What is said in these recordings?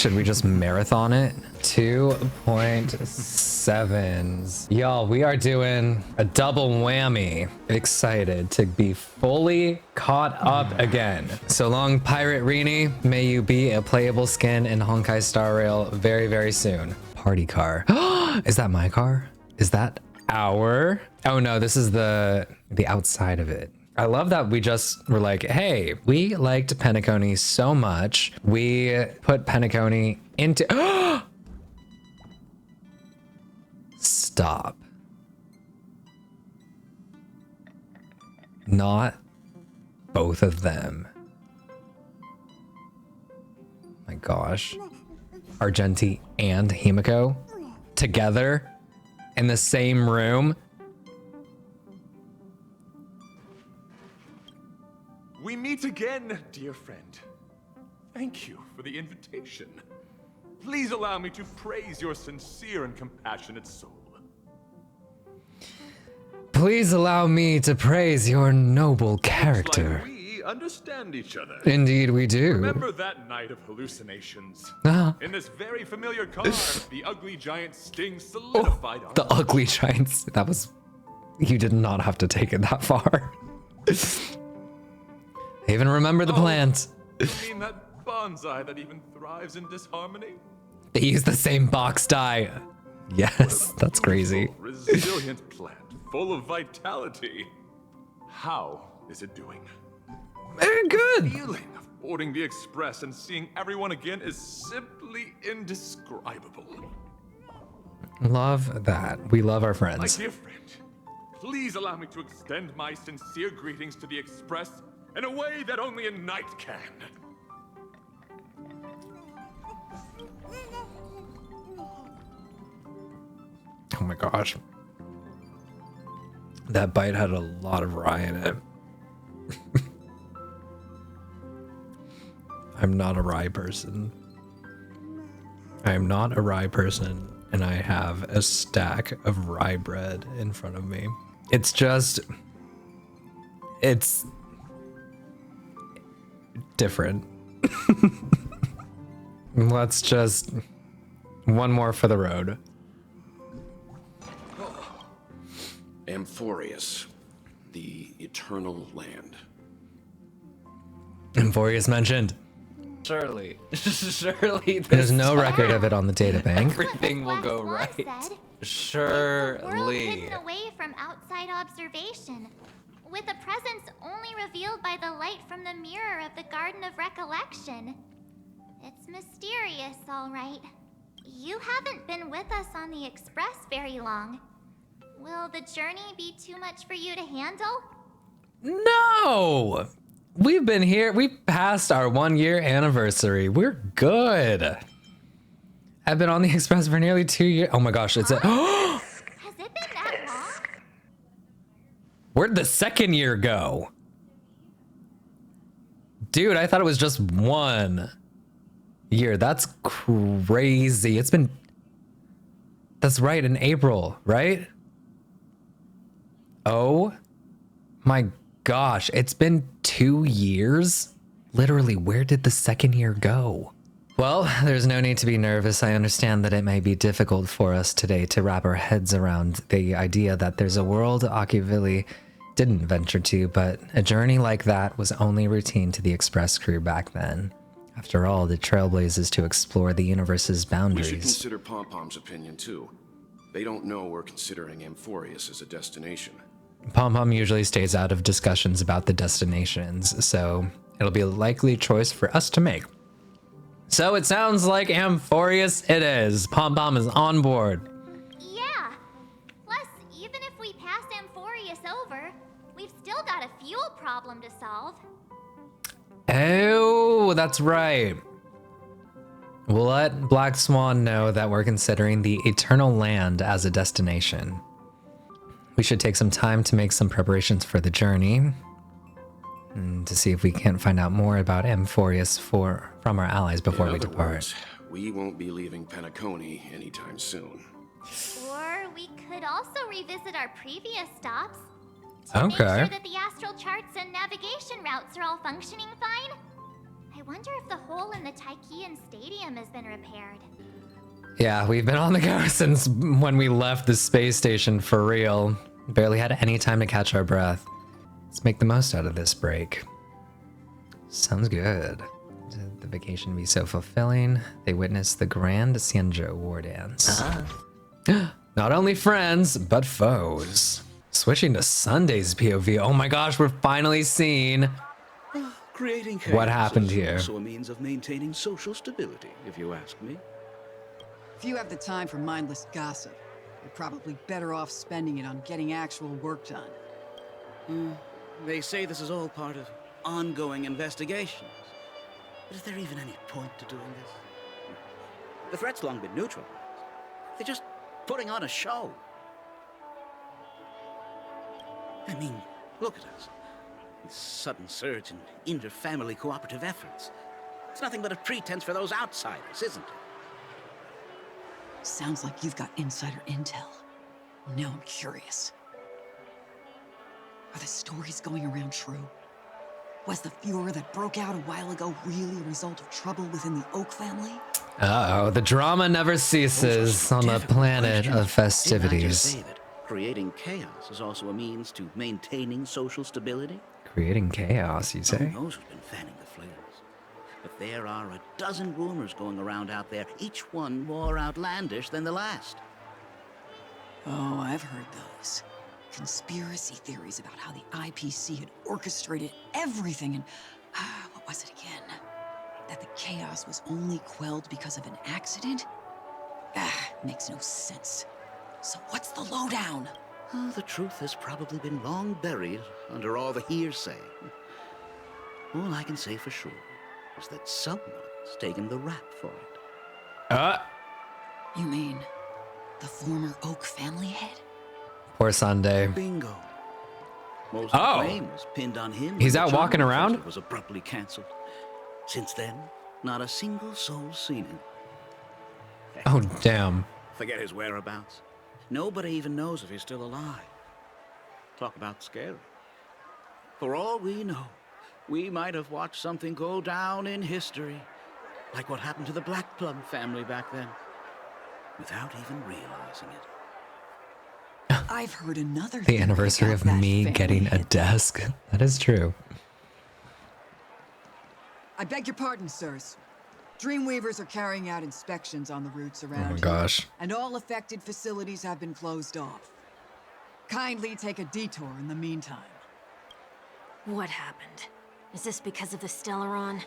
Should we just marathon it? 2.7s. Y'all, we are doing a double whammy. Excited to be fully caught up again. So long, Pirate Rini. May you be a playable skin in Honkai Star Rail very, very soon. Party car. Is that my car? Is that our? Oh no, this is the outside of it. I love that we just were like, hey, we liked Penacony so much. We put Penacony into... Stop. Not both of them. My gosh. Argenti and Himiko together in the same room. We meet again, dear friend. Thank you for the invitation. Please allow me to praise your sincere and compassionate soul. Please allow me to praise your noble character. Looks like we understand each other. Indeed we do. Remember that night of hallucinations? In this very familiar car, the ugly giant sting solidified our... The ugly giants. That was... You did not have to take it that far. I even remember the plants. You mean that bonsai that even thrives in disharmony? They use the same box dye. Yes, that's crazy. Resilient plant, full of vitality. How is it doing? Very good. The feeling of boarding the express and seeing everyone again is simply indescribable. Love that. We love our My friends. dear friend, please allow me to extend my sincere greetings to the express in a way that only a knight can. Oh my gosh. That bite had a lot of rye in it. I'm not a rye person. I am not a rye person, and I have a stack of rye bread in front of me. It's just... It's... different. Let's just... One more for the road. Amphorius, the eternal land. Amphorius mentioned. Surely. Surely There's no record of it on the data bank. everything will go right. The world Surely. hidden away from outside observation, with a presence only revealed by the light from the mirror of the Garden of Recollection. It's mysterious, all right. You haven't been with us on the Express very long. Will the journey be too much for you to handle? No! We've been here. We passed our 1-year anniversary. We're good. I've been on the Express for nearly 2 years. Oh my gosh, it's a... Has it been that long? Where'd the 2nd year go? Dude, I thought it was just 1 year. That's crazy. It's been... That's right, in April, right? Oh my gosh, it's been 2 years? Literally, where did the 2nd year go? Well, there's no need to be nervous. I understand that it may be difficult for us today to wrap our heads around the idea that there's a world Akivilli didn't venture to, but a journey like that was only routine to the Express crew back then. After all, the trailblaze is to explore the universe's We boundaries. should consider Pom-Pom's opinion too. They don't know we're considering Amphorius as a destination. Pom-Pom usually stays out of discussions about the destinations, so it'll be a likely choice for us to make. So it sounds like Amphorius it is. Pom-Pom is on board. Yeah. Plus, even if we pass Amphorius over, we've still got a fuel problem to solve. Oh, that's right. We'll let Black Swan know that we're considering the Eternal Land as a destination. We should take some time to make some preparations for the journey, and to see if we can't find out more about Amphorius from our allies before we In other depart. words, we won't be leaving Penacony anytime soon. Or we could also revisit our previous stops. Make Okay. sure that the astral charts and navigation routes are all functioning fine. I wonder if the hole in the Taikian Stadium has been repaired. Yeah, we've been on the go since when we left the space station for real. Barely had any time to catch our breath. Let's make the most out of this break. Sounds good. The vacation be so fulfilling. They witnessed the grand Xianzhou war dance. Not only friends, but foes. Switching to Sunday's POV. Oh my gosh, we're finally seeing Creating what chaos happened is here. also a means of maintaining social stability, if you ask me. If you have the time for mindless gossip, you're probably better off spending it on getting actual work done. They say this is all part of ongoing investigations. But is there even any point to doing this? The threat's long been neutral. They're just putting on a show. I mean, look at us. This sudden surge in inter-family cooperative efforts. It's nothing but a pretense for those outsiders, isn't it? Sounds like you've got insider intel. Now I'm curious. Are the stories going around true? Was the furor that broke out a while ago really a result of trouble within the Oak family? Uh-oh, the drama never ceases on the planet of Didn't I just festivities. say that creating chaos is also a means to maintaining social stability? Creating chaos, you Who say? knows who's been fanning the flares? But there are a dozen rumors going around out there, each one more outlandish than the last. Oh, I've heard those. Conspiracy theories about how the IPC had orchestrated everything and... what was it again? That the chaos was only quelled because of an accident? Makes no sense. So what's the lowdown? Oh, the truth has probably been long buried under all the hearsay. All I can say for sure is that someone's taken the rap for it. You mean the former Oak family head? Poor Sunday. Bingo. Most Oh. of the blame was pinned on him. He's when out the walking China around? festival was abruptly cancelled. Since then, not a single soul's seen him. Oh, damn. Forget his whereabouts. Nobody even knows if he's still alive. Talk about scary. For all we know, we might have watched something go down in history, like what happened to the Black Plum family back then, without even realizing it. I've heard another The thing anniversary about of that me family getting a head. desk. That is true. I beg your pardon, sirs. Dreamweavers are carrying out inspections on the routes Oh around my here, gosh. and all affected facilities have been closed off. Kindly take a detour in the meantime. What happened? Is this because of the Stellaron?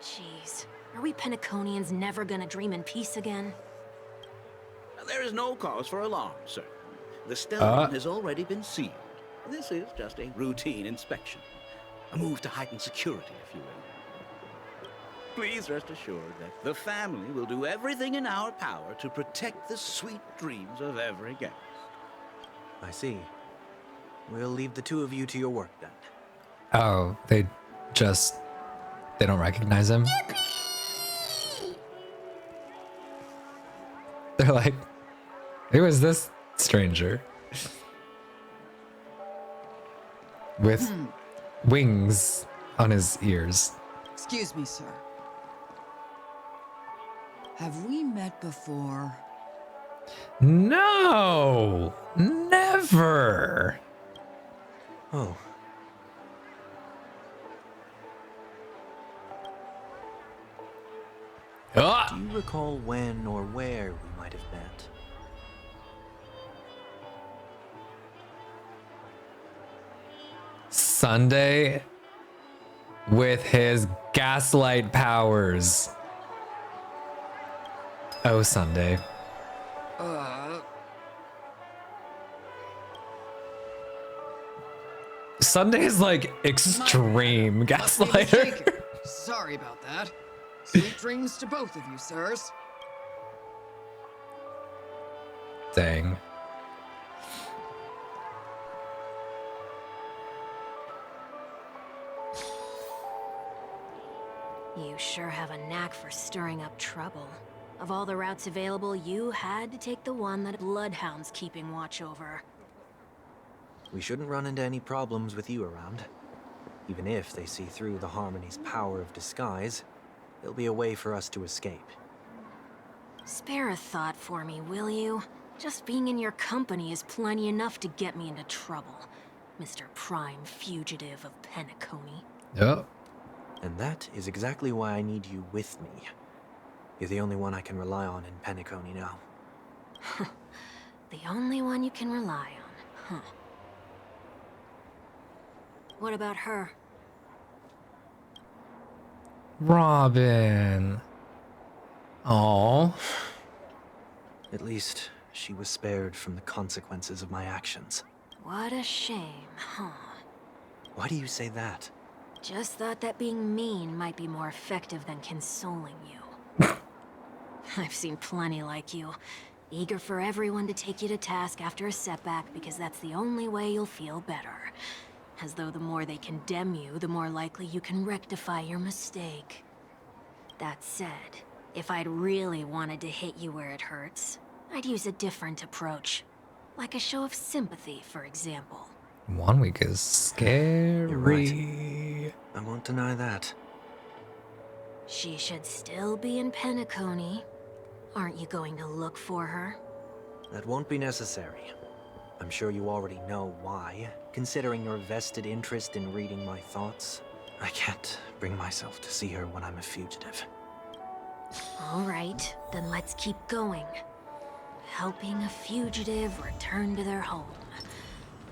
Jeez. Are we Pentaconians never gonna dream in peace again? There is no cause for alarm, sir. The Stellarium has already been sealed. This is just a routine inspection. A move to heighten security, if you will. Please rest assured that the family will do everything in our power to protect the sweet dreams of every guest. I see. We'll leave the two of you to your work then. Oh, they don't recognize him. They're like, who is this stranger? With wings on his ears. Excuse me, sir. Have we met before? No, never. Oh, Ah! do you recall when or where we might have met? Sunday with his gaslight powers. Oh, Sunday. Sunday is like extreme gaslighter. Sorry about that. Sweet dreams to both of you, sirs. Dang. You sure have a knack for stirring up trouble. Of all the routes available, you had to take the one that Bloodhound's keeping watch over. We shouldn't run into any problems with you around. Even if they see through the Harmony's power of disguise, there'll be a way for us to escape. Spare a thought for me, will you? Just being in your company is plenty enough to get me into trouble, Mr. Prime Fugitive of Penacony. Oh. And that is exactly why I need you with me. You're the only one I can rely on in Penacony now. The only one you can rely on, huh? What about her? Robin. Oh. At least she was spared from the consequences of my actions. What a shame, huh? Why do you say that? Just thought that being mean might be more effective than consoling you. I've seen plenty like you. Eager for everyone to take you to task after a setback because that's the only way you'll feel better. As though the more they condemn you, the more likely you can rectify your mistake. That said, if I'd really wanted to hit you where it hurts, I'd use a different approach. Like a show of sympathy, for example. Wonweek is scary. You're right. I won't deny that. She should still be in Penacony. Aren't you going to look for her? That won't be necessary. I'm sure you already know why, considering your vested interest in reading my thoughts. I can't bring myself to see her when I'm a fugitive. All right, then let's keep going. Helping a fugitive return to their home.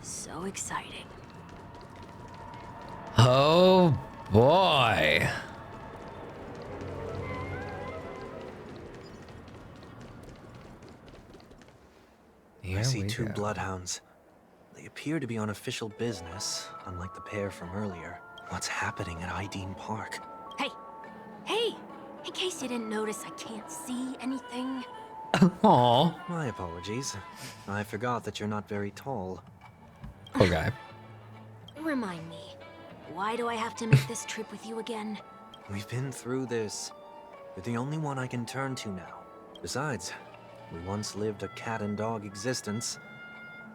So exciting. Oh boy. I see two bloodhounds. They appear to be on official business, unlike the pair from earlier. What's happening at Aideen Park? Hey! Hey! In case you didn't notice, I can't see anything. Aw. My apologies. I forgot that you're not very tall. Poor guy. Remind me, why do I have to make this trip with you again? We've been through this. You're the only one I can turn to now. Besides, we once lived a cat and dog existence.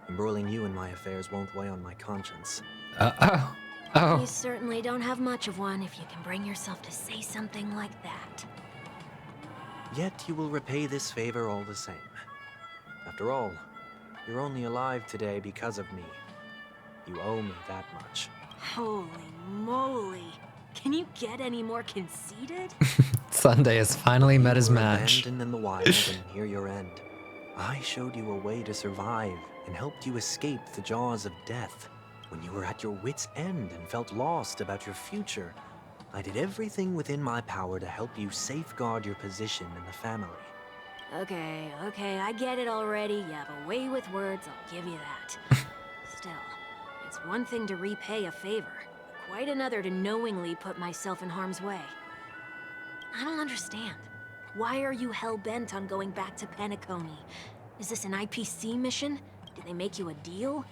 Embroiling you in my affairs won't weigh on my conscience. Oh. You certainly don't have much of one if you can bring yourself to say something like that. Yet you will repay this favor all the same. After all, you're only alive today because of me. You owe me that much. Holy moly. Can you get any more conceited? Sunday has finally met his match. Abandoned in the wild and near your end. I showed you a way to survive and helped you escape the jaws of death. When you were at your wit's end and felt lost about your future, I did everything within my power to help you safeguard your position in the family. Okay, I get it already. You have a way with words, I'll give you that. Still, it's one thing to repay a favor, quite another to knowingly put myself in harm's way. I don't understand. Why are you hell-bent on going back to Penacony? Is this an IPC mission? Did they make you a deal?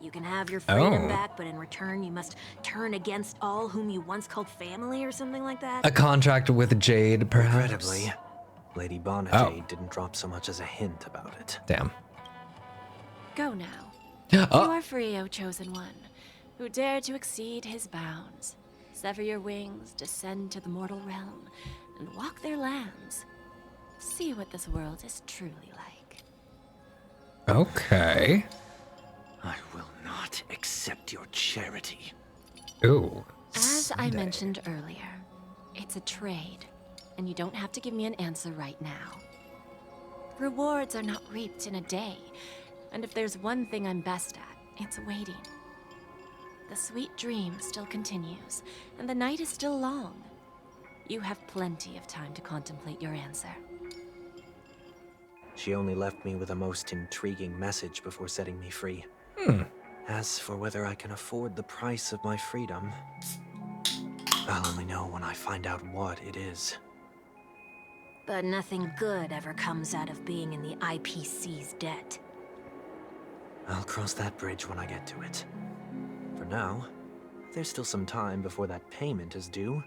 You can have your freedom back, but in return you must turn against all whom you once called family or something like that? A contract with Jade, perhaps? Regrettably, Lady Jade didn't drop so much as a hint about it. Damn. Go now. Oh. You are free, O Chosen One, who dare to exceed his bounds. Sever your wings, descend to the mortal realm, and walk their lands. See what this world is truly like. Okay. I will not accept your charity. Ooh. As I mentioned earlier, it's a trade, and you don't have to give me an answer right now. Rewards are not reaped in a day, and if there's one thing I'm best at, it's waiting. The sweet dream still continues, and the night is still long. You have plenty of time to contemplate your answer. She only left me with a most intriguing message before setting me free. As for whether I can afford the price of my freedom, I'll only know when I find out what it is. But nothing good ever comes out of being in the IPC's debt. I'll cross that bridge when I get to it. For now, there's still some time before that payment is due.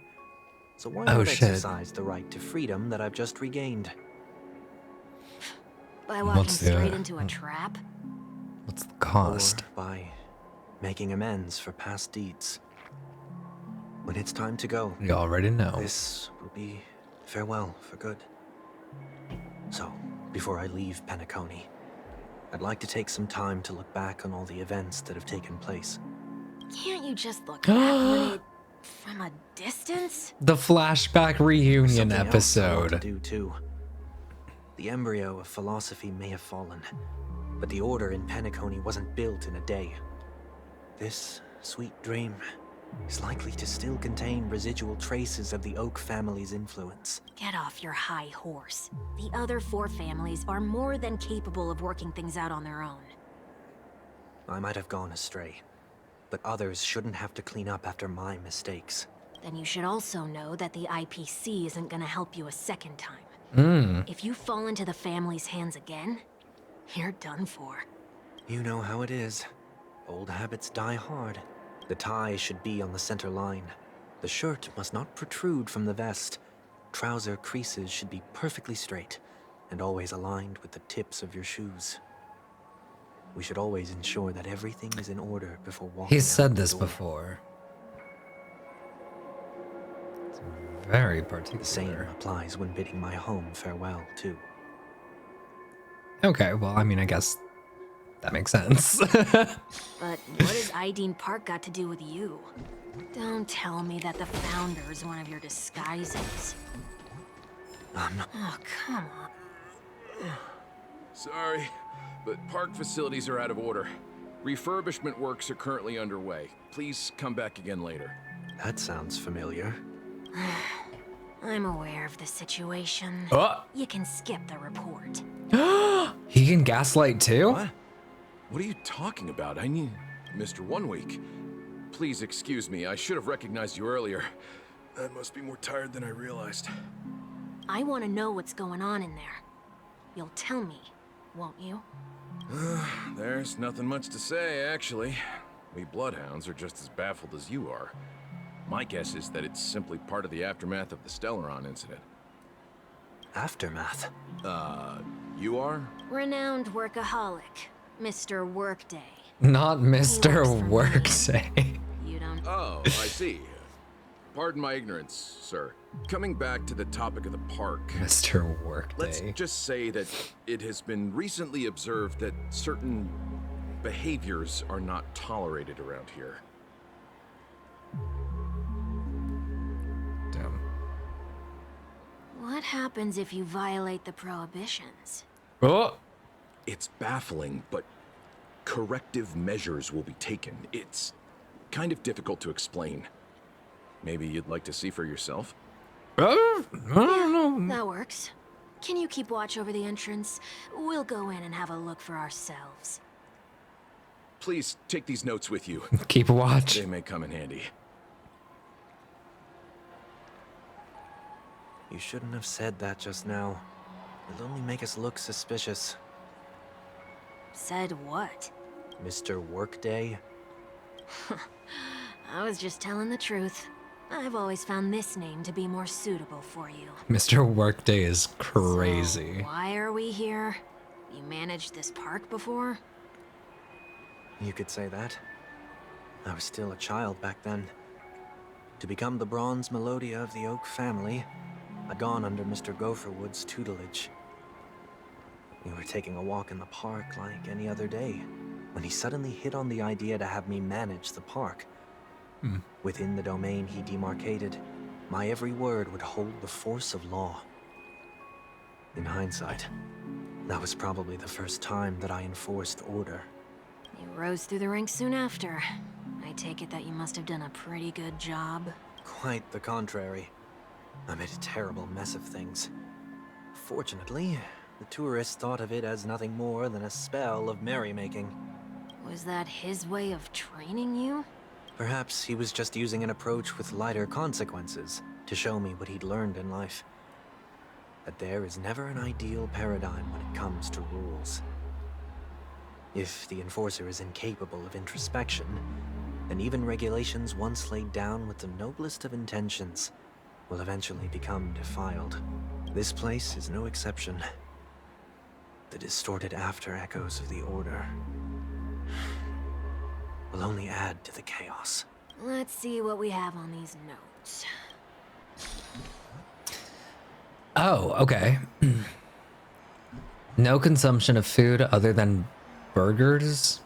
So why not exercise the right to freedom that I've just regained? By walking straight into a trap? What's the cost? Or by making amends for past deeds. When it's time to go, You already know. this will be farewell for good. So, before I leave Penacony, I'd like to take some time to look back on all the events that have taken place. Can't you just look back on it from a distance? The flashback reunion Something else I want to episode. do too. The embryo of philosophy may have fallen, but the order in Penacony wasn't built in a day. This sweet dream is likely to still contain residual traces of the Oak family's influence. Get off your high horse. The other 4 families are more than capable of working things out on their own. I might have gone astray, but others shouldn't have to clean up after my mistakes. Then you should also know that the IPC isn't gonna help you a second time. If you fall into the family's hands again, you're done for. You know how it is. Old habits die hard. The tie should be on the center line. The shirt must not protrude from the vest. Trouser creases should be perfectly straight and always aligned with the tips of your shoes. We should always ensure that everything is in order before walking He's out said the this door. before. It's very The same particular. applies when bidding my home farewell, too. Okay, well, I mean, I guess that makes sense. But what has Aideen Park got to do with you? Don't tell me that the founder is one of your disguises. I'm not. Oh, come on. Sorry, but park facilities are out of order. Refurbishment works are currently underway. Please come back again later. That sounds familiar. I'm aware of the situation. Oh, You can skip the report. he can gaslight too? What? What are you talking about? I need Mr. Wonweek. Please excuse me. I should have recognized you earlier. I must be more tired than I realized. I want to know what's going on in there. You'll tell me, won't you? There's nothing much to say, actually. We bloodhounds are just as baffled as you are. My guess is that it's simply part of the aftermath of the Stellaron incident. Aftermath? You are? Renowned workaholic, Mr. Workday. Not Mr. for me. Workday. You don't... Oh, I see. Pardon my ignorance, sir. Coming back to the topic of the park, Mr. let's Workday. just say that it has been recently observed that certain behaviors are not tolerated around here. Damn. What happens if you violate the prohibitions? Oh, It's baffling, but corrective measures will be taken. It's kind of difficult to explain. Maybe you'd like to see for yourself? I don't know. That works. Can you keep watch over the entrance? We'll go in and have a look for ourselves. Please take these notes with you. Keep a watch. They may come in handy. You shouldn't have said that just now. It'll only make us look suspicious. Said what? Mr. Workday? I was just telling the truth. I've always found this name to be more suitable for you. Mr. Workday is So, crazy. why are we here? You managed this park before? You could say that. I was still a child back then. To become the bronze Melodia of the Oak family, I'd gone under Mr. Gopherwood's tutelage. We were taking a walk in the park like any other day, when he suddenly hit on the idea to have me manage the park. Within the domain he demarcated, my every word would hold the force of law. In hindsight, that was probably the first time that I enforced order. You rose through the ranks soon after. I take it that you must have done a pretty good job. Quite the contrary. I made a terrible mess of things. Fortunately, the tourists thought of it as nothing more than a spell of merrymaking. Was that his way of training you? Perhaps he was just using an approach with lighter consequences to show me what he'd learned in life. That there is never an ideal paradigm when it comes to rules. If the enforcer is incapable of introspection, then even regulations once laid down with the noblest of intentions will eventually become defiled. This place is no exception. The distorted after echoes of the Order will only add to the chaos. Let's see what we have on these notes. Oh, okay. No consumption of food other than burgers,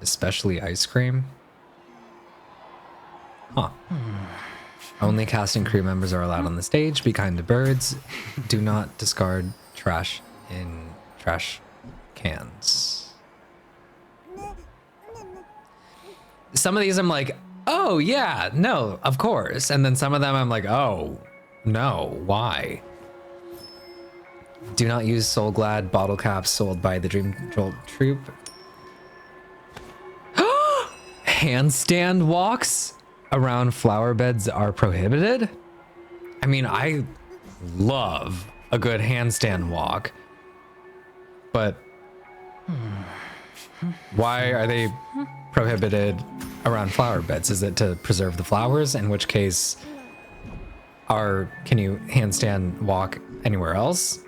especially ice cream. Huh. Only cast and crew members are allowed on the stage. Be kind to birds. Do not discard trash in trash cans. Some of these I'm like, oh yeah, no, of course. And then some of them I'm like, oh no, why? Do not use Soul Glad bottle caps sold by the Dream Control Troop. Handstand walks around flower beds are prohibited? I mean, I love a good handstand walk, but why are they prohibited around flower beds? Is it to preserve the flowers? In which case, can you handstand walk anywhere else?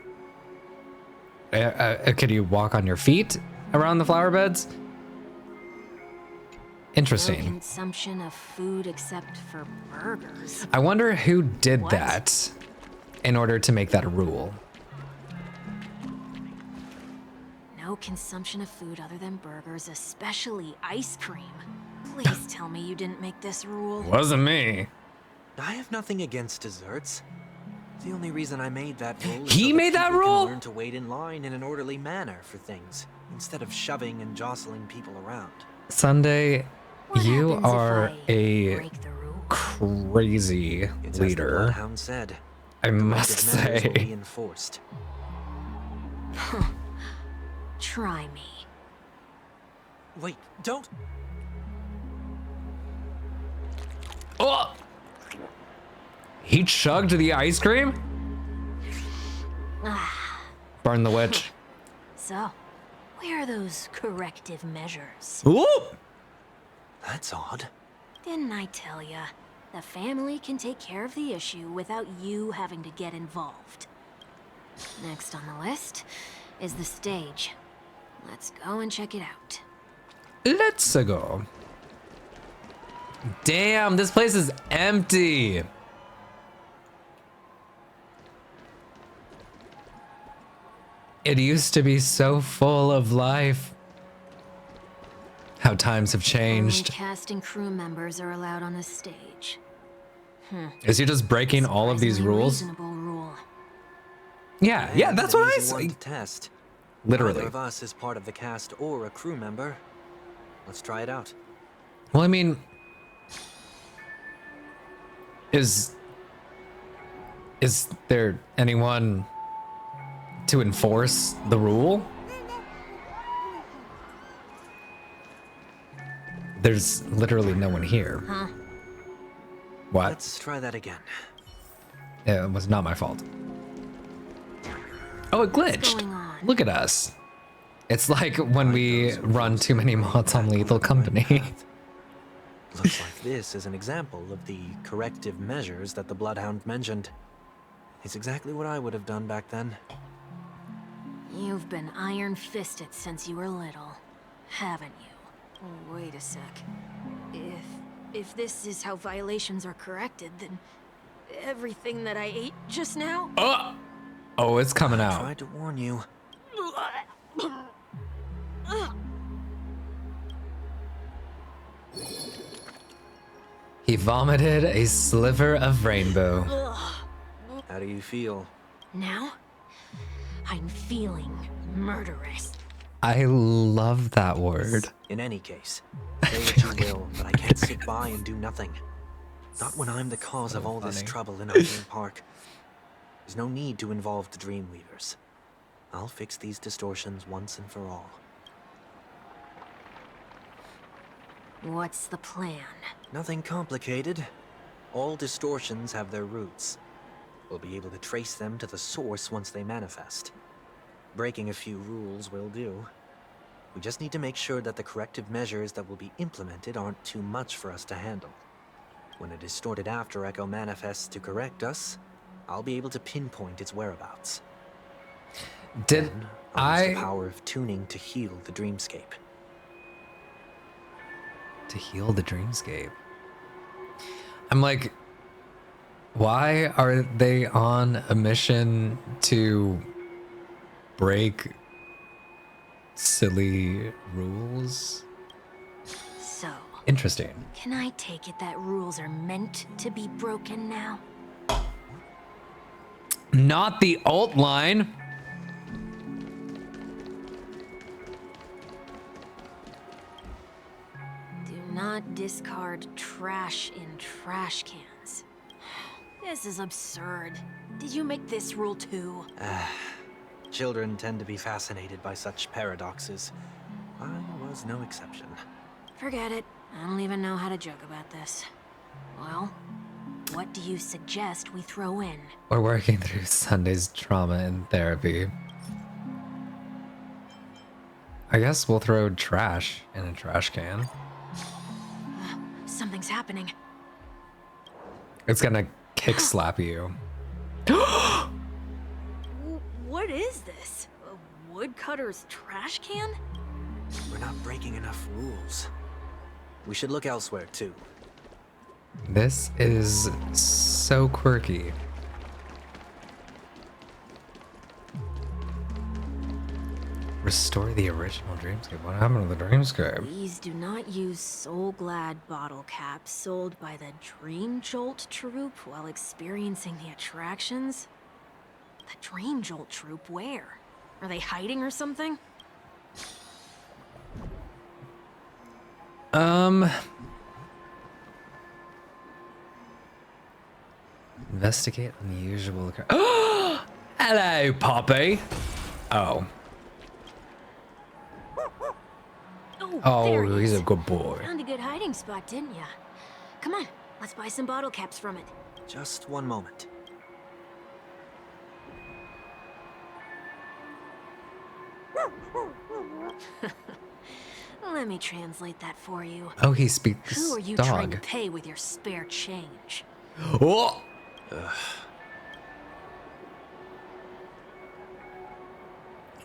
Could you walk on your feet around the flower beds? Interesting. No consumption of food except for burgers. I wonder who did that in order to make that a rule. No consumption of food other than burgers, especially ice cream. Please tell me you didn't make this rule. Wasn't me. I have nothing against desserts. The only reason I made that rule is He so made that people can rule? learn to wait in line in an orderly manner for things, instead of shoving and jostling people around. Sunday, What you happens if are I a break the rule? crazy It's as the leader. Bloodhound said. I must Corrective measures will be say. enforced. Try me. Wait, don't. Oh! He chugged the ice cream? Burn the witch. So, where are those corrective measures? Ooh! That's odd. Didn't I tell ya? The family can take care of the issue without you having to get involved. Next on the list is the stage. Let's go and check it out. Let's go. Damn, this place is empty. It used to be so full of life. How times have Only changed. cast and crew members are allowed on the stage. Is he just breaking all of these Surprisingly rules? reasonable rule. Yeah, yeah, And that's an what I easy one say. to test. Literally. Neither of us is part of the cast or a crew member. Let's try it out. Well, I mean, is there anyone to enforce the rule? There's literally no one here. Huh? What? Let's try that again. It was not my fault. Oh, it What's glitched. going on? Look at us. It's like when we run too many mods on Lethal Company. Looks like this is an example of the corrective measures that the Bloodhound mentioned. It's exactly what I would have done back then. You've been iron-fisted since you were little, haven't you? Oh, wait a sec. If this is how violations are corrected, then everything that I ate just now? Oh, it's coming I out. tried to warn you. He vomited a sliver of rainbow. How do you feel? Now, I'm feeling murderous. I love that word. In any case, say what you will, but I can't sit by and do nothing. Not when I'm the cause of all this funny. trouble in our theme park. There's no need to involve the Dreamweavers. I'll fix these distortions once and for all. What's the plan? Nothing complicated. All distortions have their roots. We'll be able to trace them to the source once they manifest. Breaking a few rules will do. We just need to make sure that the corrective measures that will be implemented aren't too much for us to handle. When a distorted after echo manifests to correct us, I'll be able to pinpoint its whereabouts. Did Then I'll use the I power of tuning to heal the dreamscape. to heal the dreamscape? I'm like, Why are they on a mission to break silly rules? So, Interesting. can I take it that rules are meant to be broken now? Not the alt line. Do not discard trash in trash cans. This is absurd. Did you make this rule too? Children tend to be fascinated by such paradoxes. I was no exception. Forget it. I don't even know how to joke about this. Well, what do you suggest we throw in? We're working through Sunday's trauma and therapy. I guess we'll throw trash in a trash can. Something's happening. It's gonna kick slap you. What is this? A woodcutter's trash can? We're not breaking enough rules. We should look elsewhere, too. This is so quirky. Restore the original dreamscape. What happened to the dreamscape? Please do not use Soul Glad bottle caps sold by the Dream Jolt troupe while experiencing the attractions. The Dream Jolt troupe, where? Are they hiding or something? Investigate unusual. Hello, Poppy. Oh. There Oh, he he's is. a good boy. Found a good hiding spot, didn't ya? Come on, let's buy some bottle caps from it. Just one moment. Let me translate that for you. Oh, he speaks Who are you trying to dog. pay with your spare change? Oh!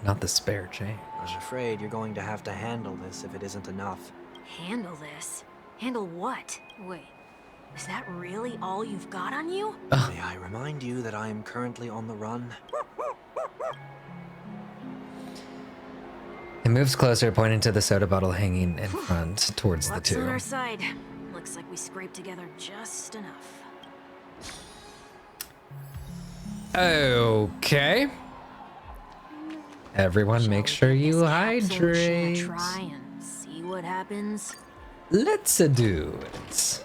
Not the spare change. I'm afraid you're going to have to handle this if it isn't enough. Handle this? Handle what? Wait, is that really all you've got on you? May I remind you that I am currently on the run? He moves closer, pointing to the soda bottle hanging in front towards the Luck's on two. our side. Looks like we scraped together just enough. Okay. Everyone make sure you This capsule machine a hydrate. Try and see what happens. Let's do it.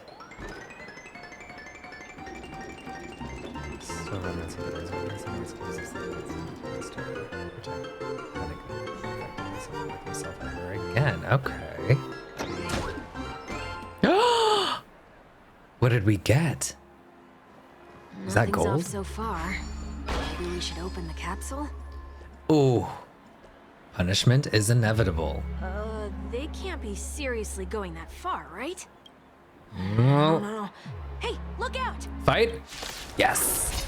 Again, okay. What did we get? Is that Nothing's gold? off so far. Maybe we should open the capsule? Ooh. Punishment is inevitable. They can't be seriously going that far, right? No. No. Hey, look out! Fight? Yes.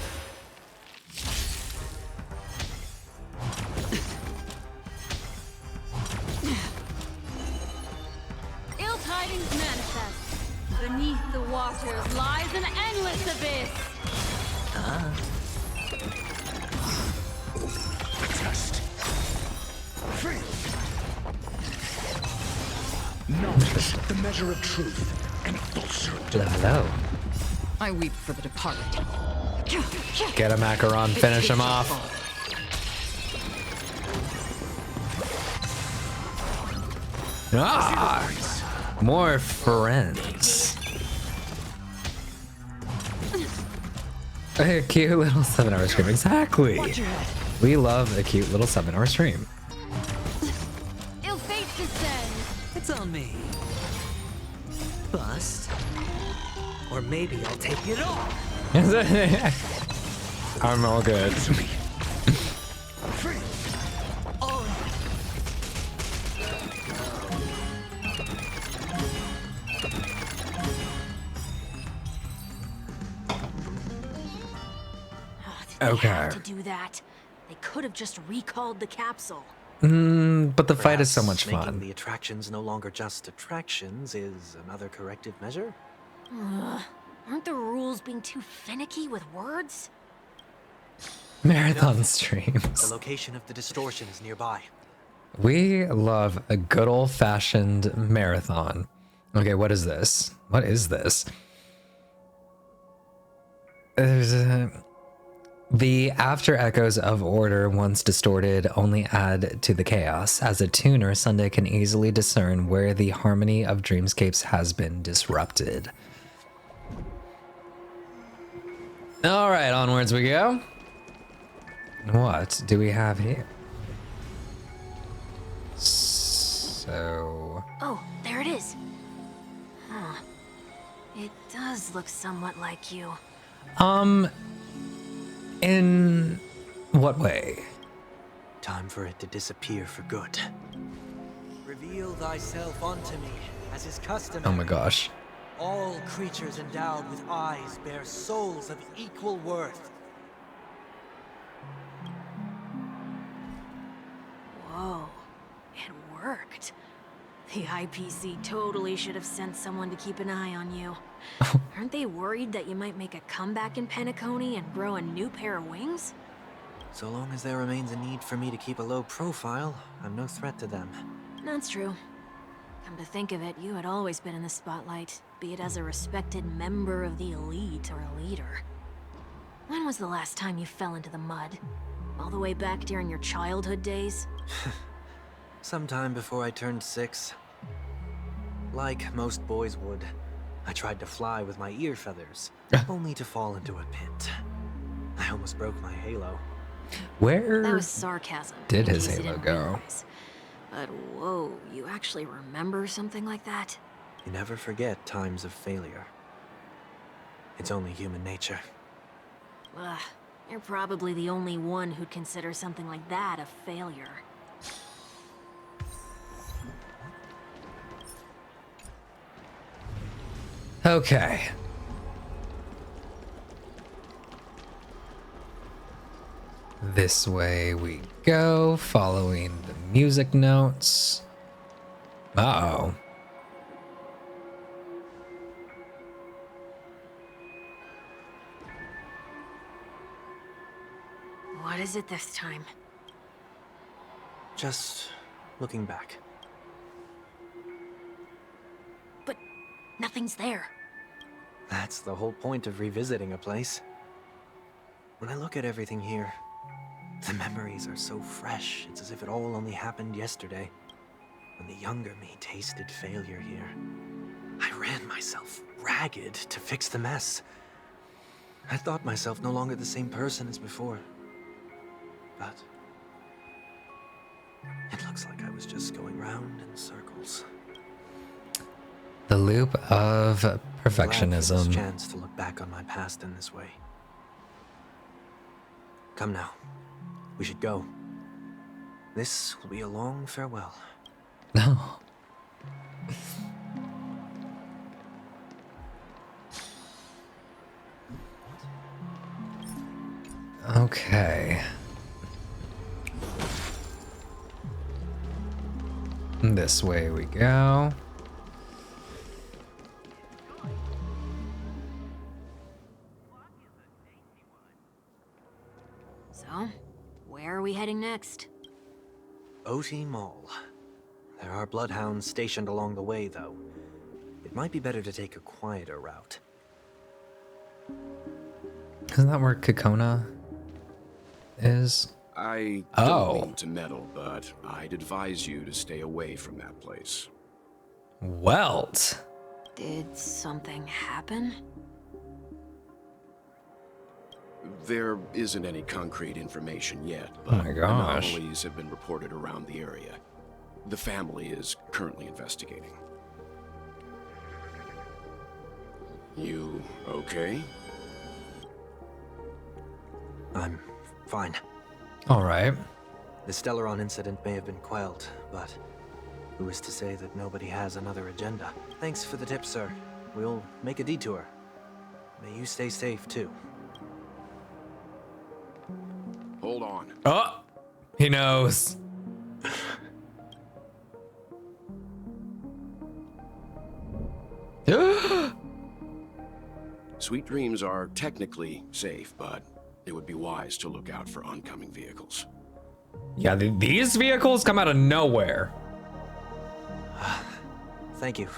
Ill tidings manifest. Beneath the waters lies an endless abyss. Test. Knowledge, the measure of truth, and falsehood. Hello. I weep for the departed. Get a macaron, finish him off. Ah! More friends. A cute little 7-hour stream. Exactly. We love a cute little 7-hour stream. Ill fate descends. It's on me. Bust. Or maybe I'll take it all. I'm all good. They have to do that. They could have just recalled the capsule. But the fight is so much Perhaps fun. making the attractions no longer just attractions is another corrective measure? Aren't the rules being too finicky with words? Marathon The streams. location of the distortion is nearby. We love a good old-fashioned marathon. Okay, what is this? What is this? The after echoes of order, once distorted, only add to the chaos. As a tuner, Sunday can easily discern where the harmony of dreamscapes has been disrupted. All right, onwards we go. What do we have here? So... Oh, there it is. Huh. It does look somewhat like you. In what way? Time for it to disappear for good. Reveal thyself unto me, as is customary. Oh my gosh. All creatures endowed with eyes bear souls of equal worth. Whoa, it worked. The IPC totally should have sent someone to keep an eye on you. Aren't they worried that you might make a comeback in Penacony and grow a new pair of wings? So long as there remains a need for me to keep a low profile, I'm no threat to them. That's true. Come to think of it, you had always been in the spotlight, be it as a respected member of the elite or a leader. When was the last time you fell into the mud? All the way back during your childhood days? Sometime before I turned 6. Like most boys would, I tried to fly with my ear feathers, only to fall into a pit. I almost broke my halo. Where That was sarcasm. did in his case you halo didn't go? realize. But whoa, you actually remember something like that? You never forget times of failure. It's only human nature. Ugh, you're probably the only one who'd consider something like that a failure. Okay. This way we go, following the music notes. Uh-oh. What is it this time? Just looking back. But nothing's there. That's the whole point of revisiting a place. When I look at everything here, the memories are so fresh, it's as if it all only happened yesterday. When the younger me tasted failure here. I ran myself ragged to fix the mess. I thought myself no longer the same person as before. But it looks like I was just going round in circles. The loop of Glad for this perfectionism. chance to look back on my past in this way. Come now. We should go. This will be a long farewell. No. Okay. This way we go. So, where are we heading next? OT Mall. There are bloodhounds stationed along the way, though. It might be better to take a quieter route. Isn't that where Kokona is? I Oh. don't mean to meddle, but I'd advise you to stay away from that place. Welt. Did something happen? There isn't any concrete information yet, Oh but my gosh. anomalies have been reported around the area. The family is currently investigating. You okay? I'm fine. All right. The Stellaron incident may have been quelled, but who is to say that nobody has another agenda? Thanks for the tip, sir. We'll make a detour. May you stay safe, too. Hold on. Oh, he knows. Sweet Dreams are technically safe, but it would be wise to look out for oncoming vehicles. Yeah, these vehicles come out of nowhere. Thank you.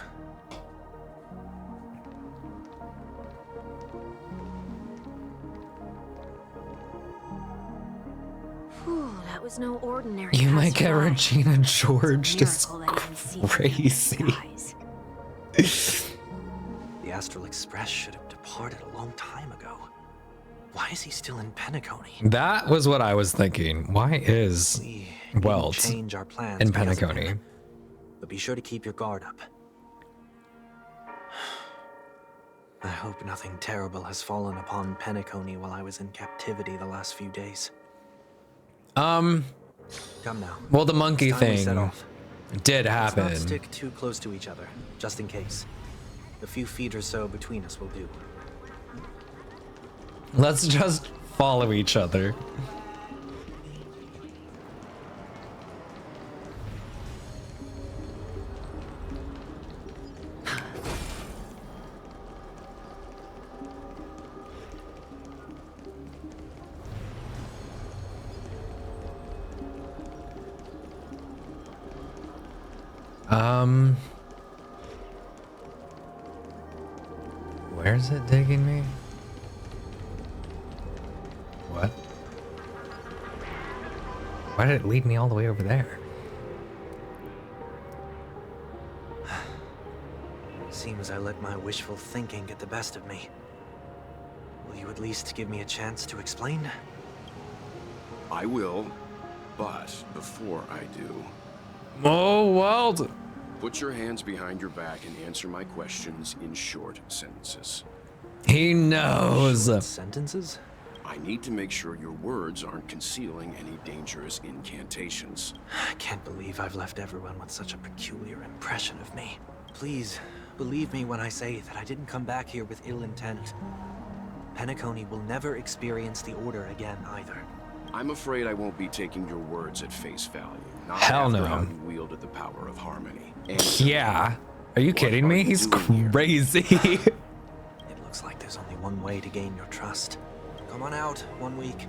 Whew, that was no ordinary. You might get passerby. Regina George. It's Just a miracle that even sees crazy. eyes. The Astral Express should have departed a long time ago. Why is he still in Penacony? That was what I was thinking. Why is We needn't Welt change our plans in because of Penacony? him, but be sure to keep your guard up. I hope nothing terrible has fallen upon Penacony while I was in captivity the last few days. Come now. Well, the monkey It's time we thing set off. did Let's happen. not stick too close to each other, just in case. A few feet or so between us will do. Let's just follow each other. Where's it taking me? What? Why did it lead me all the way over there? Seems I let my wishful thinking get the best of me. Will you at least give me a chance to explain? I will, but before I do, Oh, Welt! put your hands behind your back and answer my questions in short sentences. He knows. Short sentences? I need to make sure your words aren't concealing any dangerous incantations. I can't believe I've left everyone with such a peculiar impression of me. Please, believe me when I say that I didn't come back here with ill intent. Penacony will never experience the Order again either. I'm afraid I won't be taking your words at face value. Not Hell after no. how you wielded the power of harmony. And Yeah. Are you kidding are me? you He's doing here? crazy. It looks like there's only one way to gain your trust. Come on out, Wonweek.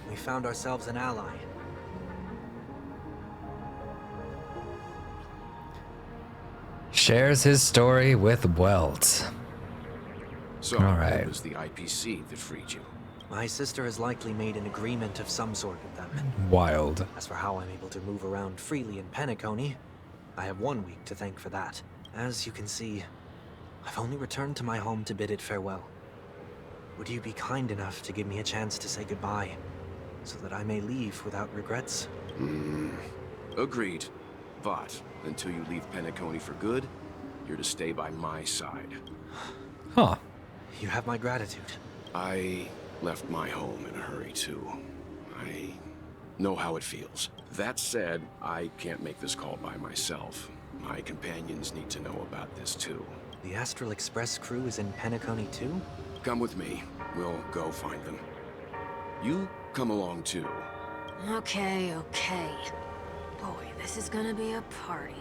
We found ourselves an ally. Shares his story with Welt. so, All right. it was the IPC that freed you. My sister has likely made an agreement of some sort with them. Wild. As for how I'm able to move around freely in Penacony, I have Wonweek to thank for that. As you can see, I've only returned to my home to bid it farewell. Would you be kind enough to give me a chance to say goodbye, so that I may leave without regrets? Agreed. But until you leave Penacony for good, you're to stay by my side. Huh. You have my gratitude. I left my home in a hurry too. I know how it feels. That said, I can't make this call by myself. My companions need to know about this too. The Astral Express crew is in Penacony too? Come with me. We'll go find them. You come along too. Okay, okay. Boy, this is gonna be a party.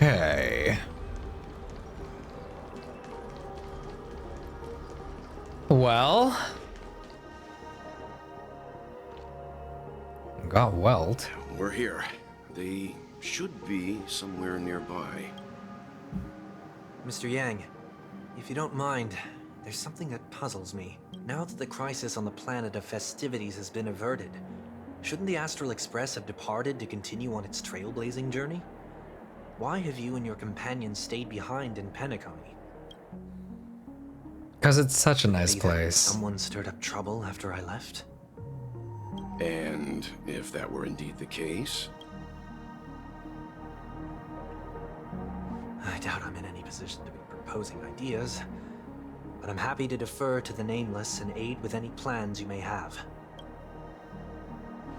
Okay. Well. Got Welt. We're here. They should be somewhere nearby. Mr. Yang, if you don't mind, there's something that puzzles me. Now that the crisis on the planet of festivities has been averted, shouldn't the Astral Express have departed to continue on its trailblazing journey? Why have you and your companions stayed behind in Penacony? Because it's such a nice Be that place. Someone stirred up trouble after I left? And if that were indeed the case, I doubt I'm in any position to be proposing ideas, but I'm happy to defer to the Nameless and aid with any plans you may have.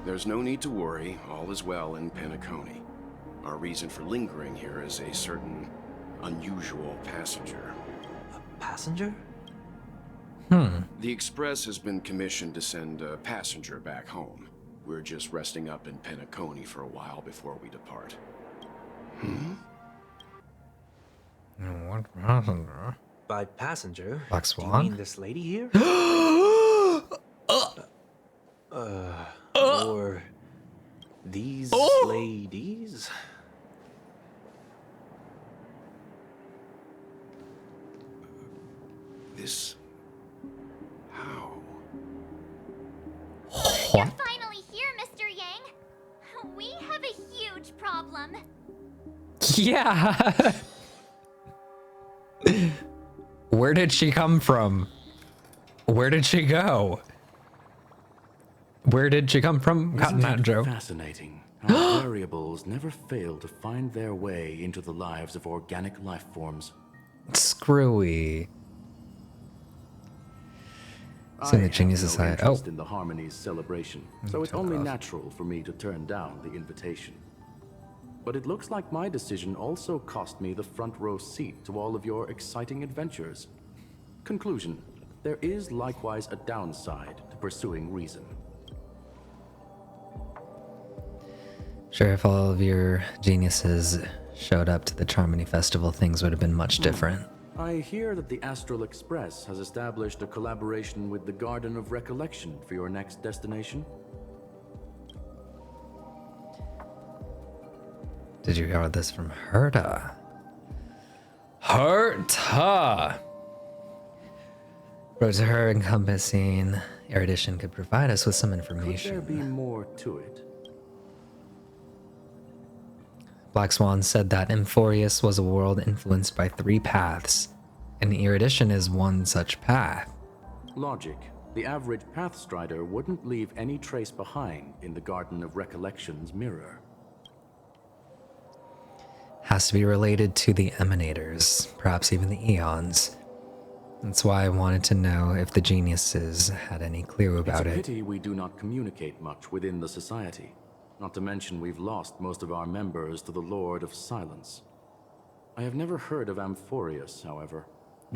there's no need to worry. All is well in Penacony. Our reason for lingering here is a certain unusual passenger. A passenger? The Express has been commissioned to send a passenger back home. We're just resting up in Penacony for a while before we depart. What passenger? By passenger, Black do you Swan? mean this lady here? Or these ladies? This... how? You're finally here, Mr. Yang. We have a huge problem. Yeah. Where did she come from? Where did she go? Where did she come from, Cotton Eye Joe? Fascinating how variables never fail to find their way into the lives of organic life forms. Screwy. See the Genius Society. Oh. In the Harmony's celebration, so it's only natural for me to turn down the invitation. But it looks like my decision also cost me the front row seat to all of your exciting adventures. Conclusion: there is likewise a downside to pursuing reason. Sure, if all of your geniuses showed up to the Charmony Festival, things would have been much different. I hear that the Astral Express has established a collaboration with the Garden of Recollection for your next destination. Did you hear this from Herta? Herta! Wrote to her encompassing erudition could provide us with some information. Could there be more to it? Black Swan said that Emphorius was a world influenced by 3 paths, and erudition is one such path. Logic. The average Pathstrider wouldn't leave any trace behind in the Garden of Recollection's mirror. Has to be related to the Emanators, perhaps even the Eons. That's why I wanted to know if the geniuses had any clue about It's a it. pity we do not communicate much within the society. Not to mention we've lost most of our members to the Lord of Silence. I have never heard of Amphorius, however.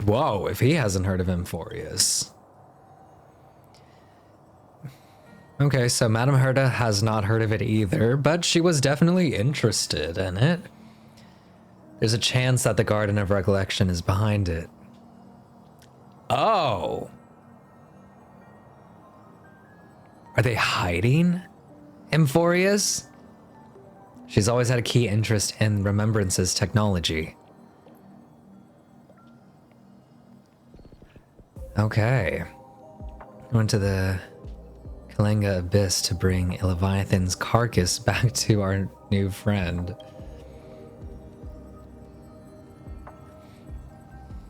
Whoa, if he hasn't heard of Emphorius. Okay, so Madame Herta has not heard of it either, but she was definitely interested in it. There's a chance that the Garden of Recollection is behind it. Oh. Are they hiding Emphorius? She's always had a key interest in Remembrance's technology. Okay. Went to the Kalenga Abyss to bring Leviathan's carcass back to our new friend.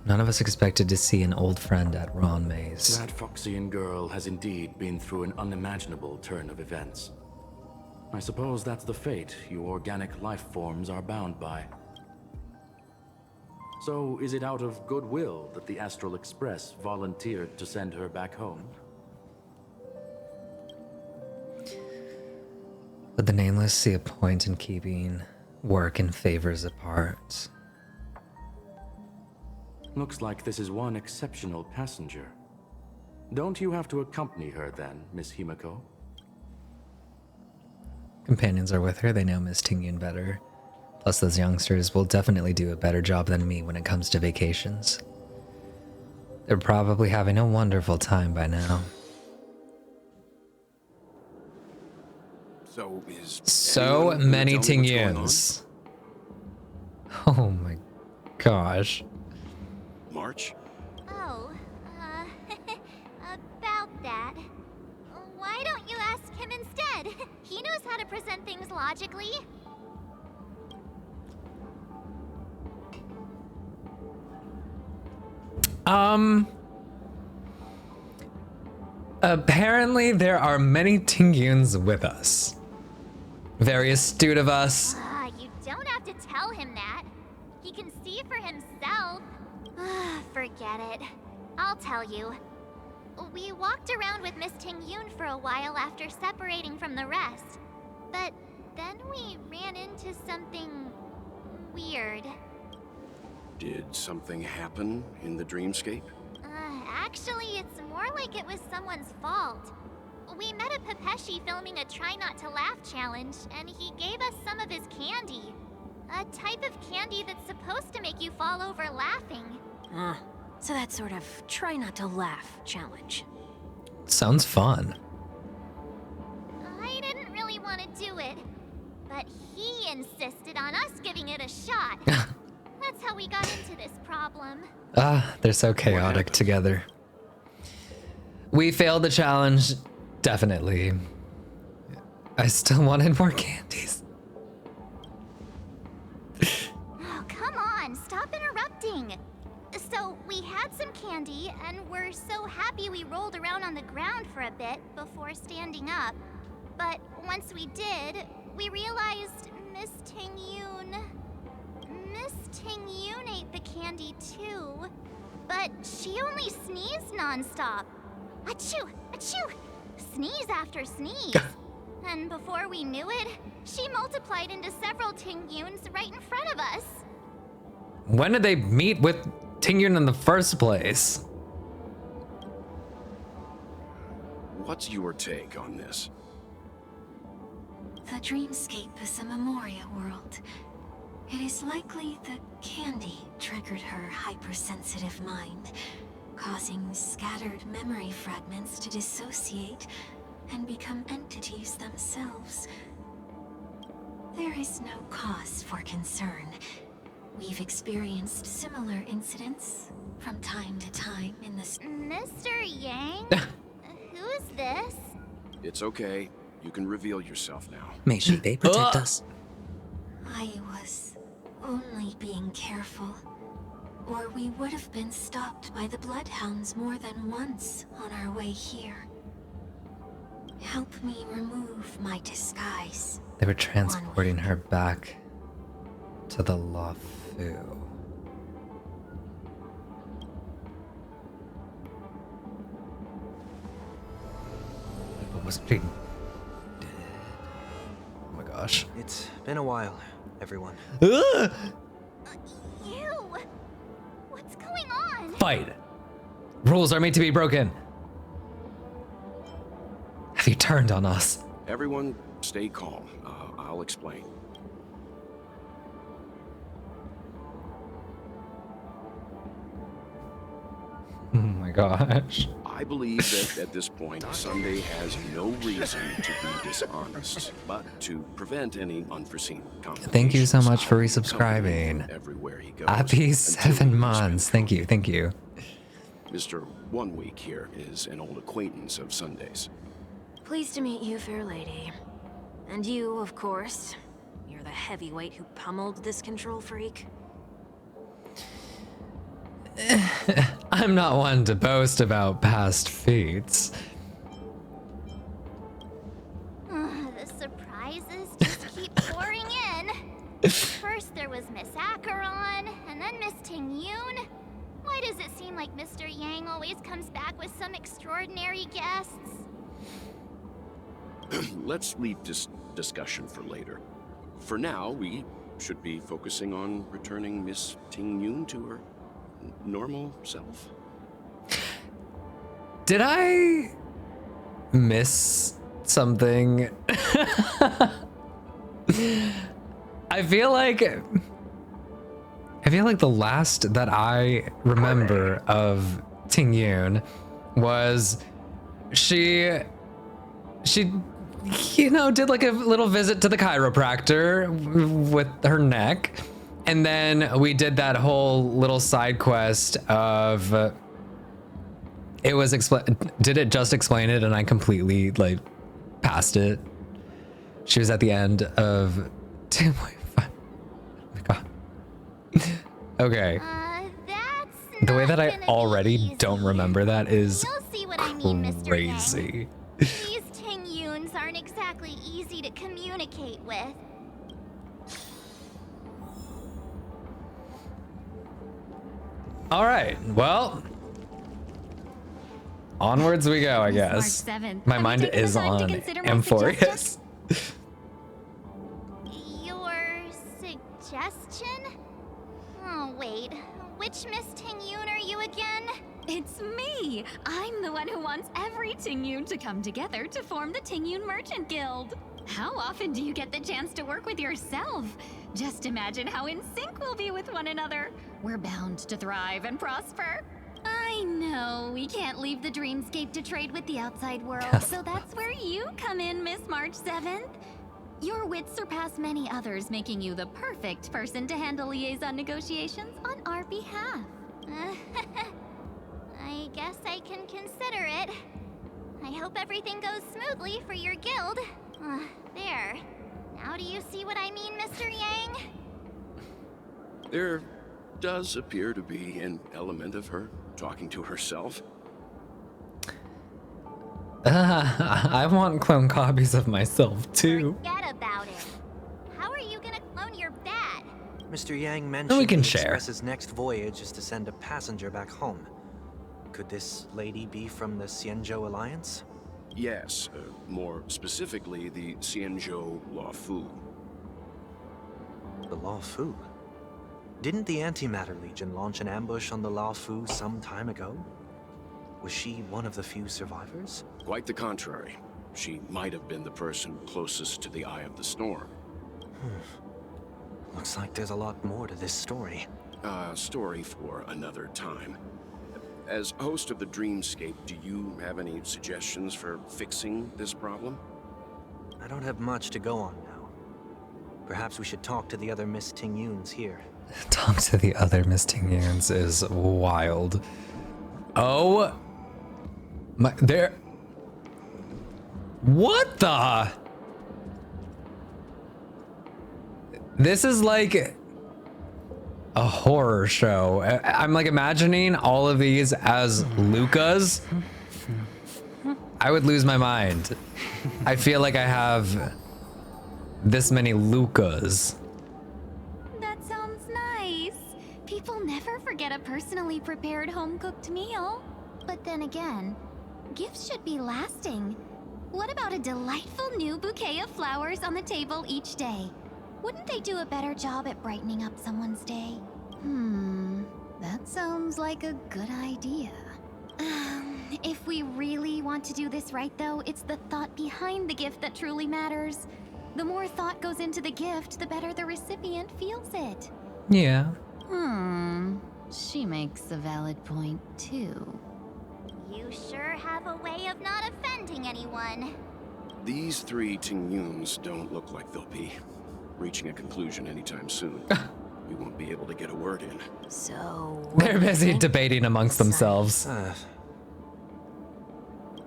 None of us expected to see an old friend at Ron Maze. That Foxian girl has indeed been through an unimaginable turn of events. I suppose that's the fate you organic life forms are bound by. So, is it out of goodwill that the Astral Express volunteered to send her back home? But the Nameless see a point in keeping work and favors apart. Looks like this is one exceptional passenger. Don't you have to accompany her then, Miss Himiko? Companions are with her, they know Miss Tingyun better. Plus those youngsters will definitely do a better job than me when it comes to vacations. They're probably having a wonderful time by now. So is So anyone many gonna tell me what's going on? Tingyuns. Oh my gosh. March? Oh, about that. Why don't you ask him instead? He knows how to present things logically. Apparently there are many Tingyuns with us. Very astute of us. You don't have to tell him that. He can see for himself. Forget it. I'll tell you. We walked around with Miss Tingyun for a while after separating from the rest. But then we ran into something weird. Did something happen in the dreamscape? Actually, it's more like it was someone's fault. We met a Pepeshi filming a Try Not to Laugh challenge, and he gave us some of his candy. A type of candy that's supposed to make you fall over laughing. So that sort of try not to laugh challenge. Sounds fun. I didn't really want to do it, but he insisted on us giving it a shot. That's how we got into this problem. They're so chaotic together. We failed the challenge, definitely. I still wanted more candies. Oh, come on, stop interrupting. So, we had some candy, and we're so happy we rolled around on the ground for a bit before standing up. But once we did, we realized Miss Tingyun ate the candy too. But she only sneezed nonstop. Achoo! Achoo! Sneeze after sneeze. And before we knew it, she multiplied into several Tingyuns right in front of us. When did they meet with Tingyun in the first place? What's your take on this? The dreamscape is a Memoria world. It is likely the candy triggered her hypersensitive mind, causing scattered memory fragments to dissociate and become entities themselves. There is no cause for concern. We've experienced similar incidents from time to time in this. Mr. Yang? Who's this? It's okay. You can reveal yourself now. May they protect us? I was only being careful, or we would have been stopped by the Bloodhounds more than once on our way here. Help me remove my disguise. They were transporting her back to the Lafu. What was she dead? Oh my gosh. It's been a while, everyone. You! What's going on? Fight! Rules are made to be broken. Have you turned on us? Everyone, stay calm. I'll explain. Oh my gosh. I believe that at this point, Sunday has no reason to be dishonest, but to prevent any unforeseen complications. Thank you so much for resubscribing. Everywhere he goes. Happy 7 months. Thank you. Thank you. Mr. Wonweek here is an old acquaintance of Sunday's. Pleased to meet you, fair lady. And you, of course. You're the heavyweight who pummeled this control freak. I'm not one to boast about past feats. The surprises just keep pouring in. First there was Miss Acheron, and then Miss Tingyun. Why does it seem like Mr. Yang always comes back with some extraordinary guests? Let's leave this discussion for later. For now, we should be focusing on returning Miss Tingyun to her normal self. Did I miss something? I feel like the last that I remember of Tingyun was she you know, did like a little visit to the chiropractor with her neck, and then we did that whole little side quest of it was did it just explain it and I completely like passed it. She was at the end of 2.5. Oh my god. Okay. The way that I already don't remember that is crazy. These Tingyuns aren't exactly easy to communicate with. All right, well, onwards we go, I guess. March 7th. My Have mind you taken the is time to on consider my Amphorius. Your suggestion? Oh, wait. Which Miss Tingyun are you again? It's me! I'm the one who wants every Tingyun to come together to form the Tingyun Merchant Guild. How often do you get the chance to work with yourself? Just imagine how in sync we'll be with one another. We're bound to thrive and prosper. I know we can't leave the dreamscape to trade with the outside world, so that's where you come in, Miss March 7th. Your wits surpass many others, making you the perfect person to handle liaison negotiations on our behalf. I guess I can consider it. I hope everything goes smoothly for your guild. There. Now do you see what I mean, Mr. Yang? There does appear to be an element of her talking to herself. I want clone copies of myself too. Forget about it. How are you gonna clone your bat? Mr. Yang mentioned we can the share. Express's next voyage is to send a passenger back home. Could this lady be from the Xianzhou Alliance? Yes, more specifically, the Xianzhou Luofu. The Luofu? Didn't the Antimatter Legion launch an ambush on the Luofu some time ago? Was she one of the few survivors? Quite the contrary. She might have been the person closest to the Eye of the Storm. Looks like there's a lot more to this story. Story for another time. As host of the Dreamscape, do you have any suggestions for fixing this problem? I don't have much to go on now. Perhaps we should talk to the other Miss Tingyuns here. Talk to the other Miss Tingyuns is wild. Oh my, there. What the? This is like a horror show. I'm like imagining all of these as Lucas. I would lose my mind. I feel like I have this many Lucas. That sounds nice. People never forget a personally prepared home-cooked meal. But then again, gifts should be lasting. What about a delightful new bouquet of flowers on the table each day? Wouldn't they do a better job at brightening up someone's day? That sounds like a good idea. If we really want to do this right, though, it's the thought behind the gift that truly matters. The more thought goes into the gift, the better the recipient feels it. Yeah. She makes a valid point, too. You sure have a way of not offending anyone. These three Tingyuns don't look like they'll be reaching a conclusion anytime soon. We won't be able to get a word in. So... They're busy debating amongst themselves.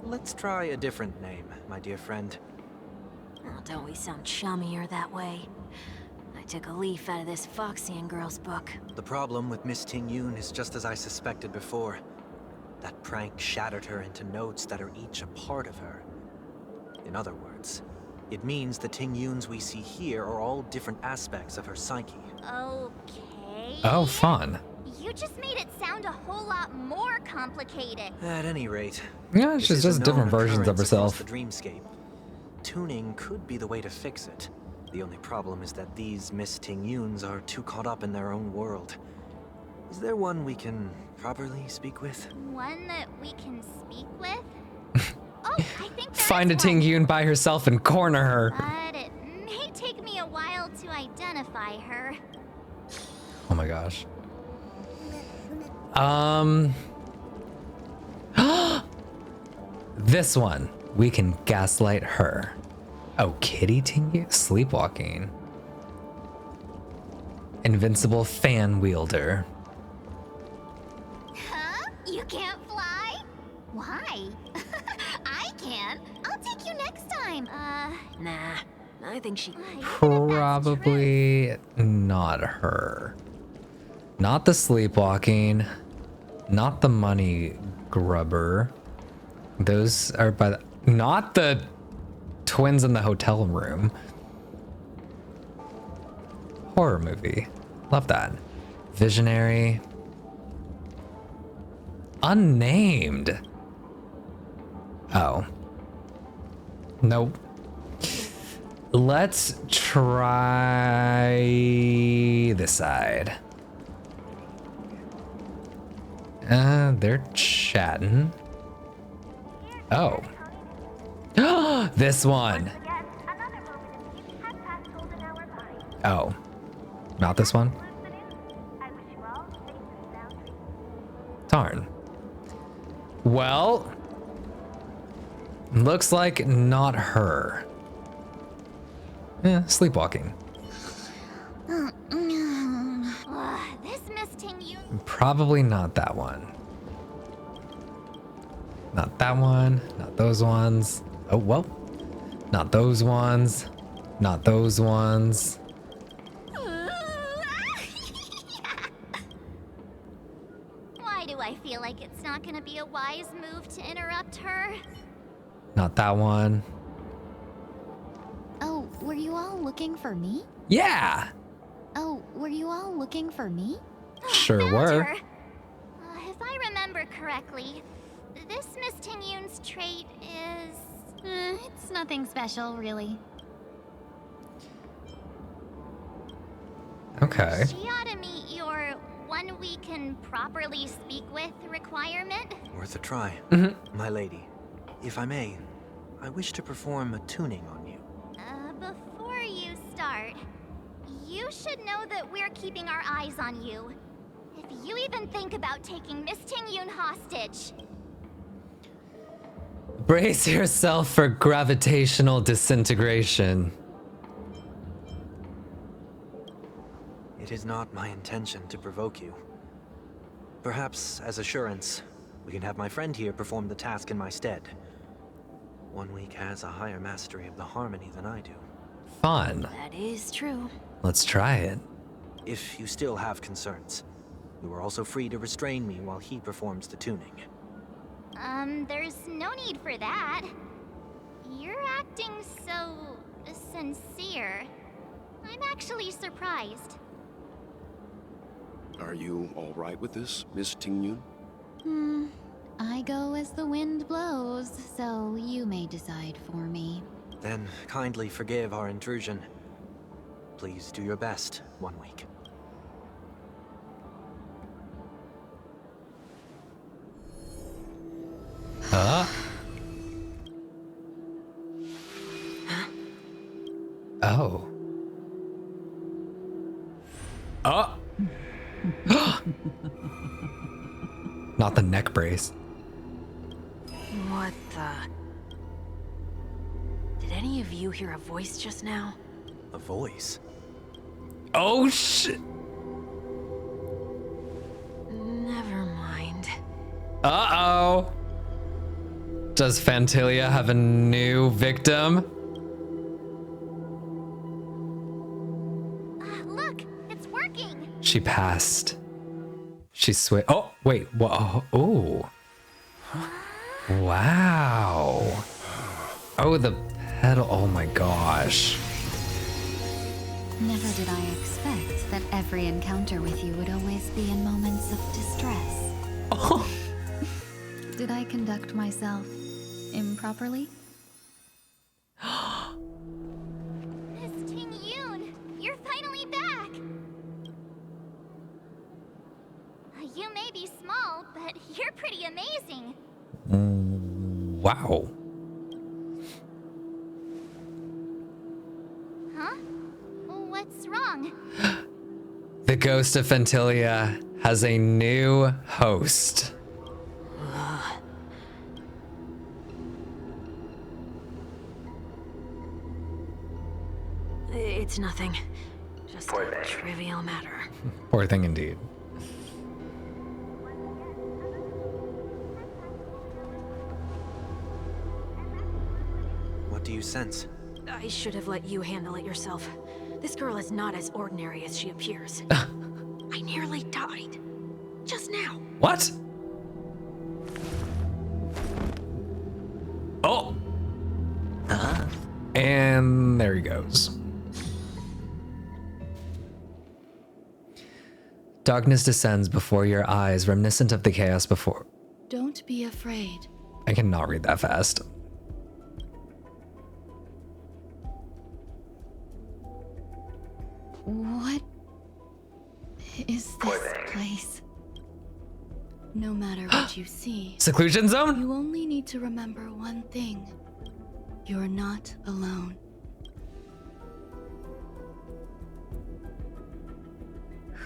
Let's try a different name, my dear friend. Oh, don't we sound chummier that way? I took a leaf out of this Foxian girl's book. The problem with Miss Tingyun is just as I suspected before. That prank shattered her into notes that are each a part of her. In other words, it means the Tingyuns we see here are all different aspects of her psyche. Okay. Oh, fun. You just made it sound a whole lot more complicated. At any rate, Yeah, this she's is a just known different versions of occurrence across herself. the dreamscape. Tuning could be the way to fix it. The only problem is that these Miss Tingyuns are too caught up in their own world. Is there one we can properly speak with? One that we can speak with? Oh, I think Find a Tingyun by herself and corner her. But it may take me a while to identify her. Oh my gosh. This one. We can gaslight her. Oh, Kitty Tingyun? Sleepwalking. Invincible fan wielder. Huh? You can't fly? Why? I can. I'll take you next time. Nah, I think she... Probably not her. Not the sleepwalking. Not the money grubber. Those are by the... Not the twins in the hotel room. Horror movie. Love that. Visionary. Unnamed. Oh. Nope. Let's try this side. They're chatting. Oh. This one. Oh, not this one? Darn. Well, looks like not her. Sleepwalking. This Miss Tingyun. Probably not that one. Not that one. Not those ones. Oh, well. Not those ones. Not those ones. Why do I feel like it's not gonna be a wise move to interrupt her? Not that one. Oh, were you all looking for me? Yeah! Oh, were you all looking for me? Sure Found were. her. If I remember correctly, this Miss Tingyun's trait is... It's nothing special, really. Okay. She ought to meet your 1 week can properly speak with requirement. Worth a try. Mm-hmm. My lady, if I may, I wish to perform a tuning on you. Before you start, you should know that we're keeping our eyes on you. If you even think about taking Miss Tingyun hostage. Brace yourself for gravitational disintegration. It is not my intention to provoke you. Perhaps, as assurance, we can have my friend here perform the task in my stead. 1 week has a higher mastery of the harmony than I do. Fun. That is true. Let's try it. If you still have concerns, you are also free to restrain me while he performs the tuning. There's no need for that. You're acting so... sincere. I'm actually surprised. Are you all right with this, Miss Tingyun? I go as the wind blows, so you may decide for me. Then kindly forgive our intrusion. Please do your best, 1 week. Huh? Oh. Oh. Not the neck brace. What the? Did any of you hear a voice just now? A voice? Oh shit. Never mind. Uh-oh. Does Fantilia have a new victim? Look, it's working. She passed. She oh, wait, whoa, oh. Wow. Oh, the pedal, oh my gosh. Never did I expect that every encounter with you would always be in moments of distress. Oh. Did I conduct myself improperly? Miss Tingyun, you're finally back. You may be small, but you're pretty amazing. Wow. Huh? What's wrong? The ghost of Fantilia has a new host. It's nothing. Just a trivial matter. Poor thing indeed. What do you sense? I should have let you handle it yourself. This girl is not as ordinary as she appears. I nearly died. Just now. What? Oh! And there he goes. Darkness descends before your eyes, reminiscent of the chaos before. Don't be afraid. I cannot read that fast. What is this place? No matter what you see, Seclusion zone? you only need to remember one thing. You're not alone.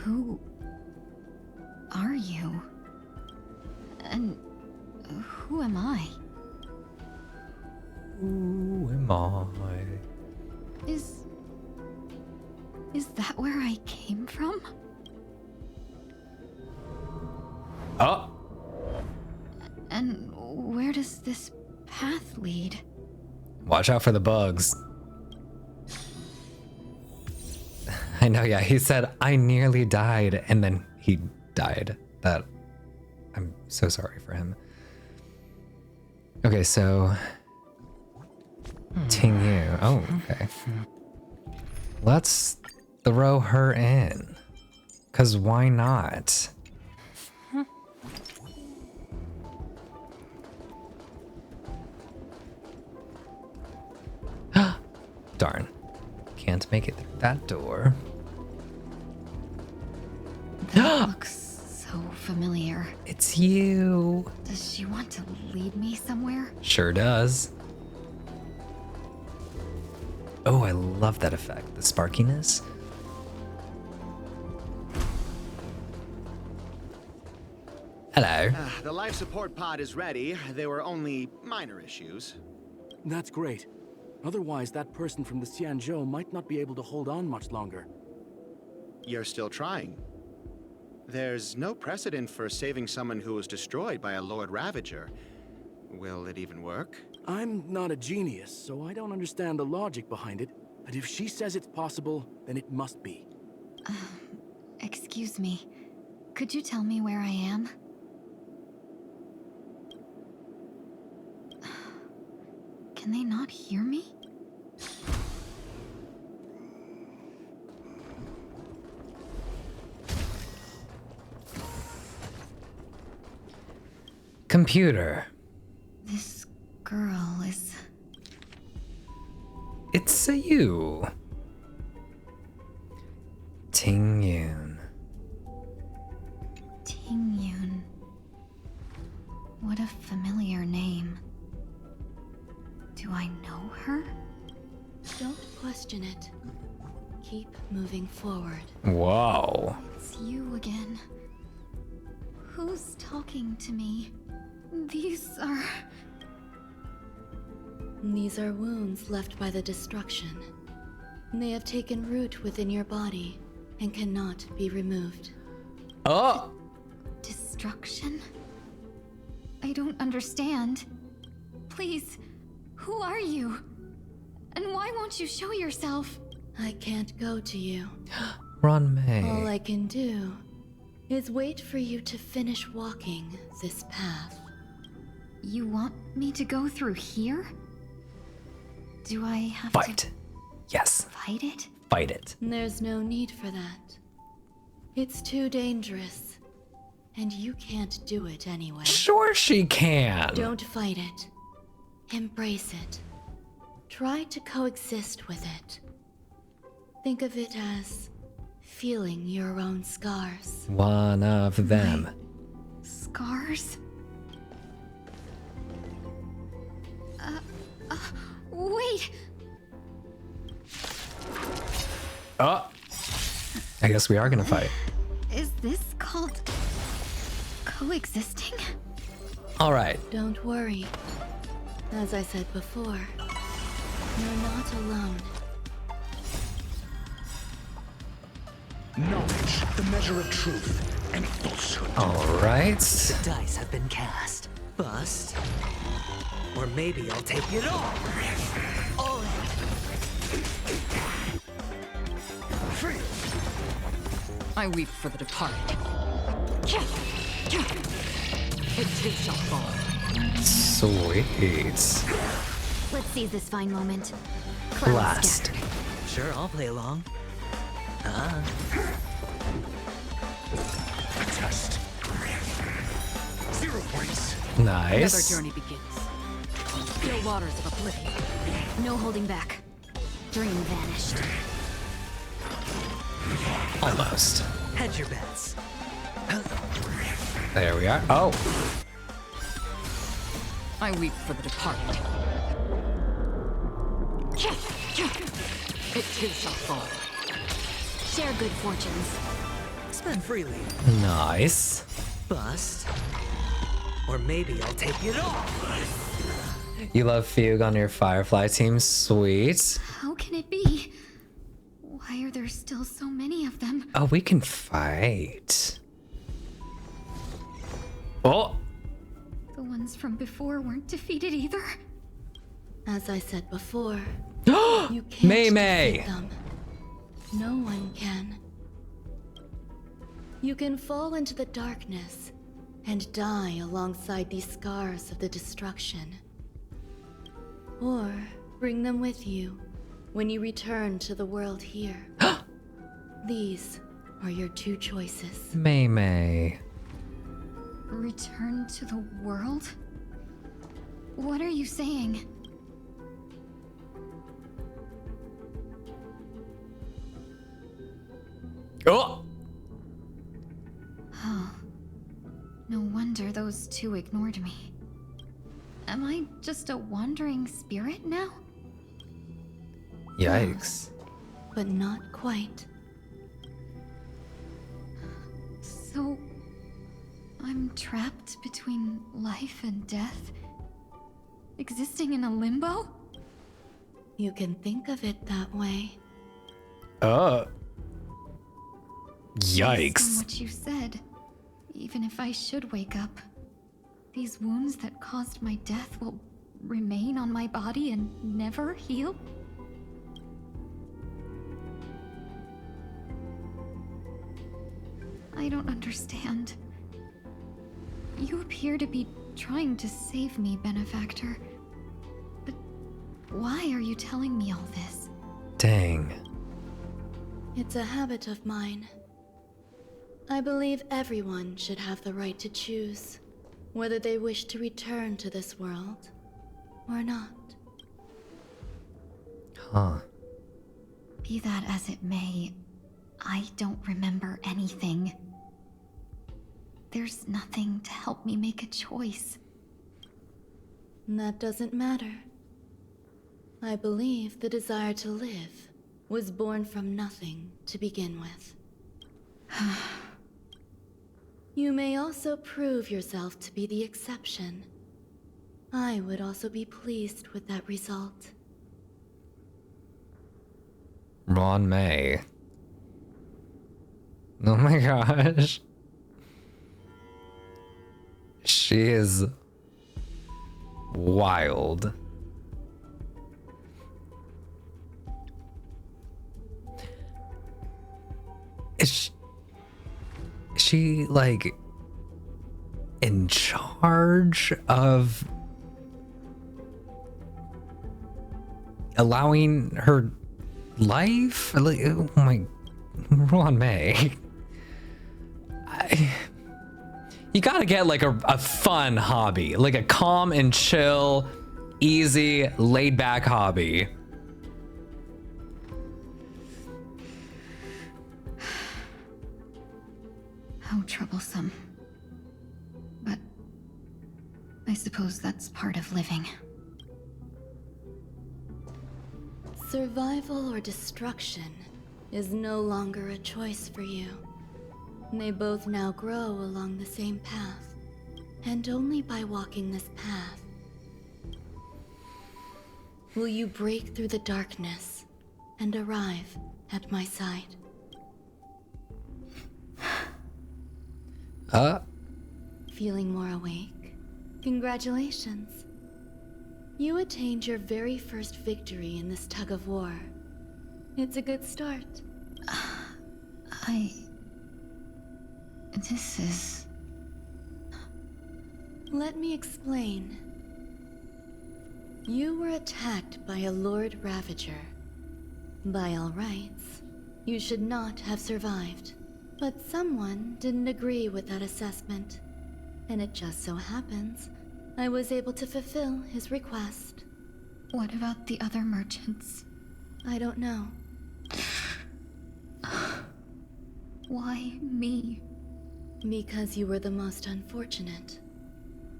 Who are you? And who am I? Who am I? Is that where I came from? Oh! And where does this path lead? Watch out for the bugs. I know, yeah, he said, I nearly died, and then he died. I'm so sorry for him. Okay, so... Tingyun. Oh, okay. Let's throw her in. 'Cause why not? Darn. Can't make it through that door. That looks so familiar. It's you. Does she want to lead me somewhere? Sure does. Oh, I love that effect. The sparkiness. Hello. The life support pod is ready. There were only minor issues. That's great. Otherwise, that person from the Xianzhou might not be able to hold on much longer. You're still trying. There's no precedent for saving someone who was destroyed by a Lord Ravager. Will it even work? I'm not a genius, so I don't understand the logic behind it. But if she says it's possible, then it must be. Excuse me. Could you tell me where I am? Can they not hear me? Computer. This girl is... It's a you. Tingyun. Tingyun. What a familiar name. Do I know her? Don't question it. Keep moving forward. Whoa. It's you again. Who's talking to me? These are wounds left by the destruction. They have taken root within your body and cannot be removed. Oh! Destruction? I don't understand. Please, who are you? And why won't you show yourself? I can't go to you. Run, May. All I can do is wait for you to finish walking this path. You want me to go through here? Do I have Fight. Yes. Fight it? Fight it. There's no need for that. It's too dangerous. And you can't do it anyway. Sure she can. Don't fight it. Embrace it. Try to coexist with it. Think of it as feeling your own scars. One of them. Scars? Wait! Oh! I guess we are gonna fight. Is this called coexisting? Alright. Don't worry. As I said before, you're not alone. Knowledge, the measure of truth, and falsehood. Alright. The dice have been cast. Bust. Or maybe I'll take it all. All in. Free. I weep for the departed. It too shall fall. Sweet. Let's seize this fine moment. Blast. Sure, I'll play along. Test. 0 points. Nice. Another journey begins. Still waters of oblivion. No holding back. Dream vanished. Almost. Hedge your bets. There we are. Oh. I weep for the departed. It too shall fall. Share good fortunes. Spend freely. Nice. Bust. Or maybe I'll take it all. You love Fugue on your Firefly team? Sweet. How can it be? Why are there still so many of them? Oh, we can fight. Oh. The ones from before weren't defeated either. As I said before, you can't May. defeat them. No one can. You can fall into the darkness and die alongside these scars of the destruction. Or bring them with you when you return to the world here. These are your two choices. May. Return to the world? What are you saying? Oh! Oh. No wonder those two ignored me. Am I just a wandering spirit now? Yikes. But not quite. So, I'm trapped between life and death? Existing in a limbo? You can think of it that way. Based on Yikes. what you said, even if I should wake up, these wounds that caused my death will remain on my body and never heal? I don't understand. You appear to be trying to save me, Benefactor. But why are you telling me all this? Dang. It's a habit of mine. I believe everyone should have the right to choose whether they wish to return to this world or not. Huh. Be that as it may, I don't remember anything. There's nothing to help me make a choice. That doesn't matter. I believe the desire to live was born from nothing to begin with. You may also prove yourself to be the exception. I would also be pleased with that result. Ron May. Oh my gosh. She is wild. Is she like in charge of allowing her life? Like, oh my, Ron May. You gotta get like a fun hobby, like a calm and chill, easy, laid back hobby. How troublesome. But I suppose that's part of living. Survival or destruction is no longer a choice for you. They both now grow along the same path, and only by walking this path will you break through the darkness and arrive at my side. Feeling more awake? Congratulations. You attained your very first victory in this tug of war. It's a good start. This is... Let me explain. You were attacked by a Lord Ravager. By all rights, you should not have survived. But someone didn't agree with that assessment. And it just so happens, I was able to fulfill his request. What about the other merchants? I don't know. Why me? Because you were the most unfortunate.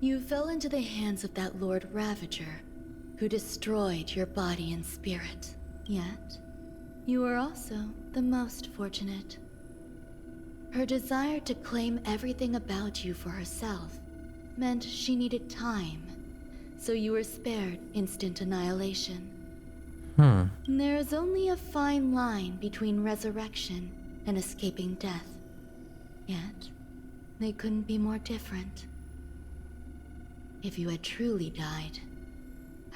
You fell into the hands of that Lord Ravager, who destroyed your body and spirit. Yet, you were also the most fortunate. Her desire to claim everything about you for herself meant she needed time, so you were spared instant annihilation. There is only a fine line between resurrection and escaping death. Yet, they couldn't be more different. If you had truly died,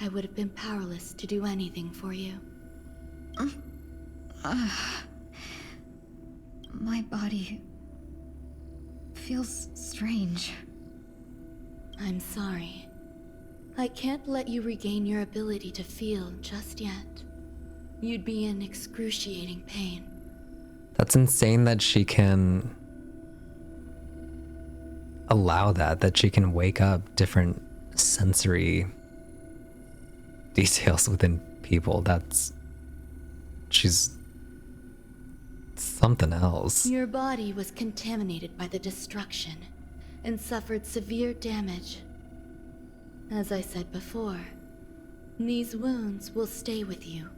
I would have been powerless to do anything for you. My body feels strange. I'm sorry. I can't let you regain your ability to feel just yet. You'd be in excruciating pain. That's insane that she can allow that she can wake up different sensory details within people. She's something else. Your body was contaminated by the destruction and suffered severe damage. As I said before, these wounds will stay with you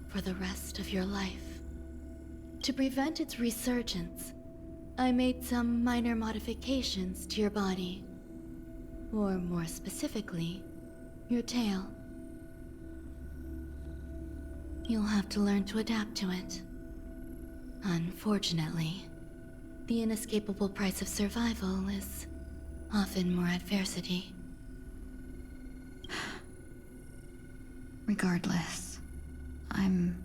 for the rest of your life. To prevent its resurgence, I made some minor modifications to your body. Or more specifically, your tail. You'll have to learn to adapt to it. Unfortunately, the inescapable price of survival is often more adversity. Regardless, I'm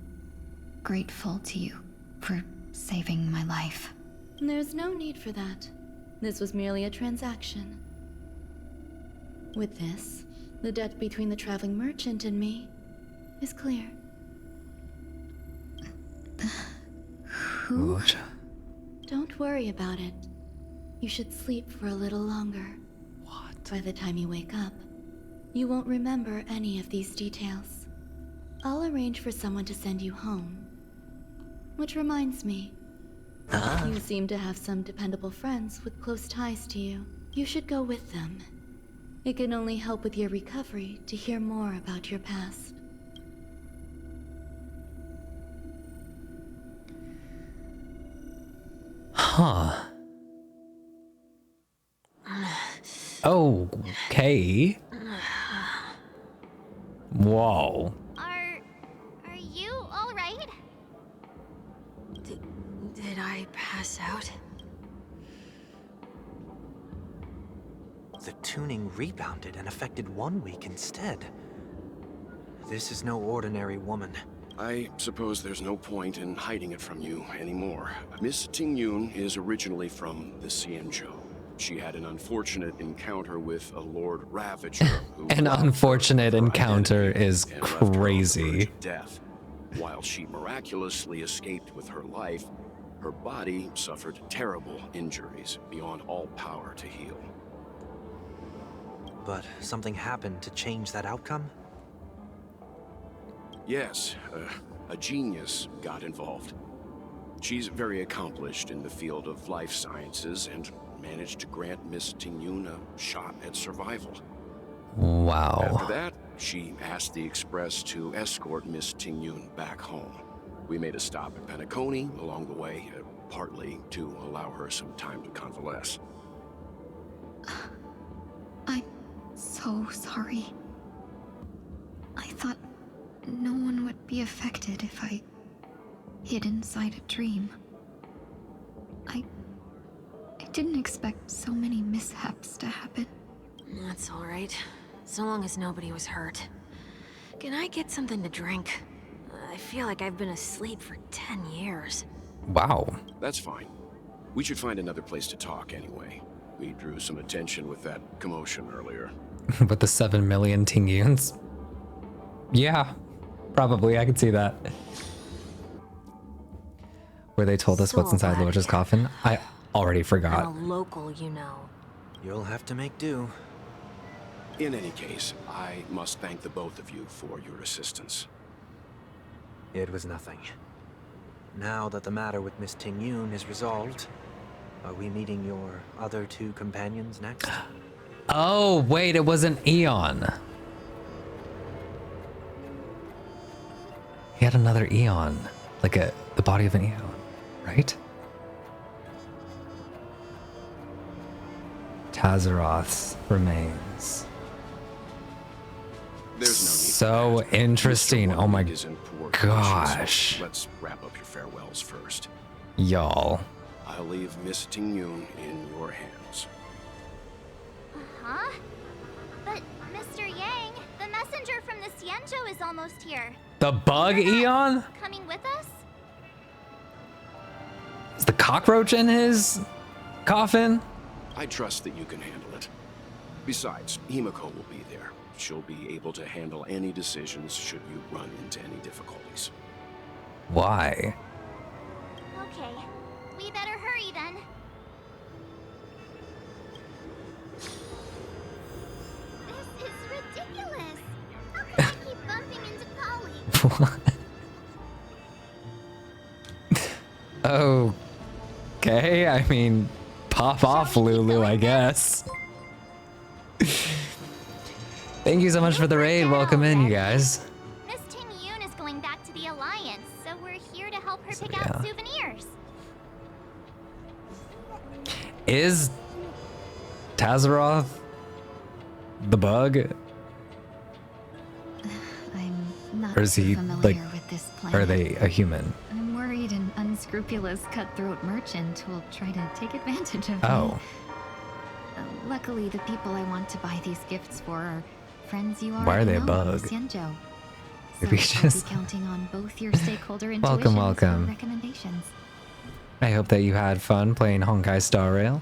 grateful to you for saving my life. There's no need for that. This was merely a transaction. With this, the debt between the traveling merchant and me is clear. Who? Don't worry about it. You should sleep for a little longer. What? By the time you wake up, you won't remember any of these details. I'll arrange for someone to send you home. Which reminds me, you seem to have some dependable friends with close ties to you. You should go with them. It can only help with your recovery to hear more about your past. Huh. Okay. Whoa. Are you all right? Did I pass out? The tuning rebounded and affected Wonweek instead. This is no ordinary woman. I suppose there's no point in hiding it from you anymore. Miss Tingyun is originally from the Xianzhou. She had an unfortunate encounter with a Lord Ravager who An unfortunate encounter is and left her on the verge crazy. of death. While she miraculously escaped with her life, her body suffered terrible injuries beyond all power to heal. But something happened to change that outcome? Yes, a genius got involved. She's very accomplished in the field of life sciences and managed to grant Miss Tingyun a shot at survival. Wow. After that, she asked the Express to escort Miss Tingyun back home. We made a stop at Penacony along the way, partly to allow her some time to convalesce. I'm so sorry. I thought no one would be affected if I hid inside a dream. I didn't expect so many mishaps to happen. That's all right. So long as nobody was hurt. Can I get something to drink? I feel like I've been asleep for 10 years. Wow. That's fine. We should find another place to talk anyway. We drew some attention with that commotion earlier. With the 7 million Tingyuns? Yeah, probably. I could see that. Where they told us what's inside Lorge's coffin? I already forgot. I'm a local, you know. You'll have to make do. In any case, I must thank the both of you for your assistance. It was nothing. Now that the matter with Miss Tingyun is resolved, are we meeting your other two companions next? Oh, wait, it was an Eon. He had another Eon. Like the body of an Eon, right? Tazaroth's remains. There's no need. So interesting. Oh my gosh. So let's wrap up your farewells first. Y'all. I'll leave Miss Tingyun in your hands. Huh? But, Mr. Yang, the messenger from the Xianzhou is almost here. The bug Eon? Coming with us? Is the cockroach in his coffin? I trust that you can handle it. Besides, Himiko will be there. She'll be able to handle any decisions should you run into any difficulties. Why? Okay, we better hurry then. This is ridiculous. How can I keep bumping into colleagues? Okay, I mean, pop off, Lulu, I guess. Thank you so much for the raid. Welcome in, you guys. Miss Tingyun is going back to the Alliance, so we're here to help her pick out souvenirs. Is Tazaroth the bug? I'm not Or is he, familiar like, with this planet. are they a human? I'm worried an unscrupulous cutthroat merchant will try to take advantage of me. Oh. Luckily, the people I want to buy these gifts for are friends you already Why are they a know, bug? Xianzhou. Maybe So I'll just... be counting on both your stakeholder Welcome, intuitions welcome. for recommendations. I hope that you had fun playing Honkai Star Rail.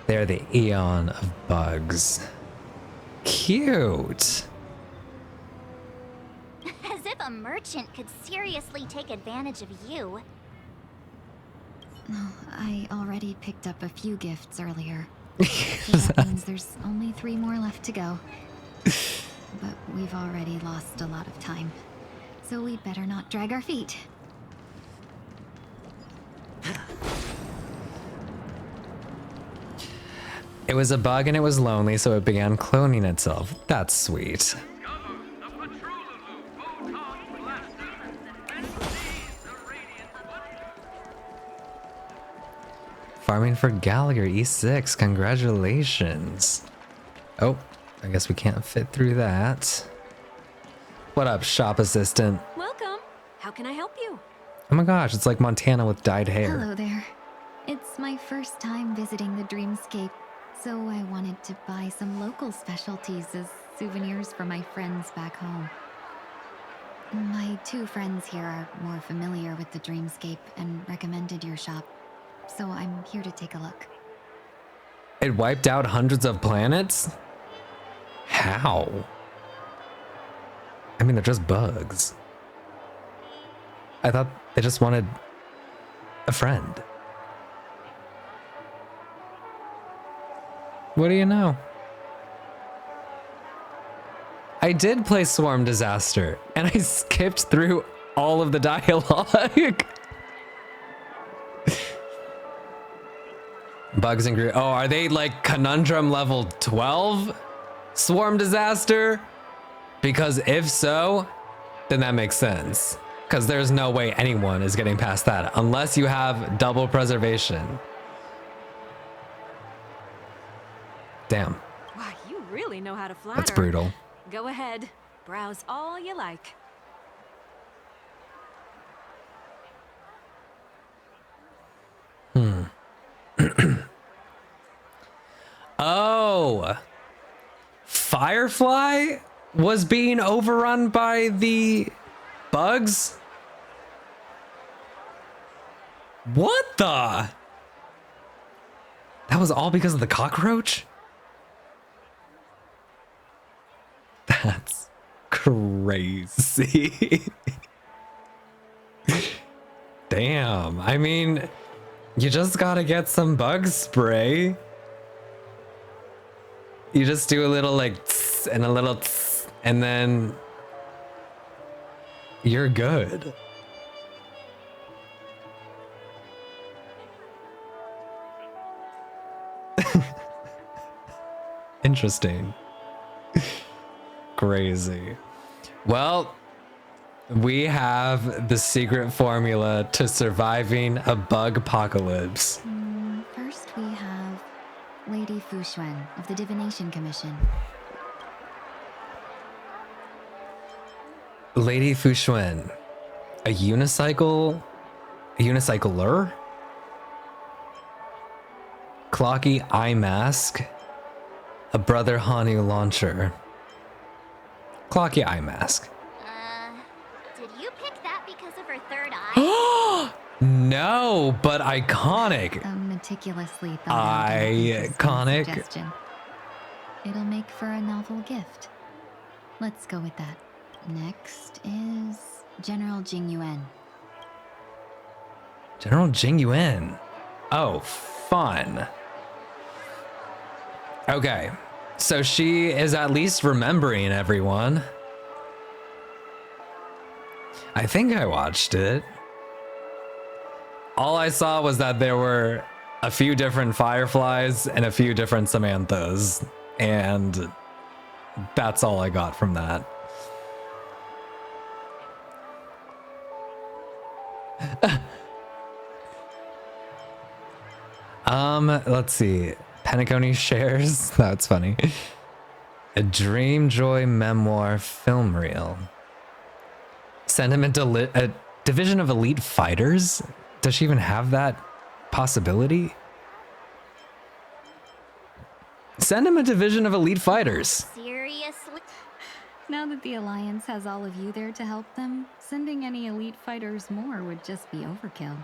They're the Eon of bugs. Cute. As if a merchant could seriously take advantage of you. Oh, I already picked up a few gifts earlier. So that means there's only 3 more left to go. But we've already lost a lot of time. So we'd better not drag our feet. It was a bug and it was lonely, so it began cloning itself. That's sweet. Farming for Gallagher, E6. Congratulations. Oh, I guess we can't fit through that. What up, shop assistant? Welcome. How can I help you? Oh my gosh, it's like Montana with dyed hair. Hello there. It's my first time visiting the Dreamscape, so I wanted to buy some local specialties as souvenirs for my friends back home. My 2 friends here are more familiar with the Dreamscape and recommended your shop, so I'm here to take a look. It wiped out hundreds of planets? How? I mean, they're just bugs. I thought they just wanted a friend. What do you know? I did play Swarm Disaster, and I skipped through all of the dialogue. Bugs and Groot. Oh, are they like Conundrum level 12 Swarm Disaster? Because if so, then that makes sense. Because there's no way anyone is getting past that unless you have double preservation. Damn. Wow, you really know how to flatter. That's brutal. Go ahead. Browse all you like. Oh, Firefly was being overrun by the bugs? What the? That was all because of the cockroach? That's crazy. Damn, I mean, you just gotta get some bug spray. You just do a little like tss and a little tss, and then you're good. Interesting. Crazy. Well, we have the secret formula to surviving a bug apocalypse. First we have Lady Fuxuan of the Divination Commission. Lady Fuxuan. A unicycle? A unicycler? Clocky eye mask. A Brother Hanu launcher. Clocky eye mask. Did you pick that because of her third eye? No, but iconic. A meticulously thought out and interesting Iconic. suggestion. It'll make for a novel gift. Let's go with that. Next is General Jingyuan. General Jingyuan. Oh, fun. Okay, so she is at least remembering everyone. I think I watched it. All I saw was that there were a few different Fireflies and a few different Samanthas, and that's all I got from that. Let's see. Penacony shares. That's funny. A Dream Joy memoir film reel. Sentiment a division of elite fighters? Does she even have that possibility? Send him a division of elite fighters. Seriously? Now that the Alliance has all of you there to help them, sending any elite fighters more would just be overkill.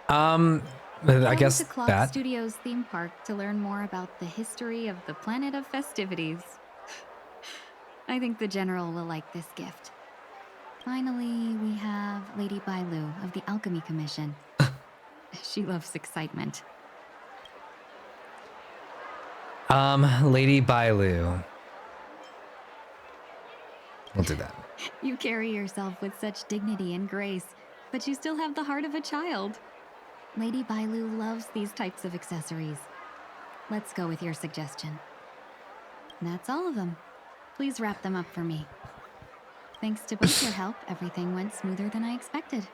I guess to Clock that. Studios theme park to learn more about the history of the planet of festivities. I think the General will like this gift. Finally, we have Lady Bailu of the Alchemy Commission. She loves excitement. Lady Bailu. We'll do that. You carry yourself with such dignity and grace, but you still have the heart of a child. Lady Bailu loves these types of accessories. Let's go with your suggestion. That's all of them. Please wrap them up for me. Thanks to both your help, everything went smoother than I expected.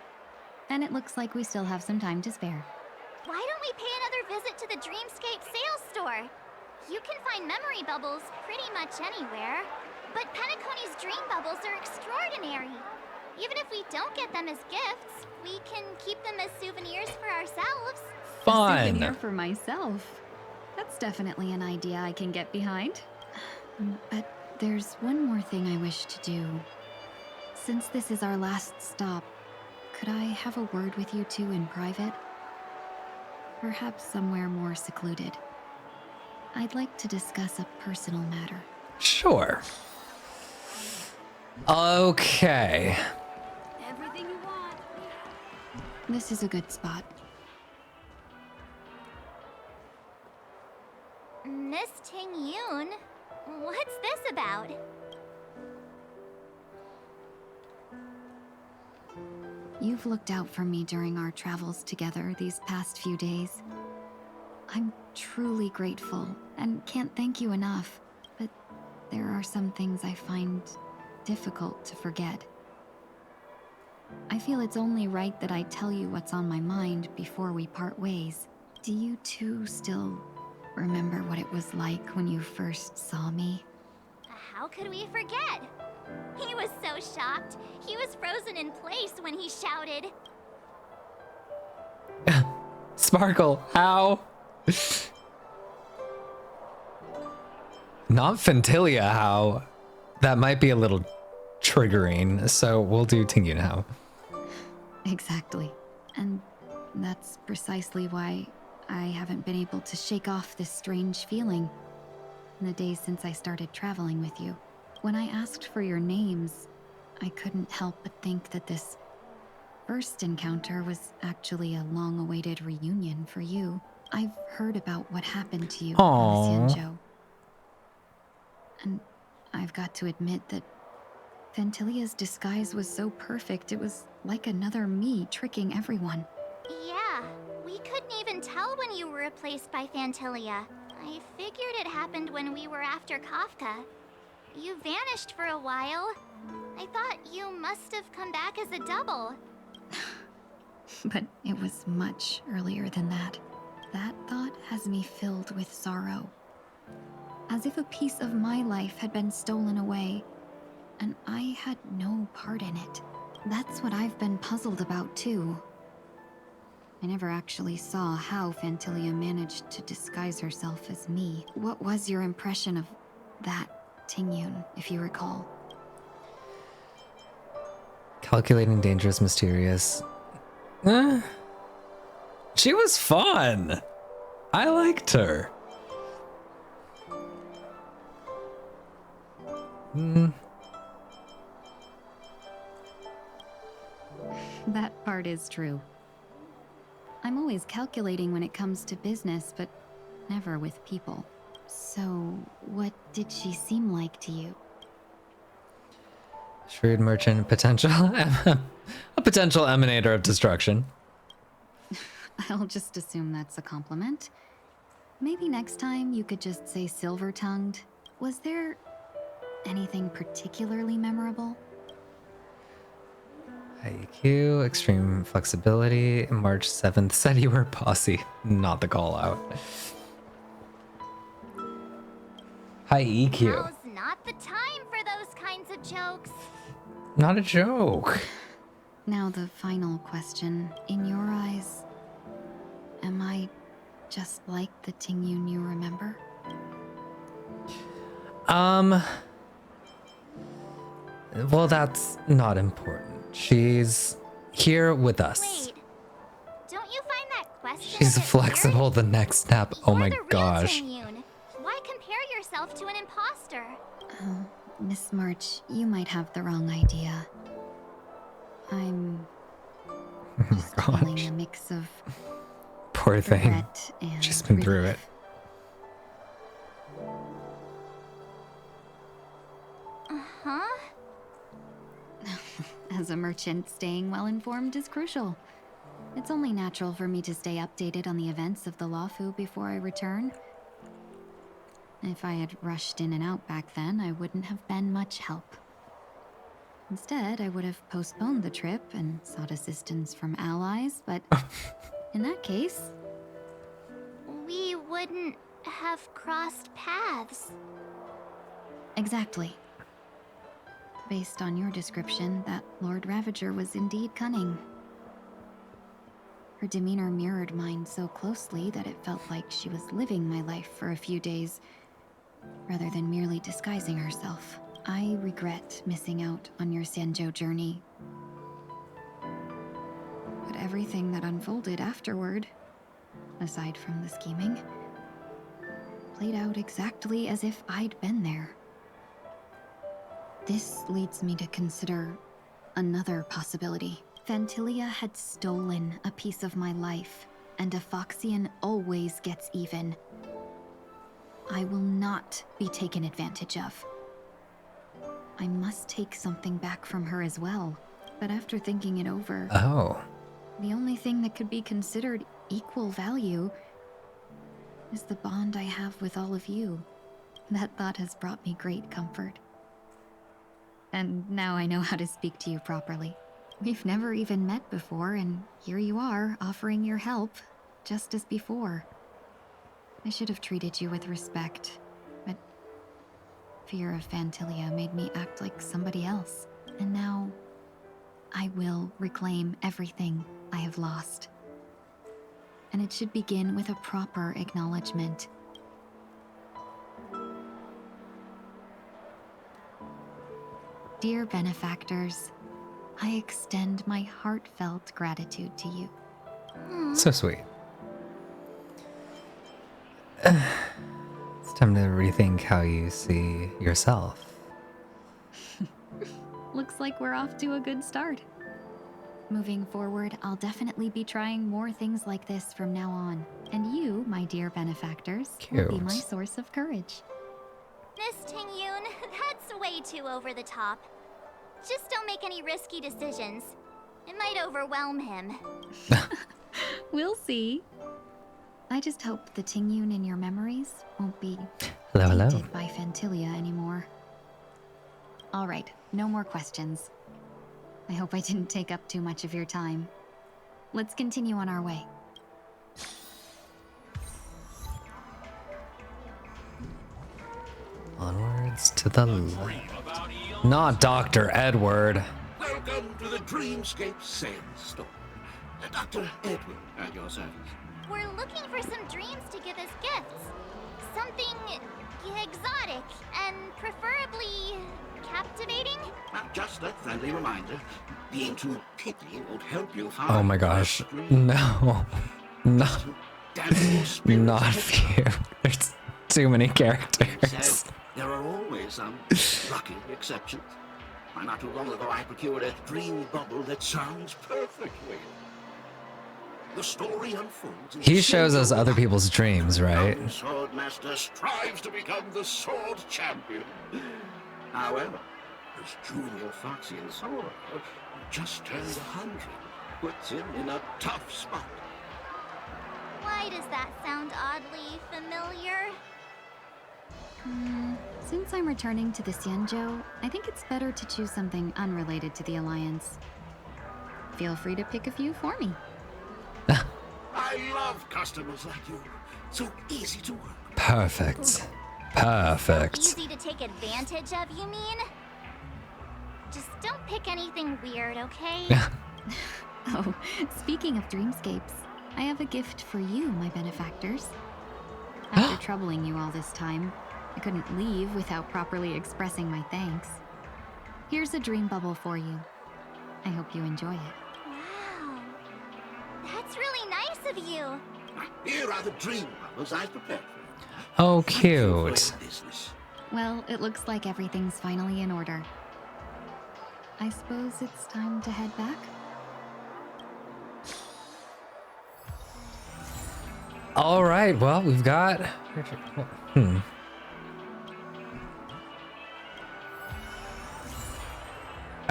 And it looks like we still have some time to spare. Why don't we pay another visit to the Dreamscape sales store? You can find memory bubbles pretty much anywhere. But Penacony's dream bubbles are extraordinary. Even if we don't get them as gifts, we can keep them as souvenirs for ourselves. Fun. A souvenir for myself. That's definitely an idea I can get behind. But there's one more thing I wish to do. Since this is our last stop, could I have a word with you two in private? Perhaps somewhere more secluded. I'd like to discuss a personal matter. Sure. Okay. Everything you want. This is a good spot. Miss Tingyun, what's this about? You've looked out for me during our travels together these past few days. I'm truly grateful and can't thank you enough, but there are some things I find difficult to forget. I feel it's only right that I tell you what's on my mind before we part ways. Do you two still remember what it was like when you first saw me? How could we forget? He was so shocked. He was frozen in place when he shouted. Sparkle, how? Not Fentilia, how? That might be a little triggering, so we'll do Tingyun how. Exactly. And that's precisely why I haven't been able to shake off this strange feeling in the days since I started traveling with you. When I asked for your names, I couldn't help but think that this first encounter was actually a long-awaited reunion for you. I've heard about what happened to you on the Xianzhou. And I've got to admit that Fentilia's disguise was so perfect, it was like another me tricking everyone. Yeah, we couldn't even tell when you were replaced by Fantilia. I figured it happened when we were after Kafka. You vanished for a while. I thought you must have come back as a double. But it was much earlier than that. That thought has me filled with sorrow. As if a piece of my life had been stolen away, and I had no part in it. That's what I've been puzzled about too. I never actually saw how Phantilia managed to disguise herself as me. What was your impression of that Tingyun, if you recall? Calculating, dangerous, mysterious. She was fun. I liked her. That part is true. I'm always calculating when it comes to business, but never with people. So, what did she seem like to you? Shrewd merchant, potential a potential emanator of destruction. I'll just assume that's a compliment. Maybe next time you could just say silver-tongued. Was there anything particularly memorable? High EQ, extreme flexibility. March 7th said you were posse, not the call out. High EQ. Now's not the time for those kinds of jokes. Not a joke. Now the final question. In your eyes, am I just like the Tingyun you remember? Well, that's not important. She's here with us. Wait, don't you find that question She's a bit flexible weird? the next step. Oh my You're the real gosh. Tingyun. Why compare yourself to an imposter? Oh, Miss March, you might have the wrong idea. I'm just feeling a mix of Poor thing. regret and She's been through it. Uh-huh. As a merchant, staying well informed is crucial. It's only natural for me to stay updated on the events of the Lawfu before I return. If I had rushed in and out back then, I wouldn't have been much help. Instead, I would have postponed the trip and sought assistance from allies, but in that case... We wouldn't have crossed paths. Exactly. Based on your description, that Lord Ravager was indeed cunning. Her demeanor mirrored mine so closely that it felt like she was living my life for a few days, rather than merely disguising herself. I regret missing out on your Sanjo journey. But everything that unfolded afterward, aside from the scheming, played out exactly as if I'd been there. This leads me to consider another possibility. Phantilia had stolen a piece of my life, and a Foxian always gets even. I will not be taken advantage of. I must take something back from her as well. But after thinking it over... Oh. The only thing that could be considered equal value is the bond I have with all of you. That thought has brought me great comfort. And now I know how to speak to you properly. We've never even met before, and here you are, offering your help, just as before. I should have treated you with respect, but fear of Phantilia made me act like somebody else. And now, I will reclaim everything I have lost. And it should begin with a proper acknowledgement. Dear benefactors, I extend my heartfelt gratitude to you. So sweet. It's time to rethink how you see yourself. Looks like we're off to a good start. Moving forward, I'll definitely be trying more things like this from now on. And you, my dear benefactors, will be my source of courage. Miss Tingyun, that's way too over the top. Just don't make any risky decisions. It might overwhelm him. We'll see. I just hope the Tingyun in your memories won't be hello. tainted by Phantilia anymore. All right, no more questions. I hope I didn't take up too much of your time. Let's continue on our way. Onwards to the left. Not Dr. Edward. Welcome to the Dreamscape Sandstorm. Dr. Edward at your service. We're looking for some dreams to give as gifts. Something exotic and preferably captivating. Just a friendly reminder. Being too picky won't help you find. Oh my gosh. No. Not few. There's too many characters. There are always some lucky exceptions. Not too long ago, I procured a dream bubble that sounds perfectly. The story unfolds. He shows us other people's dreams, right? The Swordmaster strives to become the sword champion. However, his junior Foxy and Sora, who just turned 100, puts him in a tough spot. Why does that sound oddly familiar? Since I'm returning to the Xianzhou, I think it's better to choose something unrelated to the Alliance. Feel free to pick a few for me. I love customers like you. So easy to work. Perfect. Perfect. Easy to take advantage of, you mean? Just don't pick anything weird, okay? Oh, speaking of dreamscapes, I have a gift for you, my benefactors. After troubling you all this time, I couldn't leave without properly expressing my thanks. Here's a dream bubble for you. I hope you enjoy it. Wow. That's really nice of you. Here are the dream bubbles I prepared for you. Oh, cute. Well, it looks like everything's finally in order. I suppose it's time to head back? All right, well, we've got...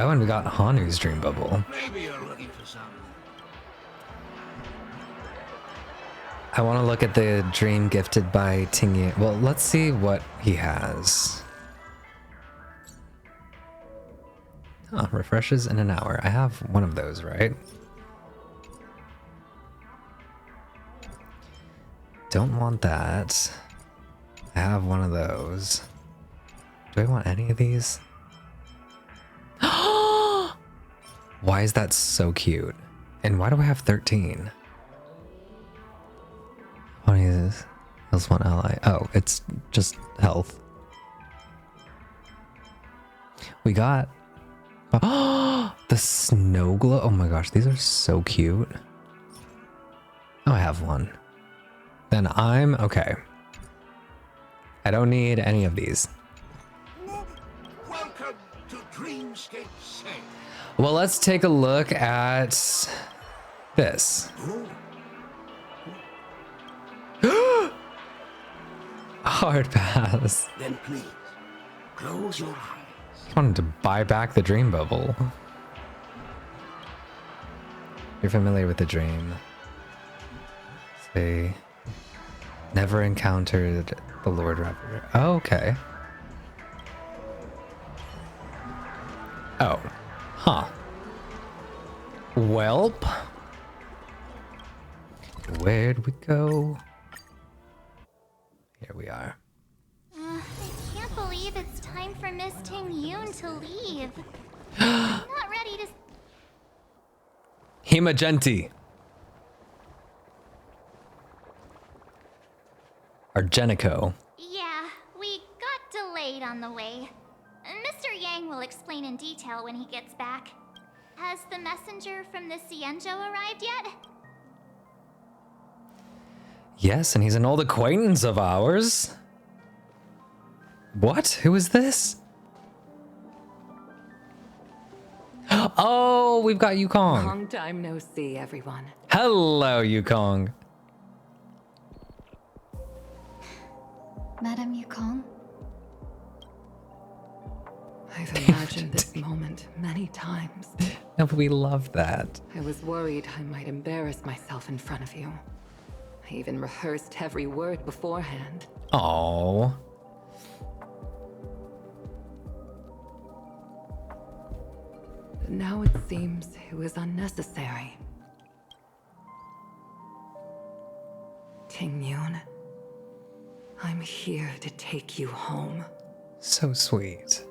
Oh, and we got Hanu's dream bubble. Maybe you're looking for some. I want to look at the dream gifted by Tingyun. Well, let's see what he has. Oh, refreshes in an hour. I have one of those, right? Don't want that. I have one of those. Do I want any of these? Why is that so cute? And why do I have 13? What is this? Heals one ally. Oh, it's just health. We got... Oh, the snow glow. Oh my gosh, these are so cute. Oh, I have one. Then I'm okay. I don't need any of these. Welcome to Dreamscape Safe. Well, let's take a look at this. Hard pass. Then please, close your eyes. I wanted to buy back the dream bubble. You're familiar with the dream. Say, never encountered the Lord Ravager. Oh, okay. Oh, huh. Welp. Where'd we go? Here we are. I can't believe it's time for Miss Tingyun to leave. I'm not ready to... Hemagenti. Argenico. Yeah, we got delayed on the way. Mr. Yang will explain in detail when he gets back. Has the messenger from the Xianzhou arrived yet? Yes, and he's an old acquaintance of ours. What? Who is this? Oh, we've got Yukong. Long time no see, everyone. Hello, Yukong. Madame Yukong? I've imagined this moment many times. No, we love that. I was worried I might embarrass myself in front of you. I even rehearsed every word beforehand. Oh. But now it seems it was unnecessary. Tingyun, I'm here to take you home. So sweet.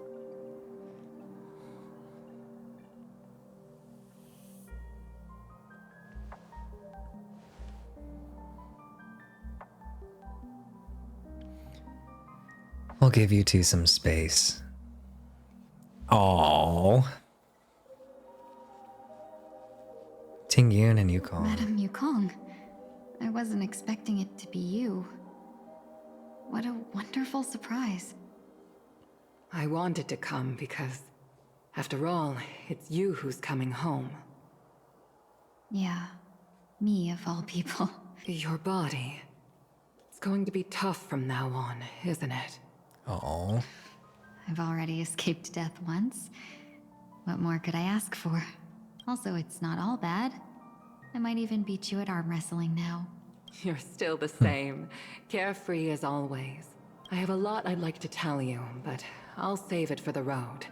I'll give you two some space. Aww. Tingyun and Yukong. Madam Yukong, I wasn't expecting it to be you. What a wonderful surprise. I wanted to come because, after all, it's you who's coming home. Yeah, me of all people. Your body. It's going to be tough from now on, isn't it? Aww. I've already escaped death once. What more could I ask for? Also, it's not all bad. I might even beat you at arm wrestling now. You're still the same, carefree as always. I have a lot I'd like to tell you, but I'll save it for the road.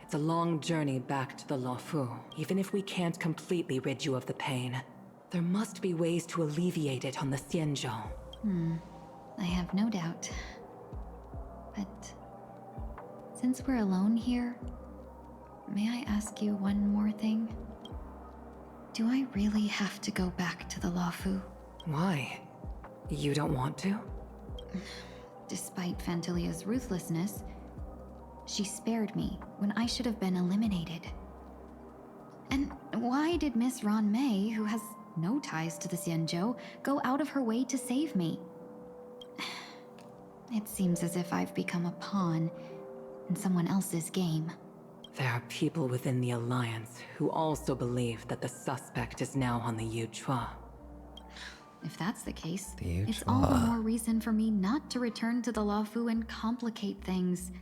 It's a long journey back to the Luofu. Even if we can't completely rid you of the pain, there must be ways to alleviate it on the Xianzhou. I have no doubt. But since we're alone here, may I ask you one more thing? Do I really have to go back to the Luofu? Why? You don't want to? Despite Fantilia's ruthlessness, she spared me when I should have been eliminated. And why did Miss Ron Mei, who has no ties to the Xianzhou, go out of her way to save me? It seems as if I've become a pawn in someone else's game. There are people within the Alliance who also believe that the suspect is now on the Yuchua. If that's the case, The it's all the Yuchua. more reason for me not to return to the Luofu and complicate things.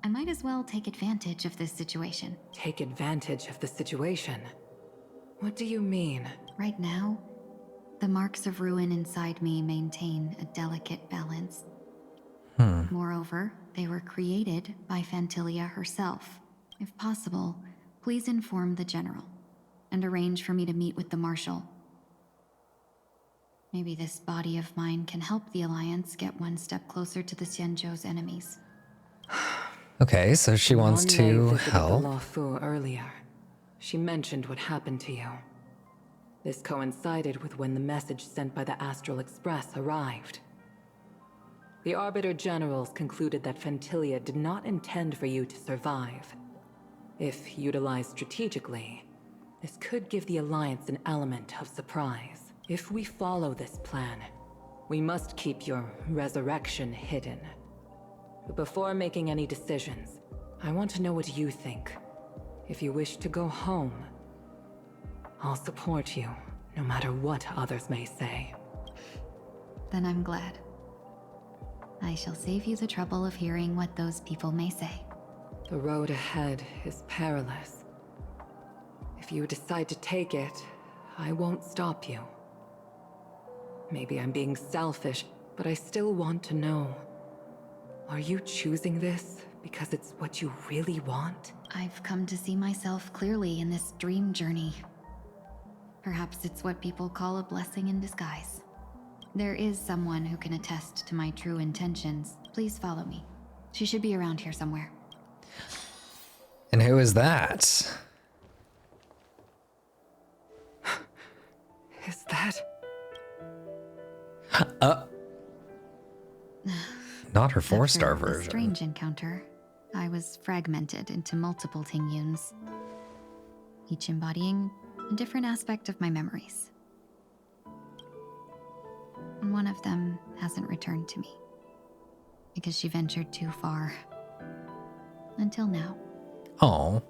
I might as well take advantage of this situation. Take advantage of the situation? What do you mean? Right now, the marks of ruin inside me maintain a delicate balance. Moreover, they were created by Fantilia herself. If possible, please inform the General and arrange for me to meet with the Marshal. Maybe this body of mine can help the Alliance get one step closer to the Xianzhou's enemies. Okay, so she wants Ron Mei to visited help. the Luofu earlier. She mentioned what happened to you. This coincided with when the message sent by the Astral Express arrived. The Arbiter Generals concluded that Fantilia did not intend for you to survive. If utilized strategically, this could give the Alliance an element of surprise. If we follow this plan, we must keep your resurrection hidden. But before making any decisions, I want to know what you think. If you wish to go home, I'll support you, no matter what others may say. Then I'm glad. I shall save you the trouble of hearing what those people may say. The road ahead is perilous. If you decide to take it, I won't stop you. Maybe I'm being selfish, but I still want to know. Are you choosing this because it's what you really want? I've come to see myself clearly in this dream journey. Perhaps it's what people call a blessing in disguise. There is someone who can attest to my true intentions. Please follow me. She should be around here somewhere. And who is that? Is that... Not her 4-star After the version. strange encounter, I was fragmented into multiple Tingyuns, each embodying a different aspect of my memories. And one of them hasn't returned to me, because she ventured too far. Until now. Oh.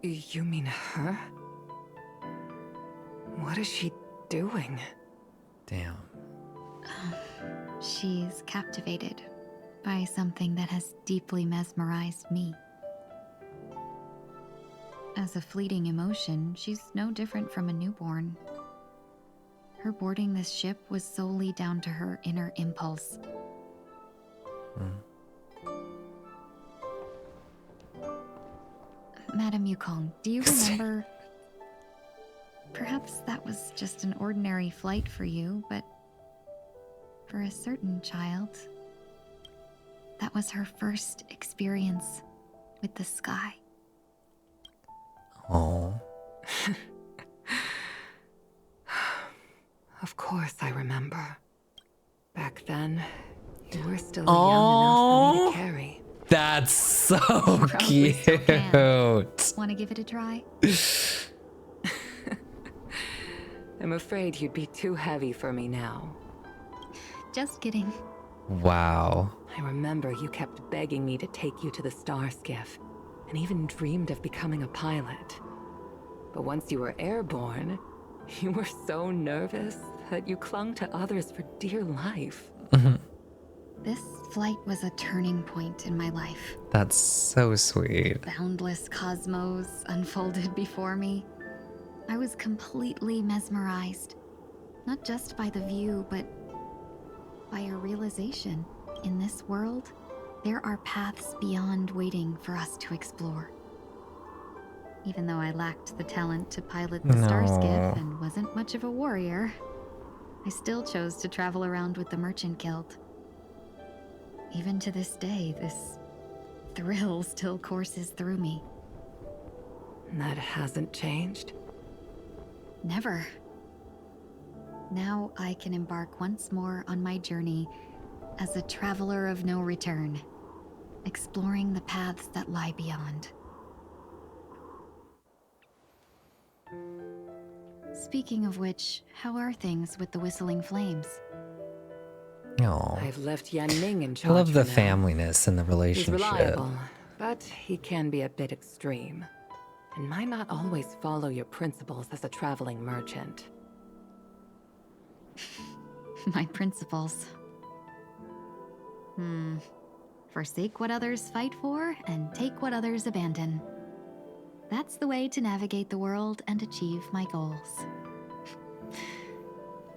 You mean her? What is she doing? Damn. She's captivated by something that has deeply mesmerized me. As a fleeting emotion, she's no different from a newborn. Her boarding this ship was solely down to her inner impulse. Madam Yukong, do you remember? Perhaps that was just an ordinary flight for you, but for a certain child, That was her first experience with the sky. Oh. Of course I remember. Back then, you were still young enough for me to carry. That's so Probably still can. cute. Want to give it a try? I'm afraid you'd be too heavy for me now. Just kidding. Wow. I remember you kept begging me to take you to the star skiff, and even dreamed of becoming a pilot. But once you were airborne, you were so nervous that you clung to others for dear life. This flight was a turning point in my life. That's so sweet. Boundless cosmos unfolded before me. I was completely mesmerized, not just by the view, but by a realization. In this world, there are paths beyond waiting for us to explore. Even though I lacked the talent to pilot the star skiff and wasn't much of a warrior, I still chose to travel around with the Merchant Guild. Even to this day, this thrill still courses through me. That hasn't changed? Never. Now I can embark once more on my journey as a traveler of no return, exploring the paths that lie beyond. Speaking of which, how are things with the Whistling Flames? Oh. I've left Yan Ning in I charge. love the for now. familyness in the He's relationship. reliable, but he can be a bit extreme, and might not always follow your principles as a traveling merchant. My principles. Forsake what others fight for and take what others abandon. That's the way to navigate the world and achieve my goals.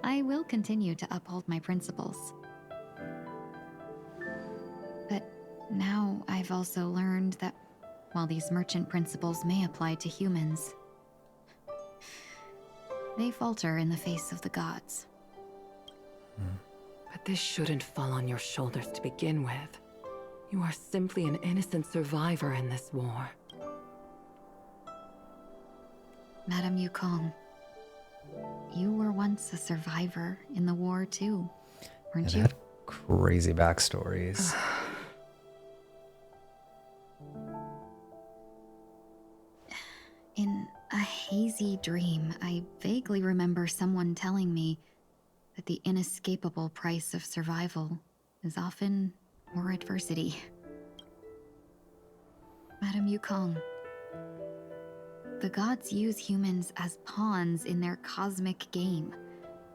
I will continue to uphold my principles. But now I've also learned that while these merchant principles may apply to humans, they falter in the face of the gods. But this shouldn't fall on your shoulders to begin with. You are simply an innocent survivor in this war. Madame Yukong, you were once a survivor in the war too, weren't It you? had crazy backstories. In a hazy dream, I vaguely remember someone telling me that the inescapable price of survival is often more adversity. Madame Yukong, the gods use humans as pawns in their cosmic game,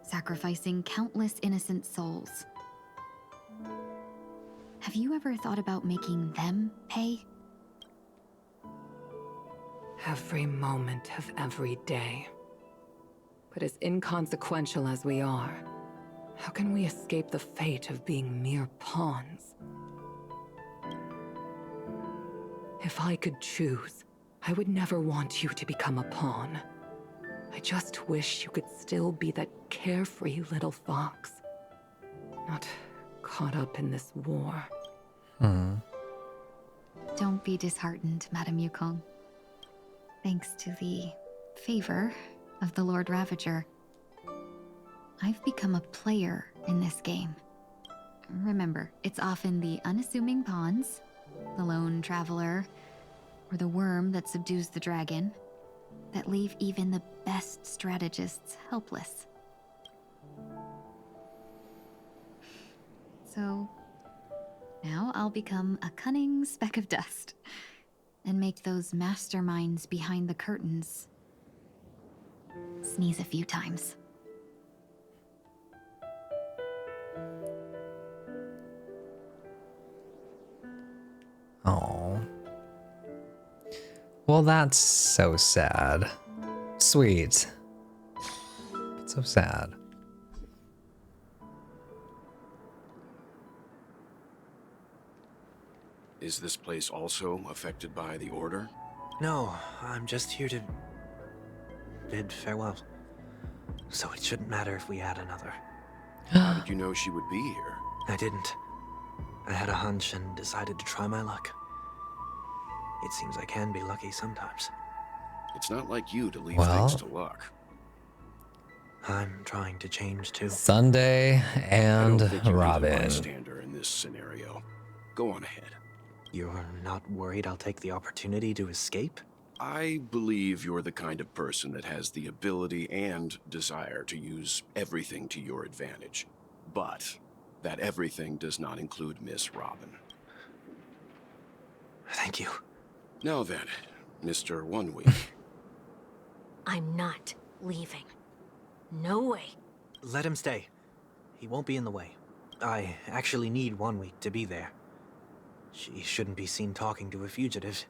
sacrificing countless innocent souls. Have you ever thought about making them pay? Every moment of every day. But as inconsequential as we are, how can we escape the fate of being mere pawns? If I could choose, I would never want you to become a pawn. I just wish you could still be that carefree little fox. Not caught up in this war. Don't be disheartened, Madame Yukong. Thanks to the favor of the Lord Ravager, I've become a player in this game. Remember, it's often the unassuming pawns, the lone traveler, or the worm that subdues the dragon, that leave even the best strategists helpless. So, now I'll become a cunning speck of dust, and make those masterminds behind the curtains sneeze a few times. Oh. Well, that's so sad. Sweet. But so sad. Is this place also affected by the Order? No, I'm just here to bid farewell. So it shouldn't matter if we had another. How did you know she would be here? I didn't. I had a hunch and decided to try my luck. It seems I can be lucky sometimes. It's not like you to leave Well, things to luck. I'm trying to change too. Sunday and I don't think you're either Robin. bystander in this scenario. Go on ahead. You're not worried I'll take the opportunity to escape? I believe you're the kind of person that has the ability and desire to use everything to your advantage. But that everything does not include Miss Robin. Thank you. Now then, Mr. Wonweek. I'm not leaving. No way. Let him stay. He won't be in the way. I actually need Wonweek to be there. She shouldn't be seen talking to a fugitive,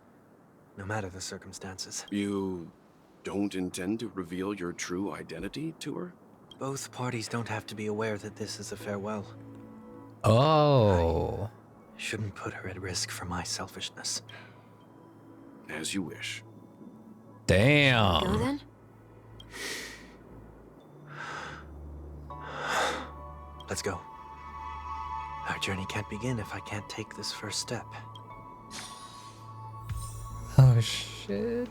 no matter the circumstances. You don't intend to reveal your true identity to her? Both parties don't have to be aware that this is a farewell. Oh. I shouldn't put her at risk for my selfishness. As you wish. Damn. Go then? Let's go. Our journey can't begin if I can't take this first step. Oh shit.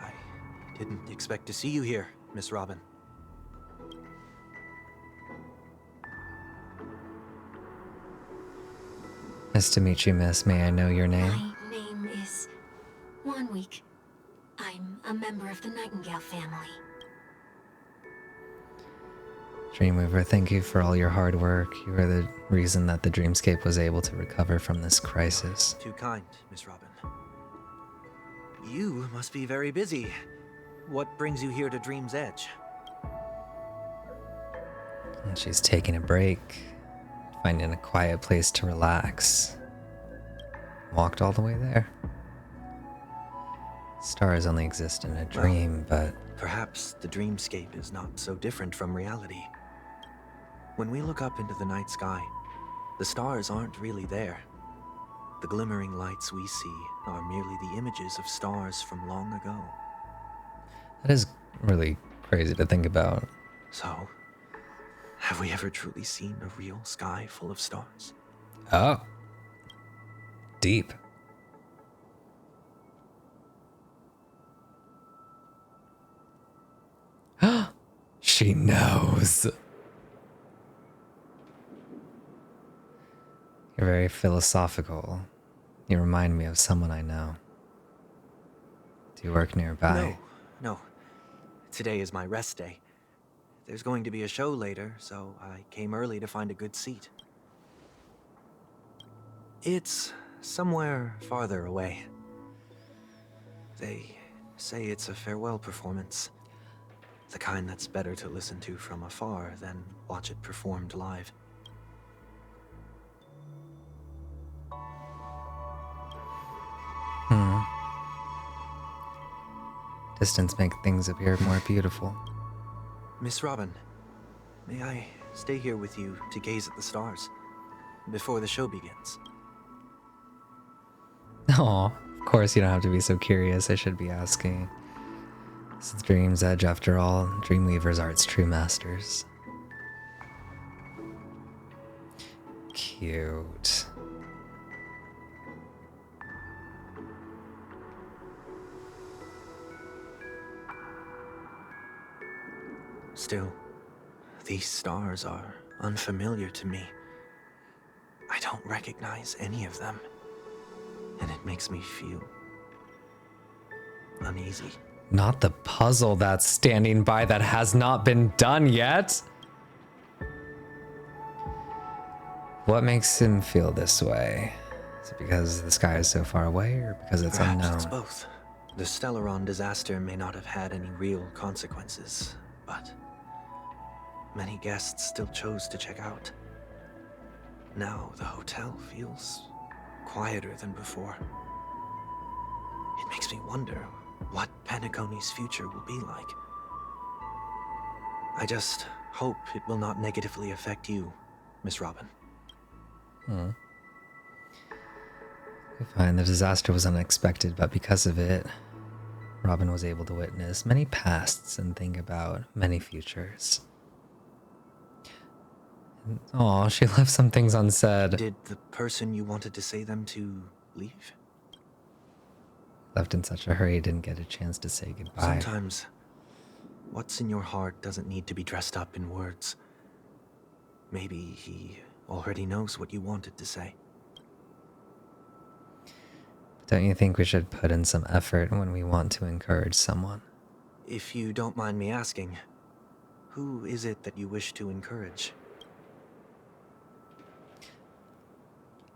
I didn't expect to see you here, Miss Robin. Nice to meet you, miss. May I know your name? My name is Wonweek. I'm a member of the Nightingale family. Dreamweaver, thank you for all your hard work. You are the reason that the Dreamscape was able to recover from this crisis. Too kind, Miss Robin. You must be very busy. What brings you here to Dream's Edge? And she's taking a break, finding a quiet place to relax. Walked all the way there. Stars only exist in a dream, but perhaps the dreamscape is not so different from reality. When we look up into the night sky, the stars aren't really there. The glimmering lights we see are merely the images of stars from long ago. that is really crazy to think about. So, have we ever truly seen a real sky full of stars? Oh. Deep. She knows. You're very philosophical. You remind me of someone I know. Do you work nearby? No. Today is my rest day. There's going to be a show later, so I came early to find a good seat. It's somewhere farther away. They say it's a farewell performance. The kind that's better to listen to from afar than watch it performed live. Distance makes things appear more beautiful. Miss Robin, may I stay here with you to gaze at the stars before the show begins? Aw, of course you don't have to be so curious. I should be asking. This is Dream's Edge after all. Dreamweavers are its true masters. Cute. Still, these stars are unfamiliar to me. I don't recognize any of them, and it makes me feel uneasy. Not the puzzle that's standing by that has not been done yet. What makes him feel this way? Is it because the sky is so far away, or because it's Perhaps unknown? it's both. The Stellaron disaster may not have had any real consequences, but many guests still chose to check out. Now the hotel feels quieter than before. It makes me wonder what Penacony's future will be like. I just hope it will not negatively affect you, Miss Robin. Fine, the disaster was unexpected, but because of it, Robin was able to witness many pasts and think about many futures. Aw, she left some things unsaid. Did the person you wanted to say them to leave? Left in such a hurry, didn't get a chance to say goodbye. Sometimes, what's in your heart doesn't need to be dressed up in words. Maybe he already knows what you wanted to say. Don't you think we should put in some effort when we want to encourage someone? If you don't mind me asking, who is it that you wish to encourage?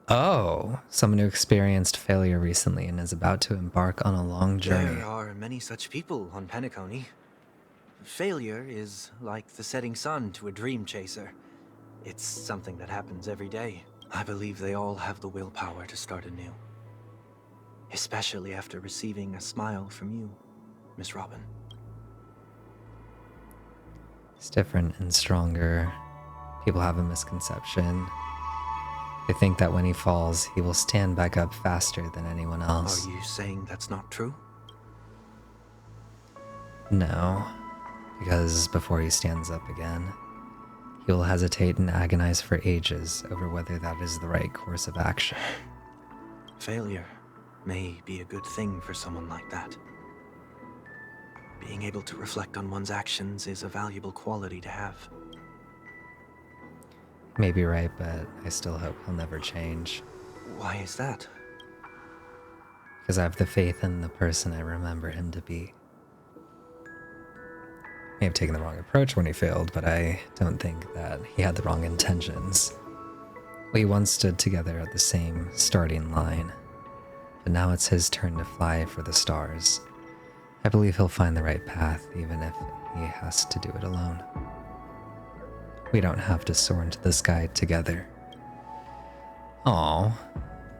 Oh, someone who experienced failure recently and is about to embark on a long journey. There are many such people on Penacony. Failure is like the setting sun to a dream chaser. It's something that happens every day. I believe they all have the willpower to start anew. Especially after receiving a smile from you, Miss Robin. It's different and stronger. People have a misconception. They think that when he falls, he will stand back up faster than anyone else. Are you saying that's not true? No, because before he stands up again, he will hesitate and agonize for ages over whether that is the right course of action. Failure may be a good thing for someone like that. Being able to reflect on one's actions is a valuable quality to have. You may be right, but I still hope he'll never change. Why is that? Because I have the faith in the person I remember him to be. May have taken the wrong approach when he failed, but I don't think that he had the wrong intentions. We once stood together at the same starting line, but now it's his turn to fly for the stars. I believe he'll find the right path, even if he has to do it alone. We don't have to soar into the sky together. Aw,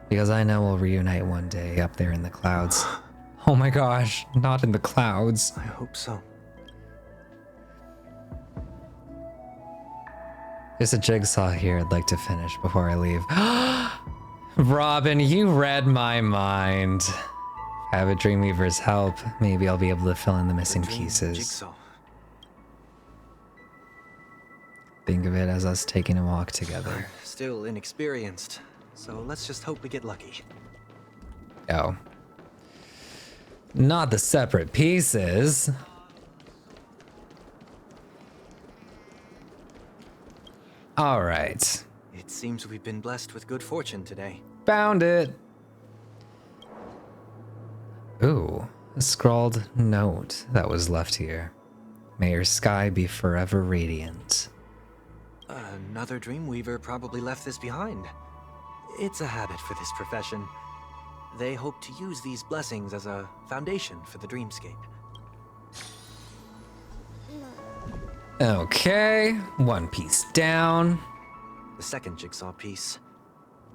because I know we'll reunite one day up there in the clouds. Oh my gosh, not in the clouds. I hope so. There's a jigsaw here I'd like to finish before I leave. Robin, you read my mind. If I have a Dreamweaver's help, maybe I'll be able to fill in the missing pieces. Jigsaw. Think of it as us taking a walk together. We're still inexperienced, so let's just hope we get lucky. Oh. Not the separate pieces. All right. It seems we've been blessed with good fortune today. Found it. Ooh, a scrawled note that was left here. May your sky be forever radiant. Another Dreamweaver probably left this behind. It's a habit for this profession. They hope to use these blessings as a foundation for the dreamscape. Okay, one piece down. The second jigsaw piece.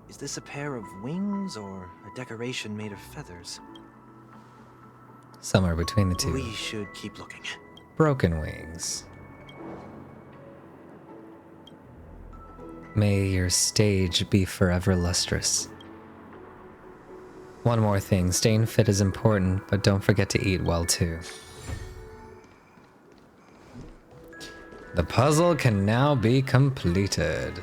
Is this a pair of wings or a decoration made of feathers? Somewhere between the two. We should keep looking. Broken wings. May your stage be forever lustrous. One more thing, staying fit is important, but don't forget to eat well too. The puzzle can now be completed.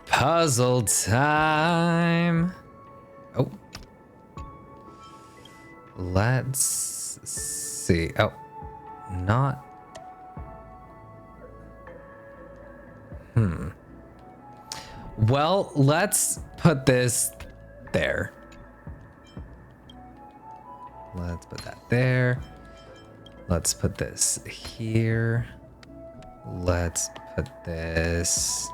Puzzle time! Oh. Let's see. Oh, not. Well, let's put this there. Let's put that there. Let's put this here. Let's put this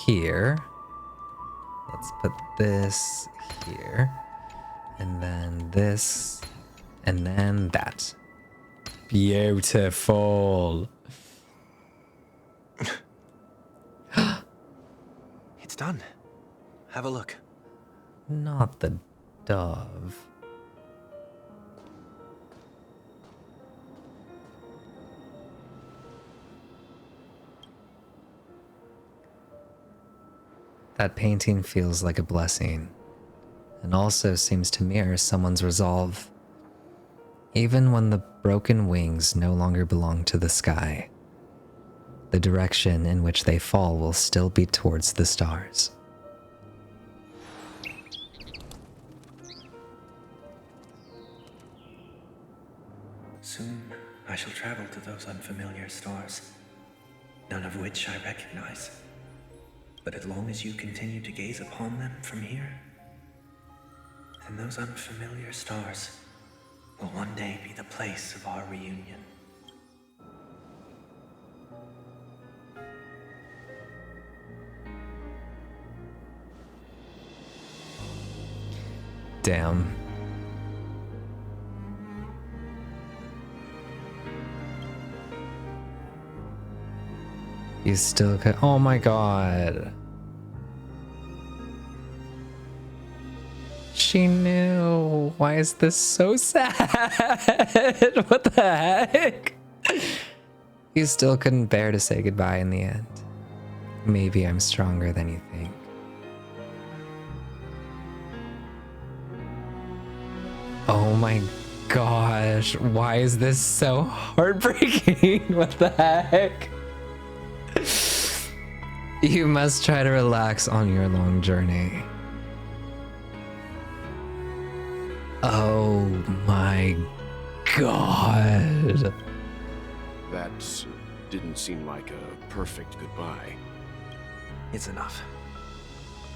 here. Let's put this here. And then this. And then that. Beautiful. It's done. Have a look. Not the dove. That painting feels like a blessing, and also seems to mirror someone's resolve. Even when the broken wings no longer belong to the sky, the direction in which they fall will still be towards the stars. Soon I shall travel to those unfamiliar stars, none of which I recognize. But as long as you continue to gaze upon them from here, then those unfamiliar stars will one day be the place of our reunion. Damn. You still could. Oh my god. She knew. Why is this so sad? What the heck? You still couldn't bear to say goodbye in the end. Maybe I'm stronger than you think. Oh my gosh. Why is this so heartbreaking? What the heck? You must try to relax on your long journey. Oh my god. That didn't seem like a perfect goodbye. It's enough.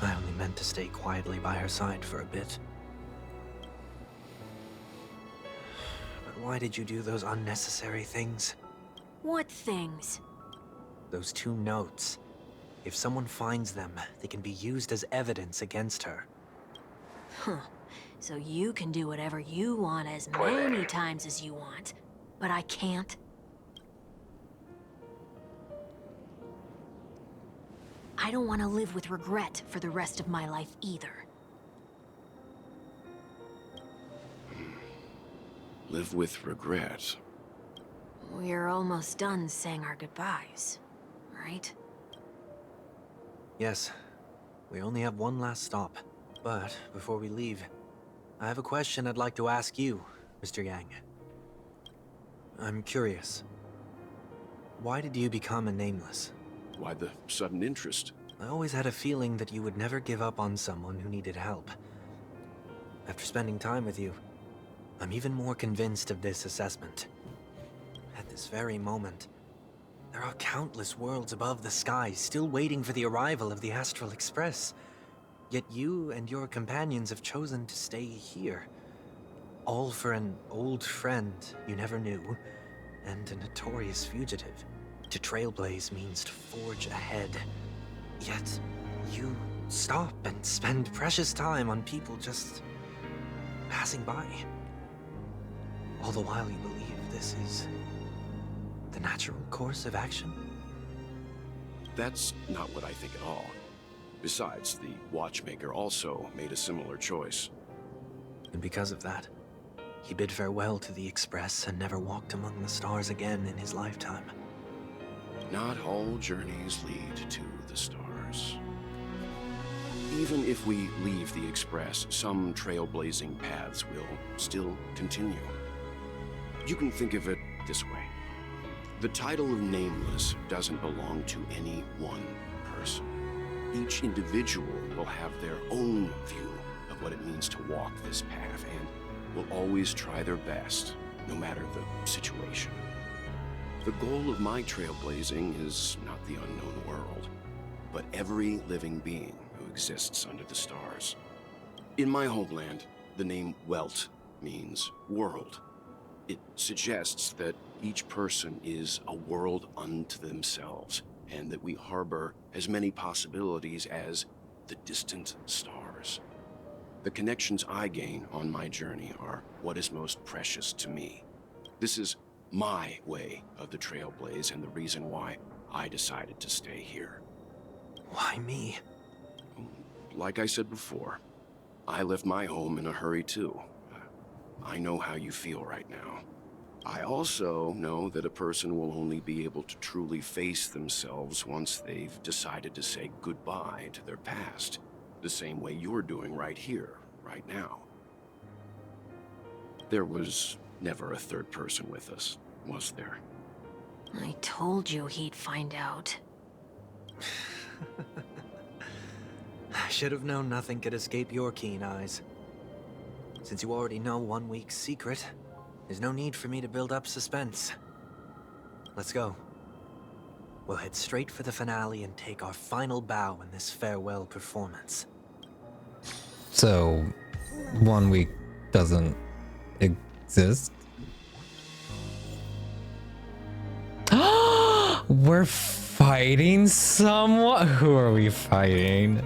I only meant to stay quietly by her side for a bit. But why did you do those unnecessary things? What things? Those 2 notes. If someone finds them, they can be used as evidence against her. Huh. So you can do whatever you want as many times as you want, but I can't? I don't want to live with regret for the rest of my life either. Live with regret. We're almost done saying our goodbyes, right? Yes. We only have one last stop. But before we leave, I have a question I'd like to ask you, Mr. Yang. I'm curious. Why did you become a nameless? Why the sudden interest? I always had a feeling that you would never give up on someone who needed help. After spending time with you, I'm even more convinced of this assessment. At this very moment, there are countless worlds above the sky still waiting for the arrival of the Astral Express. Yet you and your companions have chosen to stay here. All for an old friend you never knew, and a notorious fugitive. To trailblaze means to forge ahead. Yet, you stop and spend precious time on people just passing by. All the while you believe this is the natural course of action? That's not what I think at all. Besides, the watchmaker also made a similar choice. And because of that, he bid farewell to the Express and never walked among the stars again in his lifetime. Not all journeys lead to the stars. Even if we leave the Express, some trailblazing paths will still continue. You can think of it this way. The title of Nameless doesn't belong to any one person. Each individual will have their own view of what it means to walk this path and will always try their best, no matter the situation. The goal of my trailblazing is not the unknown world, but every living being who exists under the stars. In my homeland, the name Welt means world. It suggests that each person is a world unto themselves, and that we harbor as many possibilities as the distant stars. The connections I gain on my journey are what is most precious to me. This is my way of the trailblaze and the reason why I decided to stay here. Why me? Like I said before, I left my home in a hurry too. I know how you feel right now. I also know that a person will only be able to truly face themselves once they've decided to say goodbye to their past, the same way you're doing right here, right now. There was never a third person with us, was there? I told you he'd find out. I should have known nothing could escape your keen eyes. Since you already know Wonweek's secret, there's no need for me to build up suspense. Let's go. We'll head straight for the finale and take our final bow in this farewell performance. So, 1 week doesn't exist? We're fighting someone? Who are we fighting?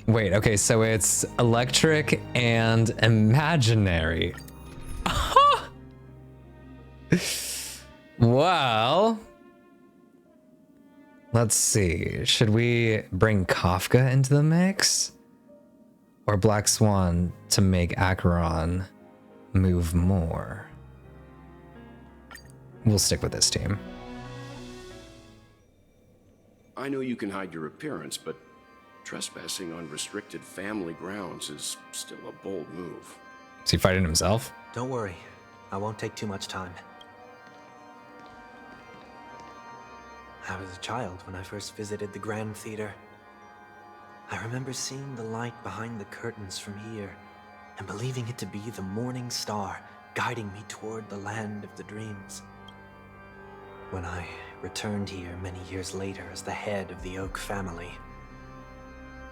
Wait, okay, so it's electric and imaginary. Well, let's see. Should we bring Kafka into the mix? Or Black Swan to make Acheron move more? We'll stick with this team. I know you can hide your appearance, but trespassing on restricted family grounds is still a bold move. Is he fighting himself? Don't worry. I won't take too much time. I was a child when I first visited the Grand Theater. I remember seeing the light behind the curtains from here and believing it to be the morning star guiding me toward the land of the dreams. When I returned here many years later as the head of the Oak family,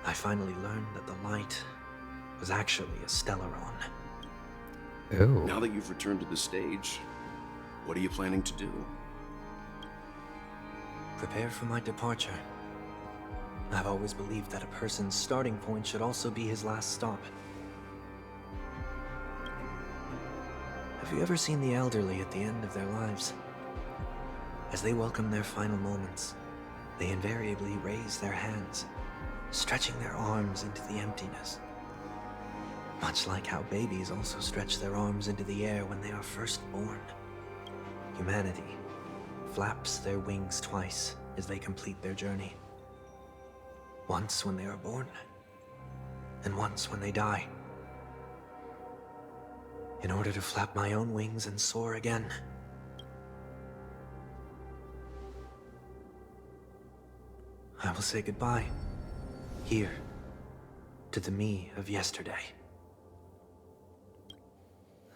I finally learned that the light was actually a Stellaron. Ooh. Now that you've returned to the stage, what are you planning to do? Prepare for my departure. I've always believed that a person's starting point should also be his last stop. Have you ever seen the elderly at the end of their lives? As they welcome their final moments, they invariably raise their hands, stretching their arms into the emptiness. Much like how babies also stretch their arms into the air when they are first born. Humanity flaps their wings twice as they complete their journey. Once when they are born, and once when they die. In order to flap my own wings and soar again. I will say goodbye, here, to the me of yesterday.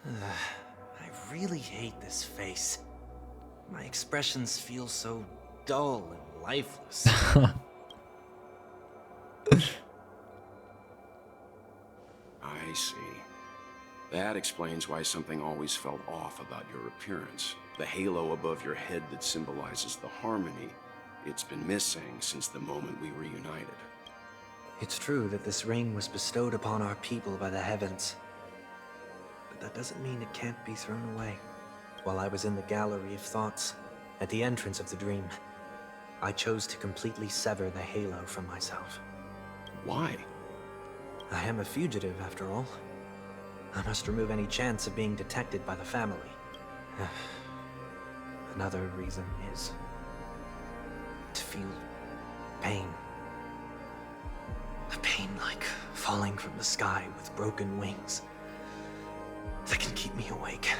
I really hate this face. My expressions feel so dull and lifeless. I see. That explains why something always felt off about your appearance. The halo above your head that symbolizes the harmony. It's been missing since the moment we reunited. It's true that this ring was bestowed upon our people by the heavens. But that doesn't mean it can't be thrown away. While I was in the gallery of thoughts, at the entrance of the dream, I chose to completely sever the halo from myself. Why? I am a fugitive, after all. I must remove any chance of being detected by the family. Another reason is to feel pain. A pain like falling from the sky with broken wings that can keep me awake.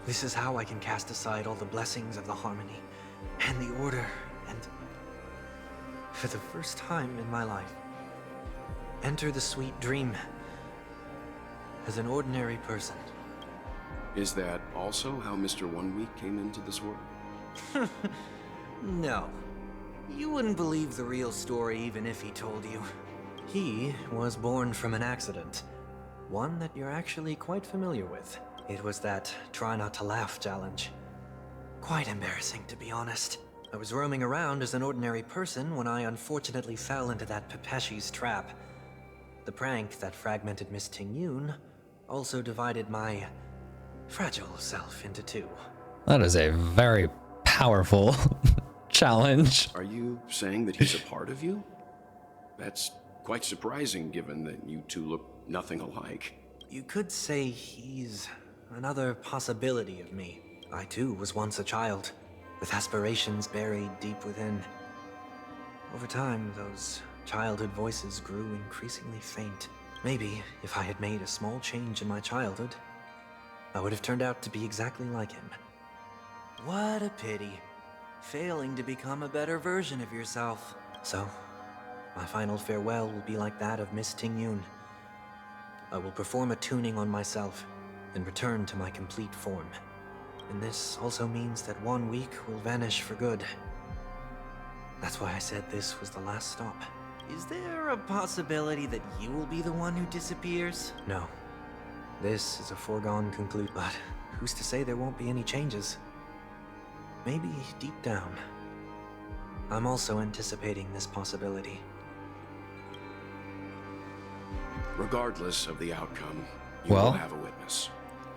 This is how I can cast aside all the blessings of the harmony and the order and, for the first time in my life, enter the sweet dream as an ordinary person. Is that also how Mr. Wonweek came into this world? No. You wouldn't believe the real story even if he told you. He was born from an accident. One that you're actually quite familiar with. It was that try not to laugh challenge. Quite embarrassing, to be honest. I was roaming around as an ordinary person when I unfortunately fell into that Pepeshi's trap. The prank that fragmented Miss Tingyun also divided my fragile self into two. That is a very powerful challenge. Are you saying that he's a part of you? That's quite surprising given that you two look nothing alike. You could say he's another possibility of me. I too was once a child, with aspirations buried deep within. Over time, those childhood voices grew increasingly faint. Maybe if I had made a small change in my childhood, I would have turned out to be exactly like him. What a pity. Failing to become a better version of yourself. So, my final farewell will be like that of Miss Tingyun. I will perform a tuning on myself and return to my complete form. And this also means that Wonweek will vanish for good. That's why I said this was the last stop. Is there a possibility that you will be the one who disappears? No. This is a foregone conclusion, but who's to say there won't be any changes? Maybe deep down, I'm also anticipating this possibility. Regardless of the outcome, you will have a witness.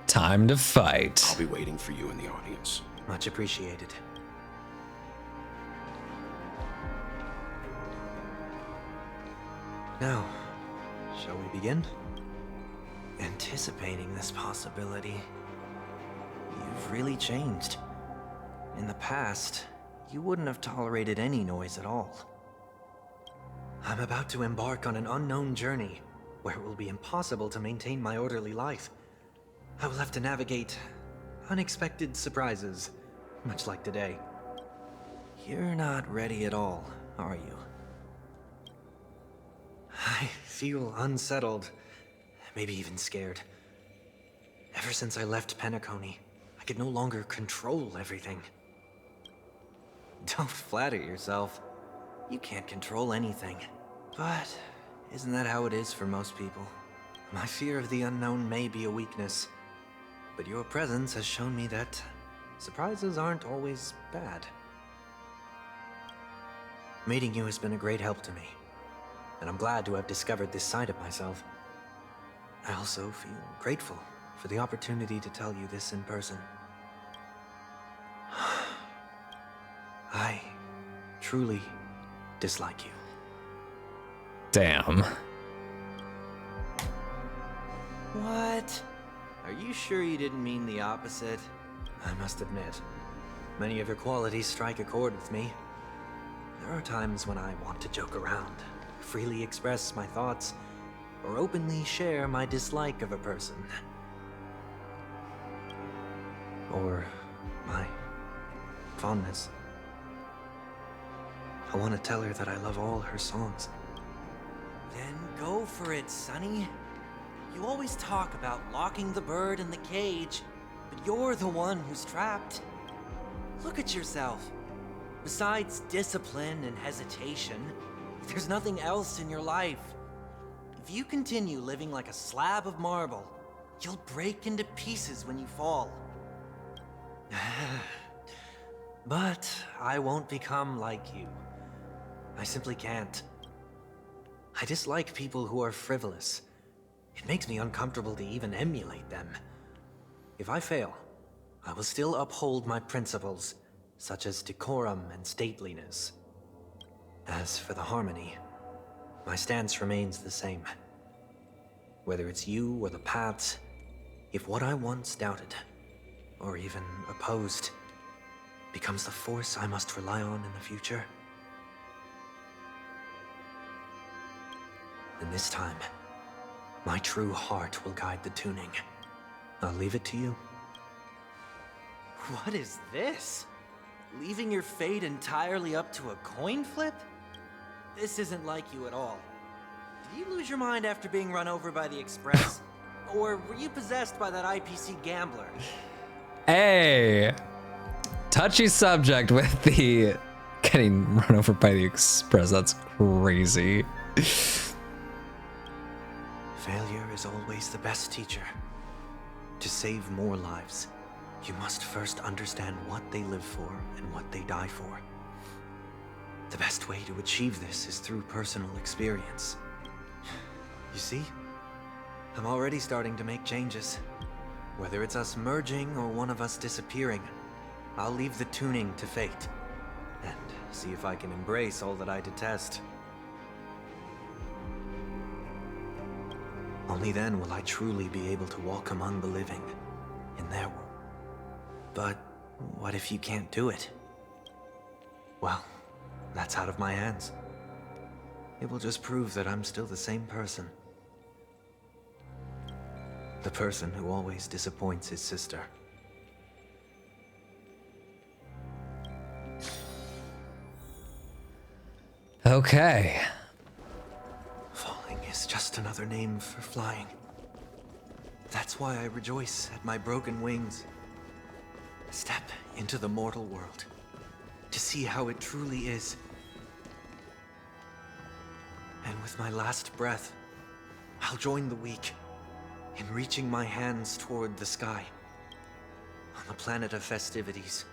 Time to fight. I'll be waiting for you in the audience. Much appreciated. Now, shall we begin? Anticipating this possibility. You've really changed. In the past, you wouldn't have tolerated any noise at all. I'm about to embark on an unknown journey, where it will be impossible to maintain my orderly life. I will have to navigate unexpected surprises, much like today. You're not ready at all, are you? I feel unsettled, maybe even scared. Ever since I left Penacony, I could no longer control everything. Don't flatter yourself. You can't control anything. But isn't that how it is for most people? My fear of the unknown may be a weakness, but your presence has shown me that surprises aren't always bad. Meeting you has been a great help to me, and I'm glad to have discovered this side of myself. I also feel grateful for the opportunity to tell you this in person. I truly dislike you. Damn. What? Are you sure you didn't mean the opposite? I must admit, many of your qualities strike a chord with me. There are times when I want to joke around, freely express my thoughts, or openly share my dislike of a person. Or my fondness. I want to tell her that I love all her songs. Then go for it, Sonny. You always talk about locking the bird in the cage, but you're the one who's trapped. Look at yourself. Besides discipline and hesitation, there's nothing else in your life. If you continue living like a slab of marble, you'll break into pieces when you fall. But I won't become like you. I simply can't. I dislike people who are frivolous. It makes me uncomfortable to even emulate them. If I fail, I will still uphold my principles, such as decorum and stateliness. As for the harmony, my stance remains the same. Whether it's you or the paths, if what I once doubted, or even opposed, becomes the force I must rely on in the future, then this time, my true heart will guide the tuning. I'll leave it to you. What is this? Leaving your fate entirely up to a coin flip? This isn't like you at all. Did you lose your mind after being run over by the Express? Or were you possessed by that IPC gambler? Hey, touchy subject with the getting run over by the Express. That's crazy. Failure is always the best teacher. To save more lives, you must first understand what they live for and what they die for. The best way to achieve this is through personal experience. You see, I'm already starting to make changes. Whether it's us merging or one of us disappearing, I'll leave the tuning to fate and see if I can embrace all that I detest. Only then will I truly be able to walk among the living there. But what if you can't do it? Well, that's out of my hands. It will just prove that I'm still the same person. The person who always disappoints his sister. Okay. Falling is just another name for flying. That's why I rejoice at my broken wings. Step into the mortal world to see how it truly is. And with my last breath, I'll join the weak in reaching my hands toward the sky. On the planet of festivities,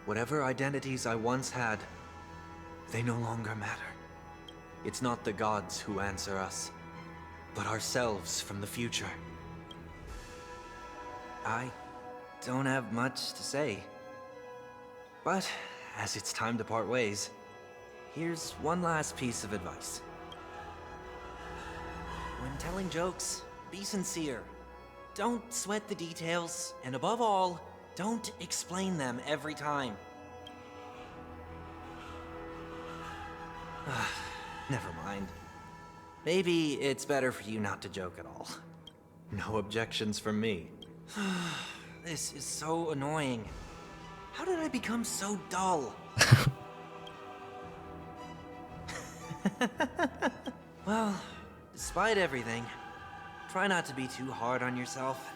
whatever identities I once had, they no longer matter. It's not the gods who answer us, but ourselves from the future. I don't have much to say. But, as it's time to part ways, here's one last piece of advice. When telling jokes, be sincere. Don't sweat the details, and above all, don't explain them every time. Never mind. Maybe it's better for you not to joke at all. No objections from me. This is so annoying. How did I become so dull? Well, despite everything, try not to be too hard on yourself.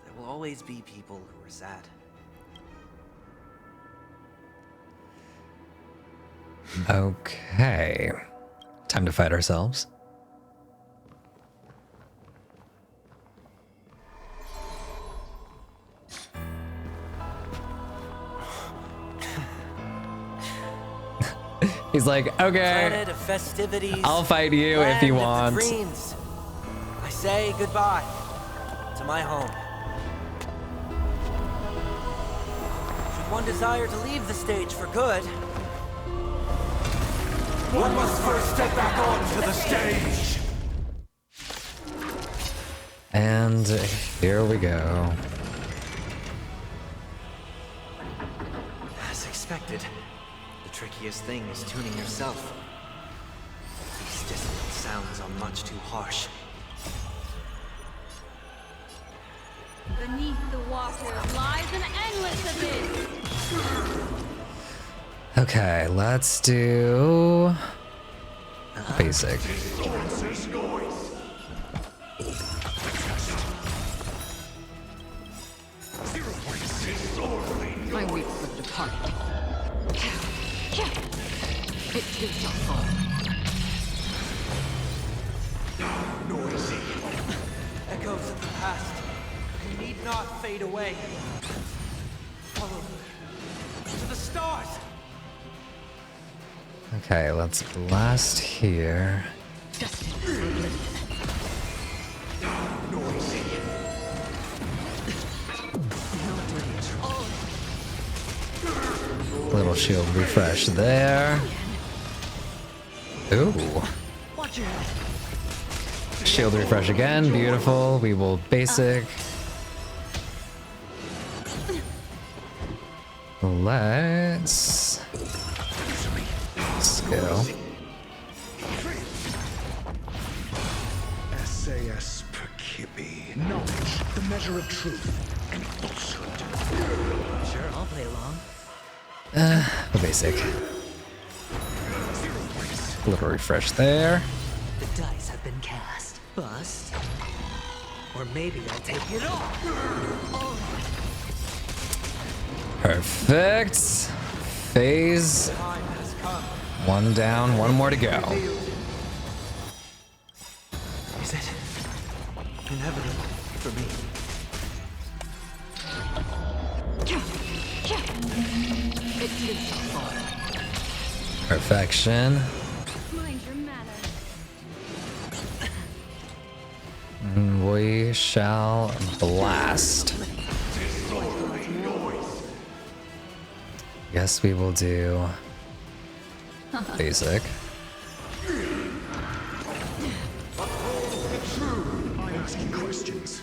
There will always be people who are sad. Okay. Time to fight ourselves. He's like, okay, Planet of festivities, I'll fight you if you want. Dreams. I say goodbye to my home. Should one desire to leave the stage for good, One must first step back onto the stage. And here we go. as expected, the trickiest thing is tuning yourself. These distant sounds are much too harsh. Beneath the waters lies an endless abyss. Okay, let's do basic. My week for the departed. It too shall fall. Noisy. Echoes of the past need not fade away. Follow to the stars. Okay, let's blast here. Little shield refresh there. Ooh. Shield refresh again, beautiful. We will basic. Let's skill. SAS Perkibi. Knowledge, the measure of truth and falsehood. Sure, I'll play along. Basic. Little refresh there. The dice have been cast. Bust. Or maybe I'll take it all. Perfect. Phase. One down, one more to go. Is it inevitable for me? It too shall fall. Perfection. Mind your manners. We shall blast. Guess we will do basic. I'm asking questions.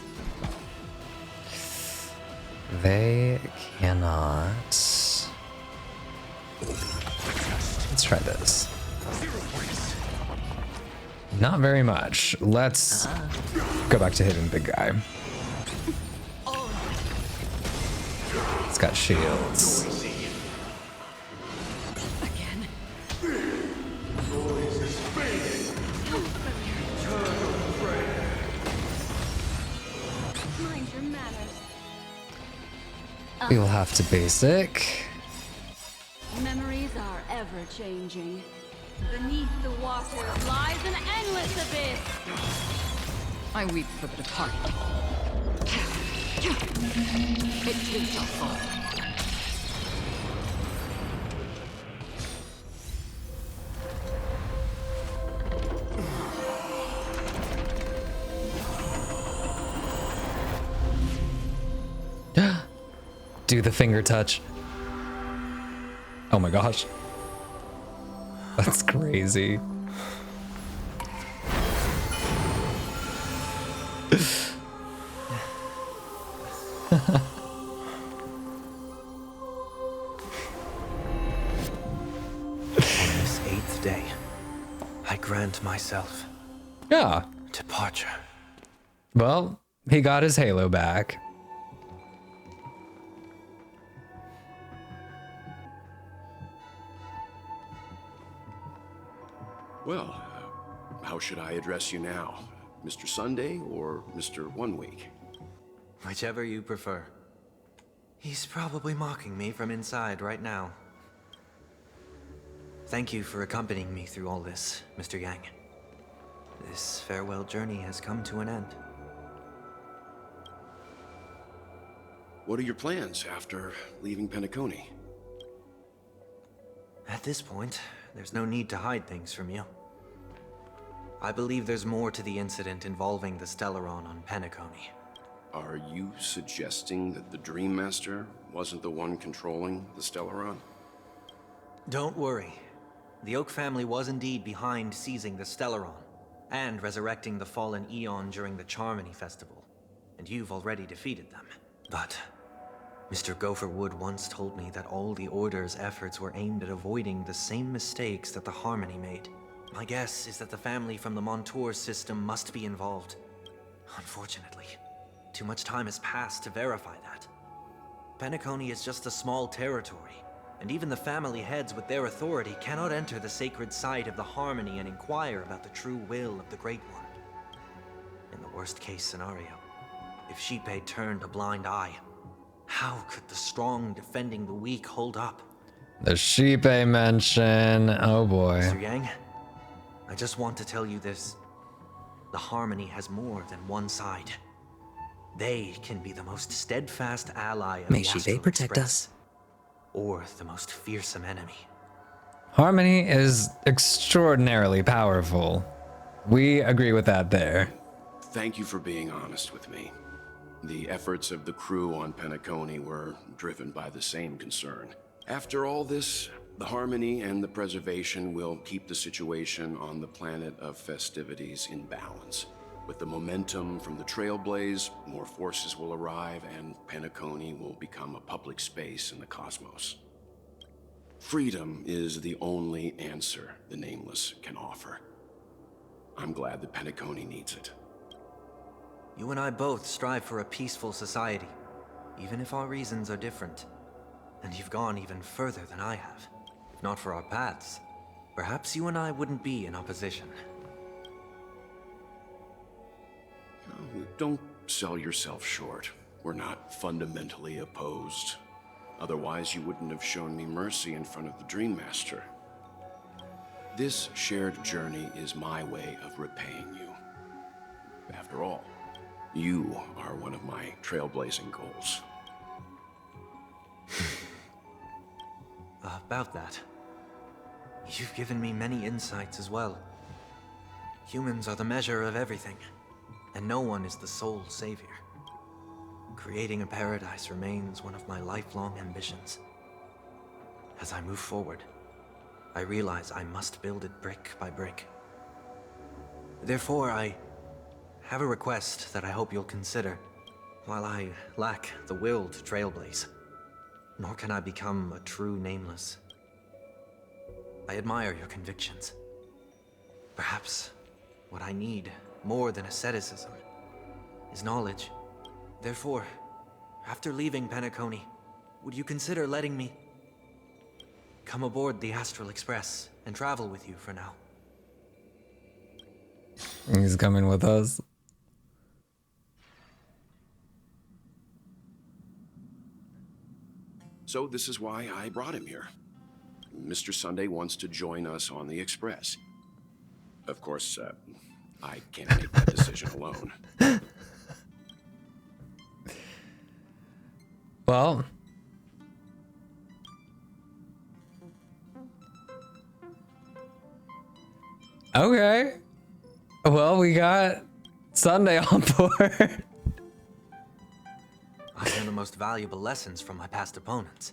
They cannot. Let's try this. Not very much. Let's go back to hitting the big guy. It's got shields. We'll have to basic. Memories are ever changing. Beneath the waters lies an endless abyss. I weep for the departed. It too shall fall. Do the finger touch. Oh my gosh. That's crazy. On this 8th day, I grant myself departure. Well, he got his halo back. Well, how should I address you now? Mr. Sunday or Mr. Wonweek? Whichever you prefer. He's probably mocking me from inside right now. Thank you for accompanying me through all this, Mr. Yang. This farewell journey has come to an end. What are your plans after leaving Penacony? At this point, there's no need to hide things from you. I believe there's more to the incident involving the Stellaron on Penacony. Are you suggesting that the Dream Master wasn't the one controlling the Stellaron? Don't worry. The Oak family was indeed behind seizing the Stellaron and resurrecting the fallen Eon during the Charmony Festival, and you've already defeated them. But Mr. Gopher Wood once told me that all the Order's efforts were aimed at avoiding the same mistakes that the Harmony made. My guess is that the family from the Montour system must be involved. Unfortunately, too much time has passed to verify that. Penacony is just a small territory, and even the family heads with their authority cannot enter the sacred site of the Harmony and inquire about the true will of the Great One. In the worst case scenario, if Sheepei turned a blind eye, how could the strong defending the weak hold up? The Sheepei mention. Oh boy. Mr. Yang, I just want to tell you this. The Harmony has more than one side. They can be the most steadfast ally of May the Sheepei Astral protect Express, us. or the most fearsome enemy. Harmony is extraordinarily powerful. We agree with that there. Thank you for being honest with me. The efforts of the crew on Penacony were driven by the same concern. After all this, the Harmony and the Preservation will keep the situation on the planet of festivities in balance. With the momentum from the Trailblaze, more forces will arrive and Penacony will become a public space in the cosmos. Freedom is the only answer the Nameless can offer. I'm glad that Penacony needs it. You and I both strive for a peaceful society, even if our reasons are different. And you've gone even further than I have. If not for our paths, perhaps you and I wouldn't be in opposition. Don't sell yourself short. We're not fundamentally opposed. Otherwise, you wouldn't have shown me mercy in front of the Dream Master. This shared journey is my way of repaying you. After all, you are one of my trailblazing goals. About that, you've given me many insights as well. Humans are the measure of everything, and no one is the sole savior. Creating a paradise remains one of my lifelong ambitions. As I move forward, I realize I must build it brick by brick. Therefore, I have a request that I hope you'll consider. While I lack the will to trailblaze, nor can I become a true nameless. I admire your convictions. Perhaps what I need, more than asceticism, is knowledge. Therefore, after leaving Penacony, would you consider letting me come aboard the Astral Express and travel with you for now? He's coming with us. So this is why I brought him here. Mr. Sunday wants to join us on the Express. Of course, I can't make that decision alone. Well, okay. Well, we got Sunday on board. I learned the most valuable lessons from my past opponents.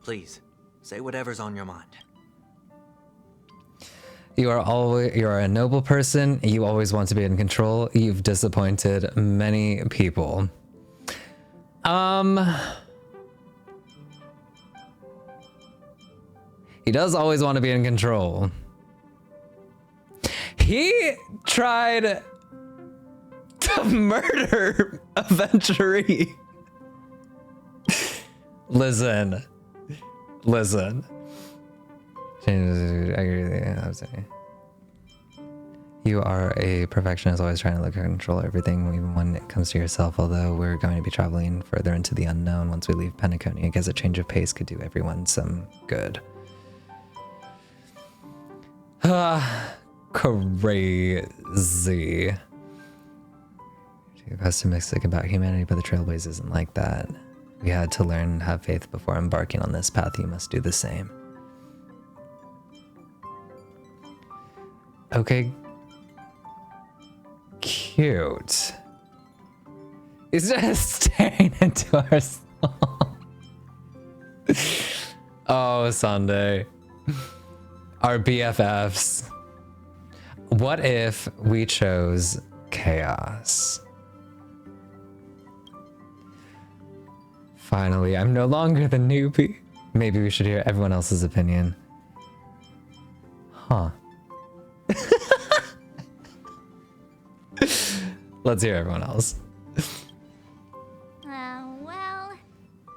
Please, say whatever's on your mind. You are a noble person. You always want to be in control. You've disappointed many people. He does always want to be in control. He tried to murder Aventurine. Listen. You are a perfectionist, always trying to look at control everything, even when it comes to yourself. Although we're going to be traveling further into the unknown once we leave Penacony, I guess a change of pace could do everyone some good. Crazy. Too pessimistic about humanity, but the Trailblaze isn't like that. We had to learn to have faith before embarking on this path. You must do the same. Okay. Cute. He's just staring into our soul. Oh, Sunday. Our BFFs. What if we chose chaos? Finally, I'm no longer the newbie. Maybe we should hear everyone else's opinion. Huh. Let's hear everyone else. Well,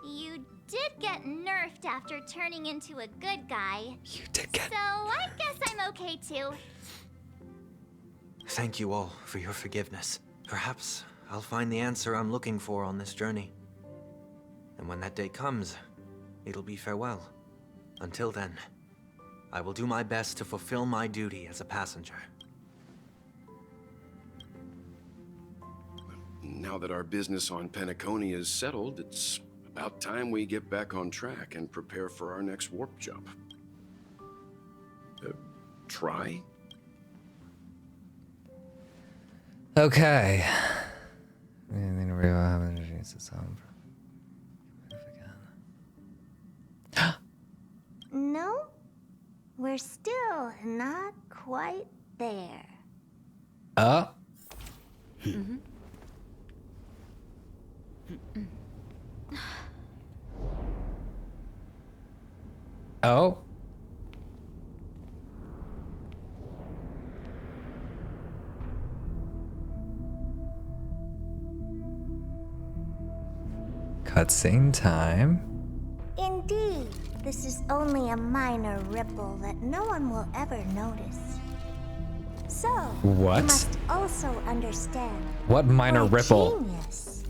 you did get nerfed after turning into a good guy. You did get. So I guess I'm okay too. Thank you all for your forgiveness. Perhaps I'll find the answer I'm looking for on this journey. And when that day comes, it'll be farewell. Until then, I will do my best to fulfill my duty as a passenger. Now that our business on Penacony is settled, it's about time we get back on track and prepare for our next warp jump. Try? Okay. No, we're still not quite there. Oh. Oh. Cutscene time. Indeed, this is only a minor ripple that no one will ever notice. So, What? you must also understand. What minor for a ripple? Genius,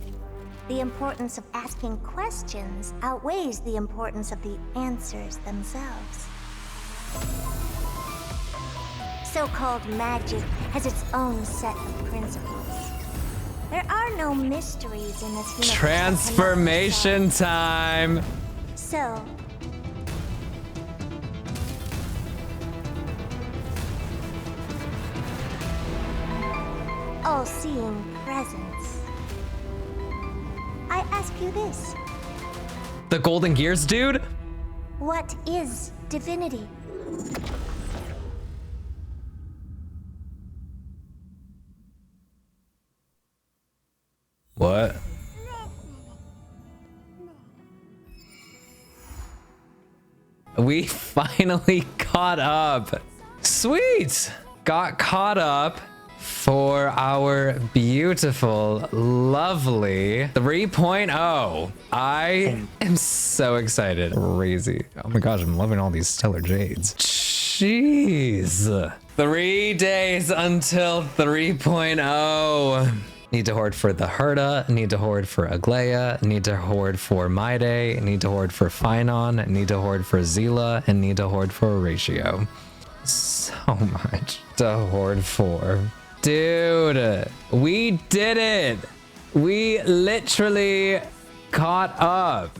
the importance of asking questions outweighs the importance of the answers themselves. So-called magic has its own set of principles. There are no mysteries in this universe. Transformation time. So, all-seeing presence. I ask you this. The Golden Gears dude? What is divinity? What? We finally caught up. Sweet. Got caught up for our beautiful, lovely 3.0. I am so excited. Crazy. Oh my gosh, I'm loving all these stellar jades. Jeez. 3 days until 3.0. Need to hoard for the Herta, need to hoard for Aglaia, need to hoard for Maide, need to hoard for Finon, need to hoard for Zila, and need to hoard for Ratio. So much to hoard for. Dude, we did it! We literally caught up.